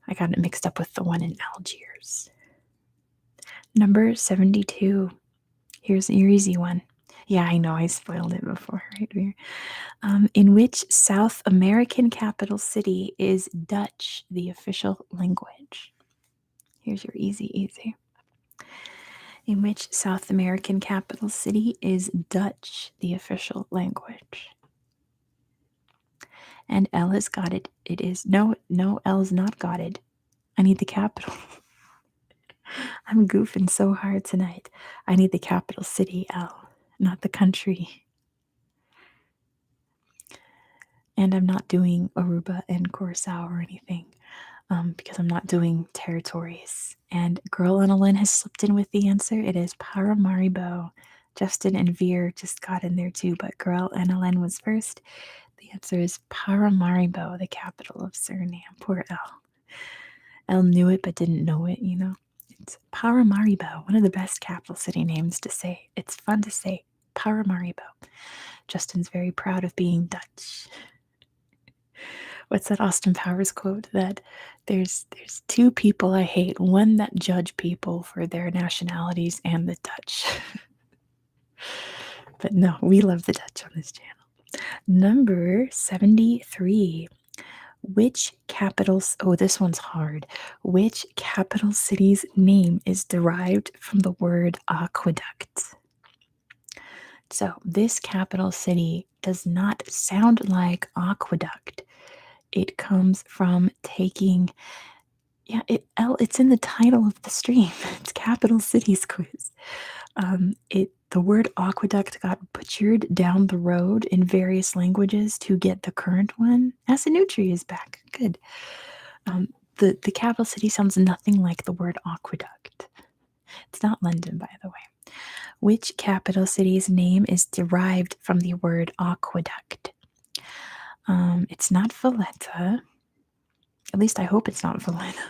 I got it mixed up with the one in Algiers. Number 72. Here's your easy one. Yeah, I know I spoiled it before, right, Veer? In which South American capital city is Dutch the official language? Here's your easy. In which South American capital city is Dutch the official language? And L has got it. It is no, L is not got it. I need the capital. I'm goofing so hard tonight. I need the capital city, L, not the country. And I'm not doing Aruba and Curacao or anything because I'm not doing territories. And Girl Annalyn has slipped in with the answer. It is Paramaribo. Justin and Veer just got in there too, but Girl Annalyn was first. The answer is Paramaribo, the capital of Suriname. Poor Elle. Elle knew it but didn't know it, you know. It's Paramaribo, one of the best capital city names to say. It's fun to say. Paramaribo. Justin's very proud of being Dutch. What's that Austin Powers quote that there's two people I hate, one that judge people for their nationalities and the Dutch. But no, we love the Dutch on this channel. Number 73. Which capitals, oh, this one's hard. Which capital city's name is derived from the word aqueduct? So this capital city does not sound like aqueduct. It comes from taking, it's in the title of the stream. It's Capital Cities Quiz. The word aqueduct got butchered down the road in various languages to get the current one. Asinutri is back. Good. The capital city sounds nothing like the word aqueduct. It's not London, by the way. Which capital city's name is derived from the word aqueduct? It's not Valletta. At least I hope it's not Valletta.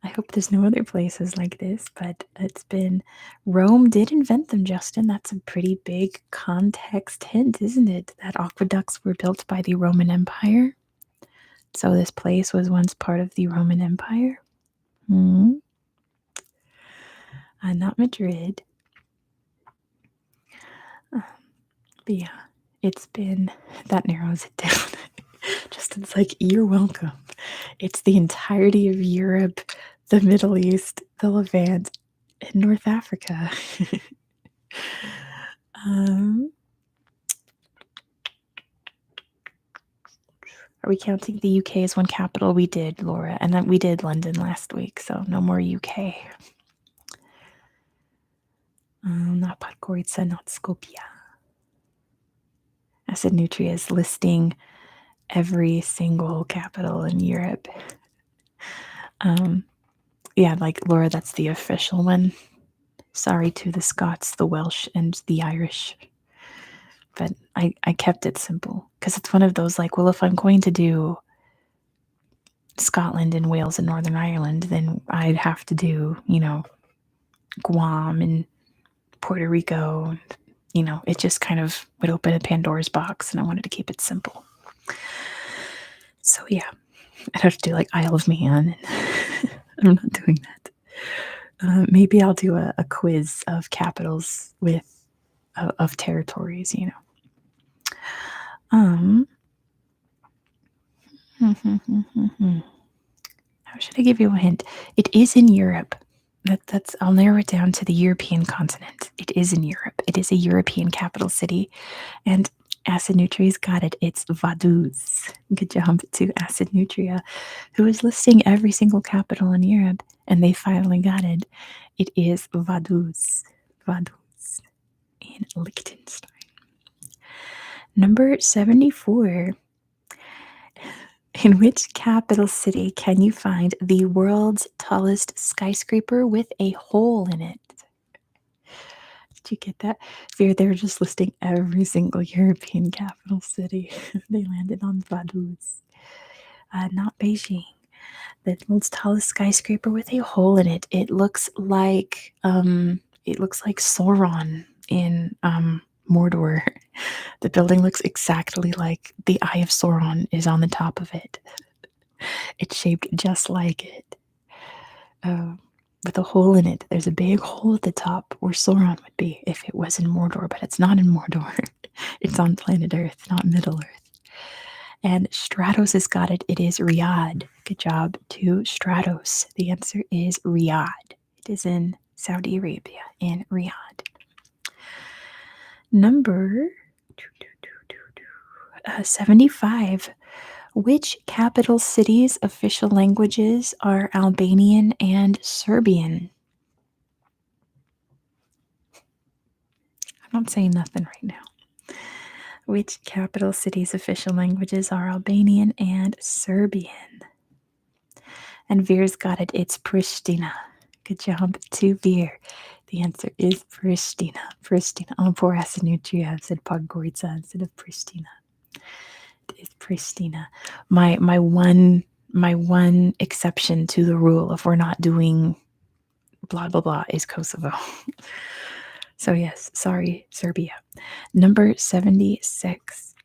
I hope there's no other places like this, but it's been Rome did invent them, Justin. That's a pretty big context hint, isn't it? That aqueducts were built by the Roman Empire. So this place was once part of the Roman Empire. Not Madrid. But yeah, that narrows it down. Justin's like, you're welcome. It's the entirety of Europe, the Middle East, the Levant, and North Africa. um, Are we counting the UK as one capital? We did, Laura, and then we did London last week, so no more UK. Not Podgorica, not Skopje. Acid Nutria is listing every single capital in Europe. Yeah, like Laura, that's the official one. Sorry to the Scots, the Welsh, and the Irish. But I kept it simple because it's one of those like, well, if I'm going to do Scotland and Wales and Northern Ireland, then I'd have to do, Guam and Puerto Rico. And, it just kind of would open a Pandora's box, and I wanted to keep it simple. So yeah, I'd have to do like Isle of Man. I'm not doing that. Maybe I'll do a quiz of capitals of territories. How should I give you a hint? It is in Europe. I'll narrow it down to the European continent. It is in Europe. It is a European capital city, and Acid Nutria's got it. It's Vaduz. Good job to Acid Nutria, who is listing every single capital in Europe, and they finally got it. It is Vaduz. Vaduz in Liechtenstein. Number 74. In which capital city can you find the world's tallest skyscraper with a hole in it? Did you get that? They're just listing every single European capital city. They landed on Vaduz. Not Beijing. The world's tallest skyscraper with a hole in it. It looks like Sauron in Mordor. The building looks exactly like the Eye of Sauron is on the top of it. It's shaped just like it. With a hole in it. There's a big hole at the top where Sauron would be if it was in Mordor, but it's not in Mordor. It's on planet Earth, not Middle Earth. And Stratos has got it. It is Riyadh. Good job to Stratos. The answer is Riyadh. It is in Saudi Arabia, in Riyadh. Number 75. Which capital city's official languages are Albanian and Serbian? I'm not saying nothing right now. Which capital city's official languages are Albanian and Serbian? And Veer's got it. It's Pristina. Good job to Veer. The answer is Pristina. Pristina. Oh, poor Acid Nutria. I've said Podgorica instead of Pristina. It is Pristina. My one exception to the rule if we're not doing blah blah blah is Kosovo. So yes, sorry, Serbia. Number 76.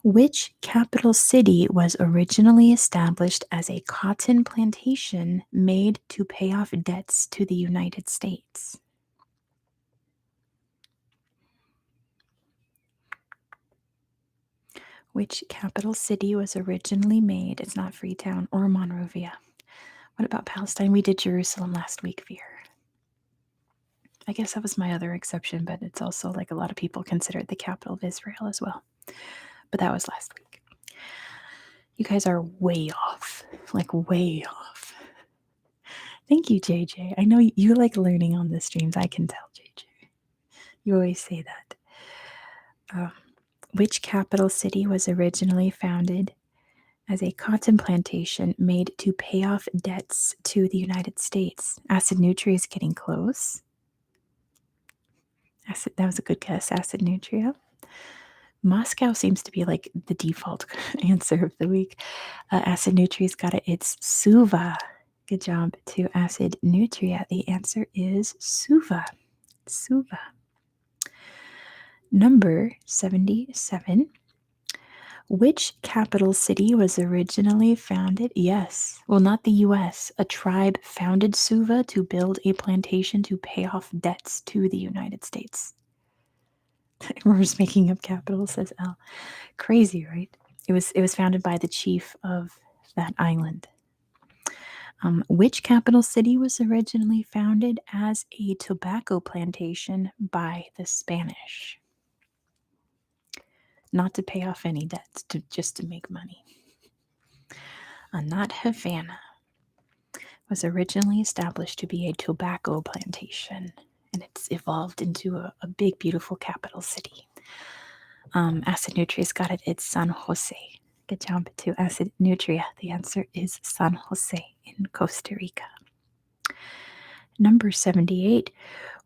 Which capital city was originally established as a cotton plantation made to pay off debts to the United States? Which capital city was originally made? It's not Freetown or Monrovia. What about Palestine? We did Jerusalem last week, Veer. I guess that was my other exception, but it's also like a lot of people consider it the capital of Israel as well. But that was last week. You guys are way off, like way off. Thank you, JJ. I know you like learning on the streams. I can tell, JJ. You always say that. Which capital city was originally founded as a cotton plantation made to pay off debts to the United States? Acid Nutria is getting close. That was a good guess, Acid Nutria. Moscow seems to be like the default answer of the week. Acid Nutria's got it. It's Suva. Good job to Acid Nutria. The answer is Suva. Suva. Number 77. Which capital city was originally founded? Yes. Well, not the US. A tribe founded Suva to build a plantation to pay off debts to the United States. We're just making up capitals, says L. Crazy, right? It was founded by the chief of that island. Which capital city was originally founded as a tobacco plantation by the Spanish? Not to pay off any debts, just to make money. Not Havana. Was originally established to be a tobacco plantation, and it's evolved into a big, beautiful capital city. Acid Nutria's got it. It's San Jose. Good job to Acid Nutria. The answer is San Jose in Costa Rica. Number 78.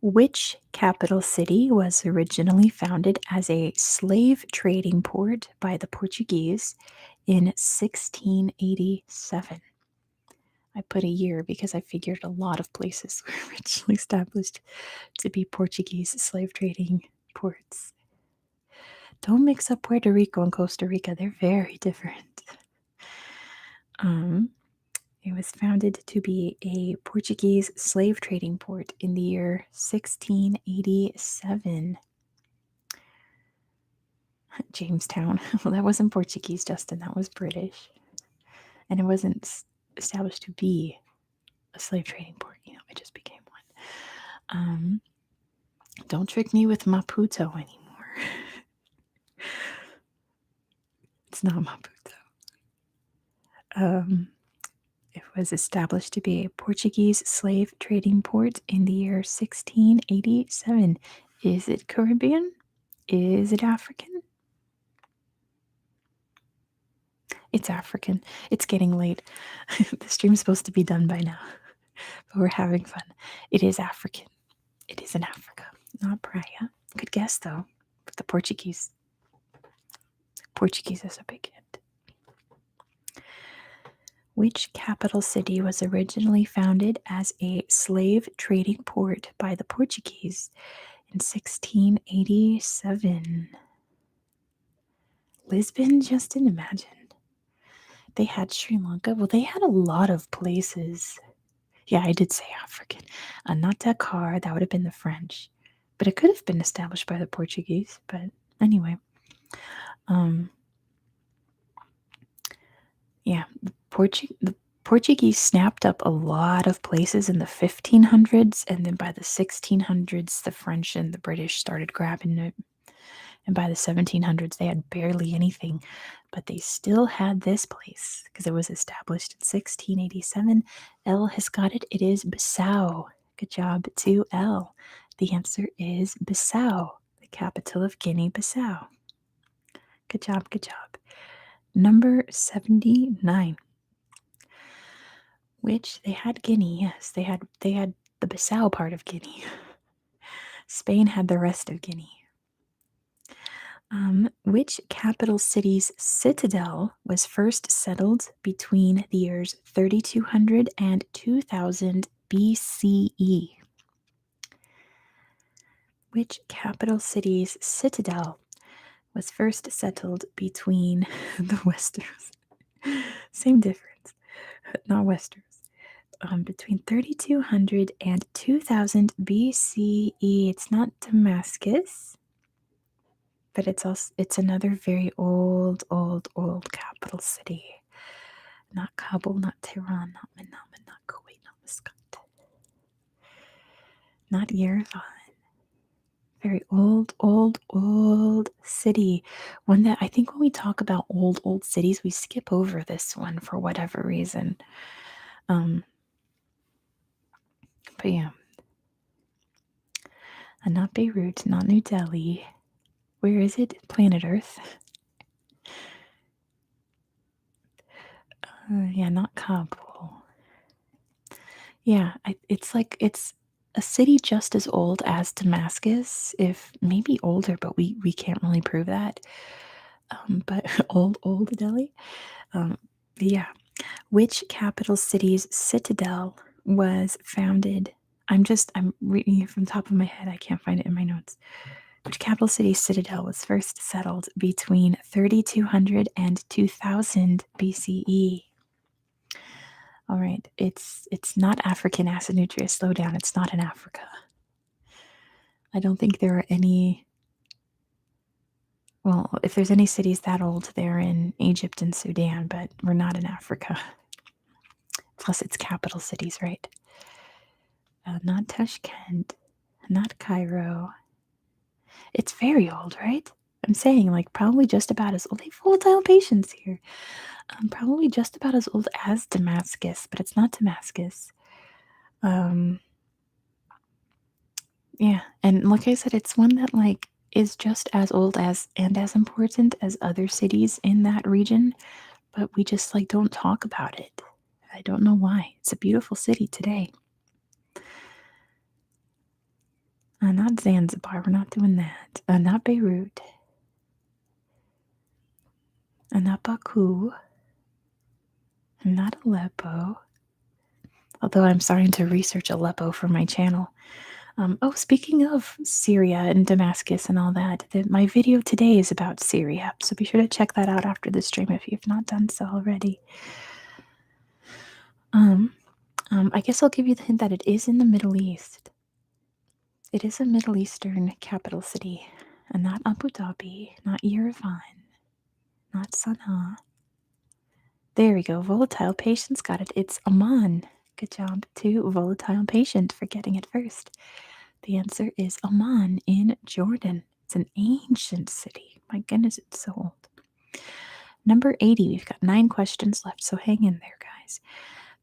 Which capital city was originally founded as a slave trading port by the Portuguese in 1687? I put a year because I figured a lot of places were originally established to be Portuguese slave trading ports. Don't mix up Puerto Rico and Costa Rica, they're very different. It was founded to be a Portuguese slave trading port in the year 1687. Jamestown. Well, that wasn't Portuguese, Justin, that was British. And it wasn't established to be a slave trading port, it just became one. Don't trick me with Maputo anymore. It's not Maputo. It was established to be a Portuguese slave trading port in the year 1687. Is it Caribbean? Is it African? It's African. It's getting late. The stream's supposed to be done by now, but we're having fun. It is African. It is in Africa, not Praia. Good guess, though. But the Portuguese. Portuguese is a big hit. Which capital city was originally founded as a slave trading port by the Portuguese in 1687? Lisbon, Justin, imagine. They had Sri Lanka. Well, they had a lot of places. Yeah, I did say African. Not Dakar, that would have been the French. But it could have been established by the Portuguese. But anyway. Yeah, the Portuguese snapped up a lot of places in the 1500s, and then by the 1600s, the French and the British started grabbing it. And by the 1700s, they had barely anything, but they still had this place because it was established in 1687. L has got it. It is Bissau. Good job to L. The answer is Bissau, the capital of Guinea-Bissau. Good job, good job. Number 79. Which they had Guinea, yes. They had the Bissau part of Guinea. Spain had the rest of Guinea. Which capital city's citadel was first settled between the years 3200 and 2000 BCE? Which capital city's citadel was first settled between the Westeros? Same difference, not Westeros. Between 3200 and 2000 BCE. It's not Damascus, but it's another very old capital city. Not Kabul, not Tehran, not Manama, not Kuwait, not Muscat, not Yerevan. Very old city. One that I think when we talk about old cities, we skip over this one for whatever reason. But yeah. And not Beirut, not New Delhi. Where is it? Planet Earth. Yeah, not Kabul. Yeah, it's a city just as old as Damascus, if maybe older, but we can't really prove that. But old Delhi. Yeah. Which capital city's citadel was founded? I'm reading it from the top of my head. I can't find it in my notes. Which capital city citadel was first settled between 3200 and 2000 BCE? All right, it's not African acid nutria. Slow down. It's not in Africa. I don't think there are any. Well, if there's any cities that old, they're in Egypt and Sudan, but we're not in Africa. Plus, it's capital cities, right? Not Tashkent, not Cairo. It's very old, right? I'm saying, like, probably just about as old. They have volatile patients here. Probably just about as old as Damascus, but it's not Damascus. Yeah, and like I said, it's one that like is just as old as and as important as other cities in that region, but we just like don't talk about it. I don't know why. It's a beautiful city today. Not Zanzibar. We're not doing that. Not Beirut. Not Baku. Not Aleppo. Although I'm starting to research Aleppo for my channel. Speaking of Syria and Damascus and all that, my video today is about Syria, so be sure to check that out after the stream if you've not done so already. I guess I'll give you the hint that it is in the Middle East. It is a Middle Eastern capital city, and not Abu Dhabi, not Yerevan, not Sana'a. There we go. Volatile Patience got it. It's Amman. Good job to Volatile Patient for getting it first. The answer is Amman in Jordan. It's an ancient city. My goodness, it's so old. Number 80. We've got 9 questions left, so hang in there, guys.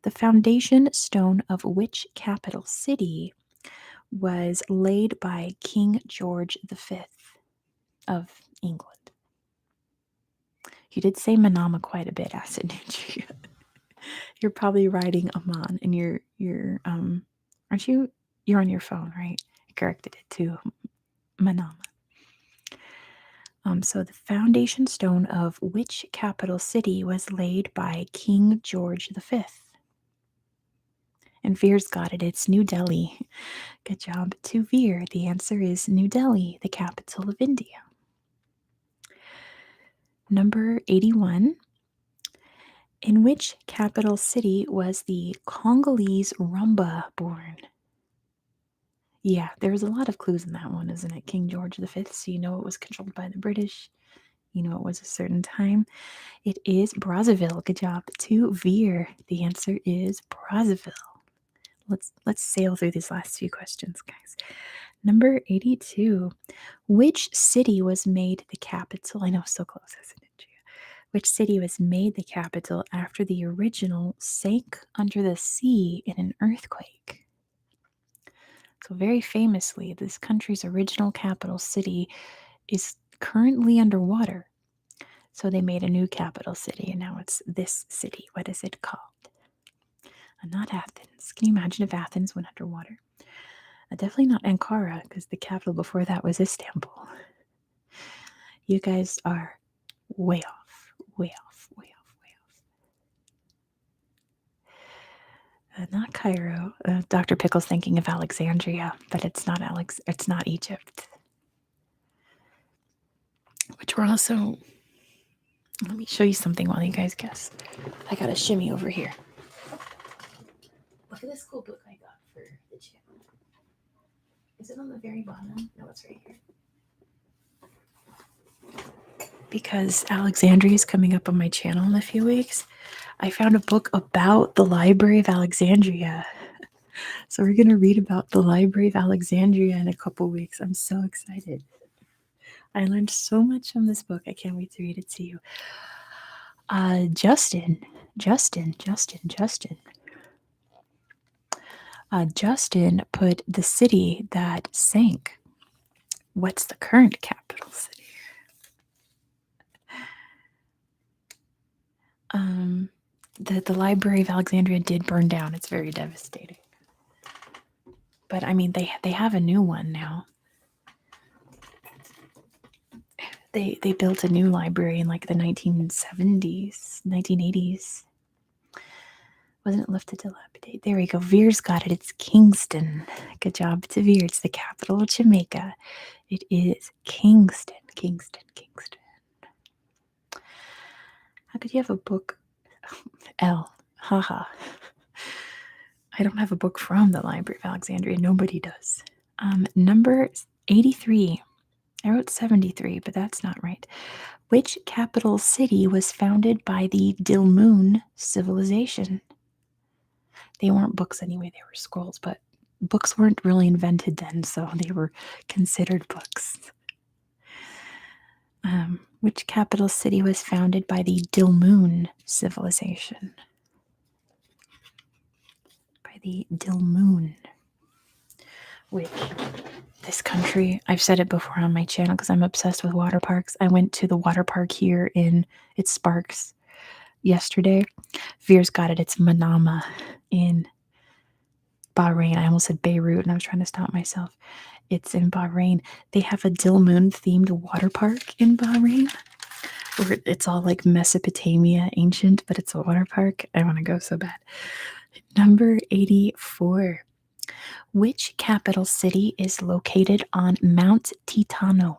The foundation stone of which capital city was laid by King George V of England? You did say Manama quite a bit, Acid Nutria. You're probably writing Amman, and aren't you? You're on your phone, right? I corrected it to Manama. So the foundation stone of which capital city was laid by King George V? And Veer's got it. It's New Delhi. Good job to Veer. The answer is New Delhi, the capital of India. Number 81. In which capital city was the Congolese rumba born? Yeah, there was a lot of clues in that one, isn't it? King George V, so you know it was controlled by the British. You know it was a certain time. It is Brazzaville. Good job to Veer. The answer is Brazzaville. Let's sail through these last few questions, guys. Number 82. Which city was made the capital? I know, so close, isn't it? Which city was made the capital after the original sank under the sea in an earthquake? So, very famously, this country's original capital city is currently underwater. So, they made a new capital city, and now it's this city. What is it called? Not Athens. Can you imagine if Athens went underwater? Definitely not Ankara, because the capital before that was Istanbul. You guys are way off, way off, way off, way off. Not Cairo. Dr. Pickle's thinking of Alexandria, but it's not It's not Egypt. Which we're also. Let me show you something while you guys guess. I got a shimmy over here. Look at this cool book I got for the channel. Is it on the very bottom? No, it's right here. Because Alexandria is coming up on my channel in a few weeks, I found a book about the Library of Alexandria. So we're going to read about the Library of Alexandria in a couple weeks. I'm so excited. I learned so much from this book. I can't wait to read it to you. Justin put the city that sank. What's the current capital city? The Library of Alexandria did burn down. It's very devastating. But I mean, they have a new one now. They built a new library in like the 1970s, 1980s. Wasn't left to dilapidate. There we go. Veer's got it. It's Kingston. Good job to Veer. It's the capital of Jamaica. It is Kingston. Kingston. Kingston. How could you have a book? L. Haha. I don't have a book from the Library of Alexandria. Nobody does. Number 83. I wrote 73, but that's not right. Which capital city was founded by the Dilmun civilization? They weren't books anyway, they were scrolls, but books weren't really invented then, so they were considered books. Which capital city was founded by the Dilmun civilization? By the Dilmun. Which, this country, I've said it before on my channel because I'm obsessed with water parks. I went to the water park here it's Sparks yesterday. Veer's got it. It's Manama in Bahrain. I almost said Beirut and I was trying to stop myself. It's in Bahrain. They have a Dilmun themed water park in Bahrain where it's all like Mesopotamia ancient, but it's a water park. I want to go so bad. Number 84. Which capital city is located on Mount Titano?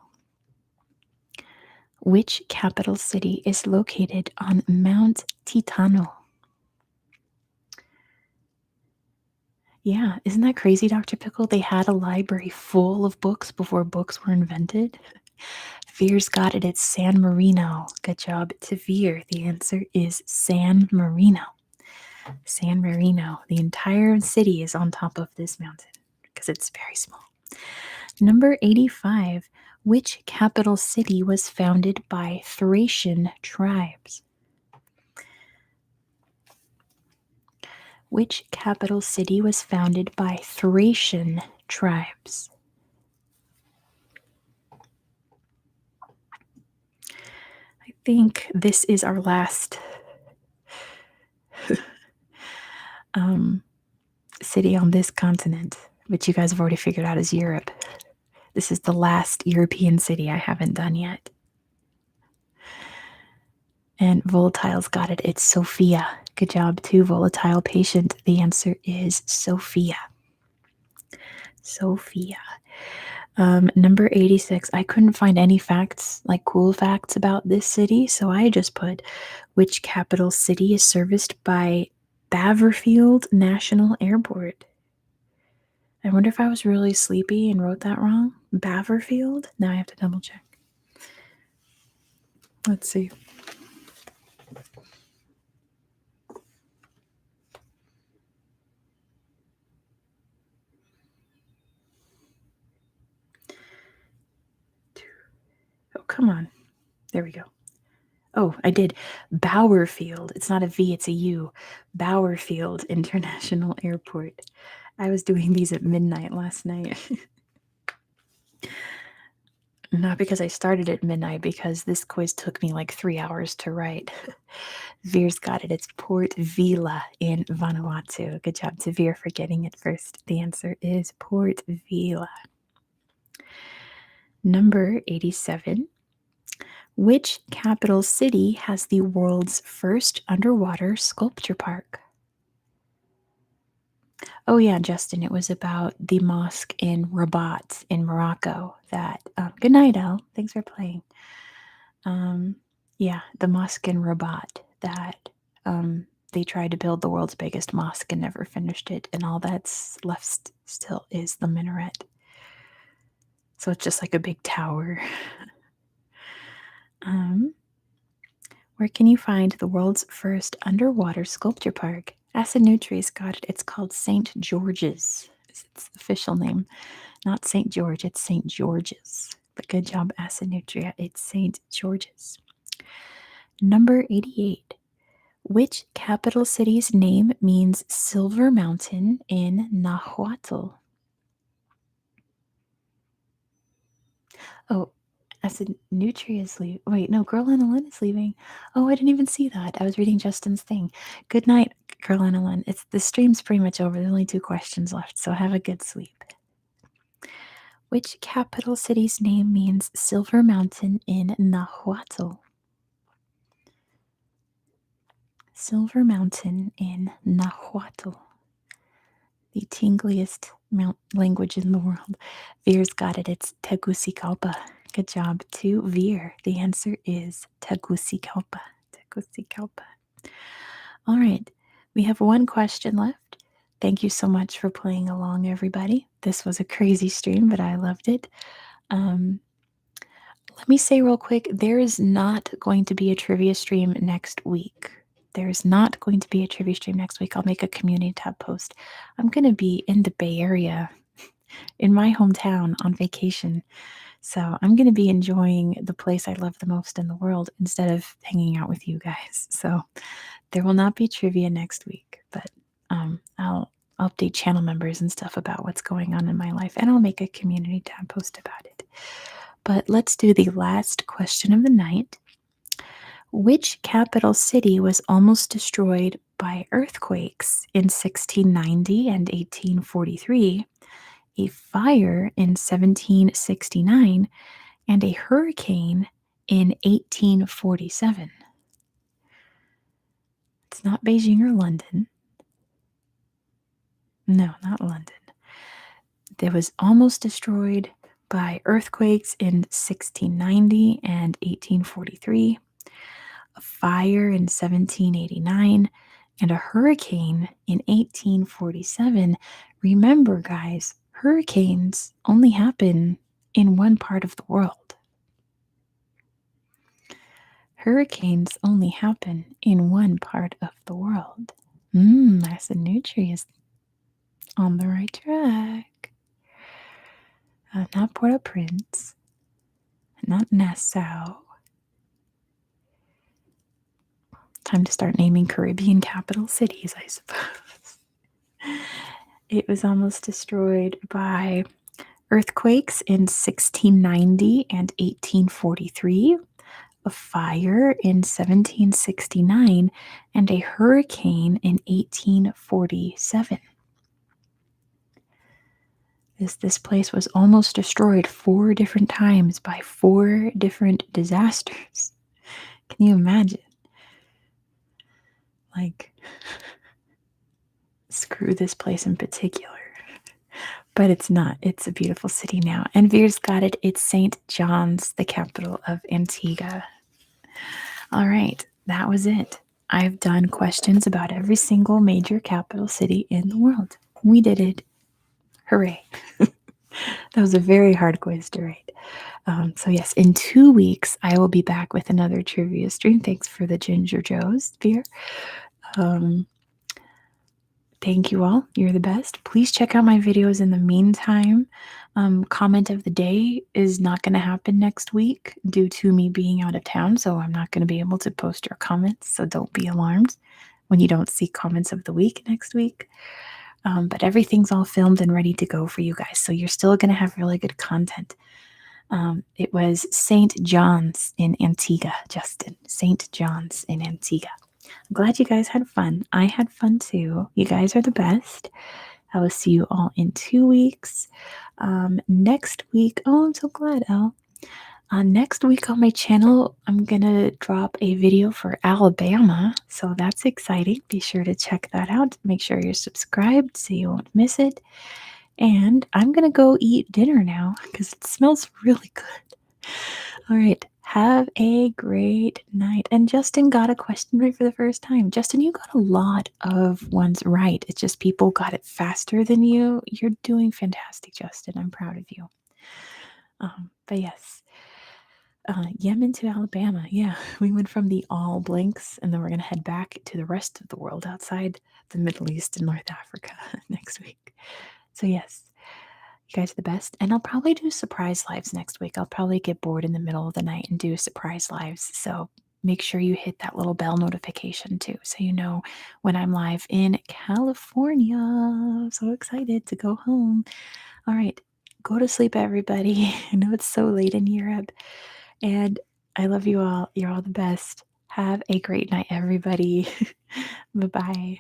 Which capital city is located on Mount Titano? Yeah, isn't that crazy, Dr. Pickle? They had a library full of books before books were invented. Veer's got it. It's San Marino. Good job to Veer. The answer is San Marino. San Marino. The entire city is on top of this mountain because it's very small. Number 85. Which capital city was founded by Thracian tribes? Which capital city was founded by Thracian tribes? I think this is our last city on this continent, which you guys have already figured out is Europe. This is the last European city I haven't done yet. And Volatile's got it. It's Sofia. Good job too, Volatile Patient. The answer is Sofia. Sofia. Number 86. I couldn't find any facts, like cool facts about this city, so I just put which capital city is serviced by Baverfield National Airport. I wonder if I was really sleepy and wrote that wrong. Baverfield? Now I have to double check. Let's see. Oh, come on. There we go. Oh, I did. Bowerfield. It's not a V, it's a U. Bowerfield International Airport. I was doing these at midnight last night. Not because I started at midnight, because this quiz took me like 3 hours to write. Veer's got it. It's Port Vila in Vanuatu. Good job to Veer for getting it first. The answer is Port Vila. Number 87. Which capital city has the world's first underwater sculpture park? Oh yeah, Justin, it was about the mosque in Rabat in Morocco that good night, Elle. Thanks for playing. Yeah, the mosque in Rabat that they tried to build the world's biggest mosque and never finished it, and all that's left still is the minaret. So it's just like a big tower. Where can you find the world's first underwater sculpture park? Asinutри's got it. It's called St. George's. It's its official name. Not St. George, it's St. George's. But good job, Asinutria. It's St. George's. Number 88. Which capital city's name means Silver Mountain in Nahuatl? Oh, Asinutria is leaving. Wait, no, Girl Annalyn is leaving. Oh, I didn't even see that. I was reading Justin's thing. Good night, Girl Annalyn. The stream's pretty much over. There's only 2 questions left, so have a good sleep. Which capital city's name means Silver Mountain in Nahuatl? Silver Mountain in Nahuatl, the tingliest language in the world. Veer's got it. It's Tegucigalpa. Good job to Veer. The answer is Tegucigalpa. Tegucigalpa. All right. We have one question left. Thank you so much for playing along, everybody. This was a crazy stream, but I loved it. Um, Let me say real quick, there is not going to be a trivia stream next week. There's not going to be a trivia stream next week. I'll make a community tab post. I'm going to be in the Bay Area, in my hometown, on vacation. So I'm going to be enjoying the place I love the most in the world instead of hanging out with you guys. So there will not be trivia next week, but I'll update channel members and stuff about what's going on in my life, and I'll make a community tab post about it. But let's do the last question of the night. Which capital city was almost destroyed by earthquakes in 1690 and 1843, a fire in 1769, and a hurricane in 1847? It's not Beijing or London. No, not London. It was almost destroyed by earthquakes in 1690 and 1843, a fire in 1789, and a hurricane in 1847. Remember, guys, hurricanes only happen in one part of the world. Hurricanes only happen in one part of the world. Masanutri is on the right track. Not Port-au-Prince, not Nassau. Time to start naming Caribbean capital cities, I suppose. It was almost destroyed by earthquakes in 1690 and 1843, a fire in 1769, and a hurricane in 1847. This place was almost destroyed 4 different times by 4 different disasters. Can you imagine? Like, screw this place in particular. But it's not. It's a beautiful city now. And Veer's got it. It's St. John's, the capital of Antigua. All right, that was it. I've done questions about every single major capital city in the world. We did it. Hooray. That was a very hard quiz to write. So yes, in 2 weeks, I will be back with another trivia stream. Thanks for the Ginger Joe's, Veer. Thank you all. You're the best. Please check out my videos in the meantime. Comment of the day is not going to happen next week due to me being out of town, so I'm not going to be able to post your comments, so don't be alarmed when you don't see comments of the week next week. But everything's all filmed and ready to go for you guys, so you're still going to have really good content. It was St. John's in Antigua, Justin. St. John's in Antigua. I'm glad you guys had fun. I had fun too. You guys are the best. I will see you all in 2 weeks. Next week, oh, I'm so glad, Elle. Next week on my channel, I'm going to drop a video for Alabama. So that's exciting. Be sure to check that out. Make sure you're subscribed so you won't miss it. And I'm going to go eat dinner now because it smells really good. All right. Have a great night. And Justin got a question right for the first time. Justin, you got a lot of ones right. It's just people got it faster than you. You're doing fantastic, Justin. I'm proud of you. But yes, Yemen to Alabama. Yeah, we went from the all blanks, and then we're going to head back to the rest of the world outside the Middle East and North Africa next week. So yes, you guys are the best. And I'll probably do surprise lives next week. I'll probably get bored in the middle of the night and do surprise lives. So make sure you hit that little bell notification too, so you know when I'm live in California. I'm so excited to go home. All right, go to sleep, everybody. I know it's so late in Europe. And I love you all. You're all the best. Have a great night, everybody. Bye-bye.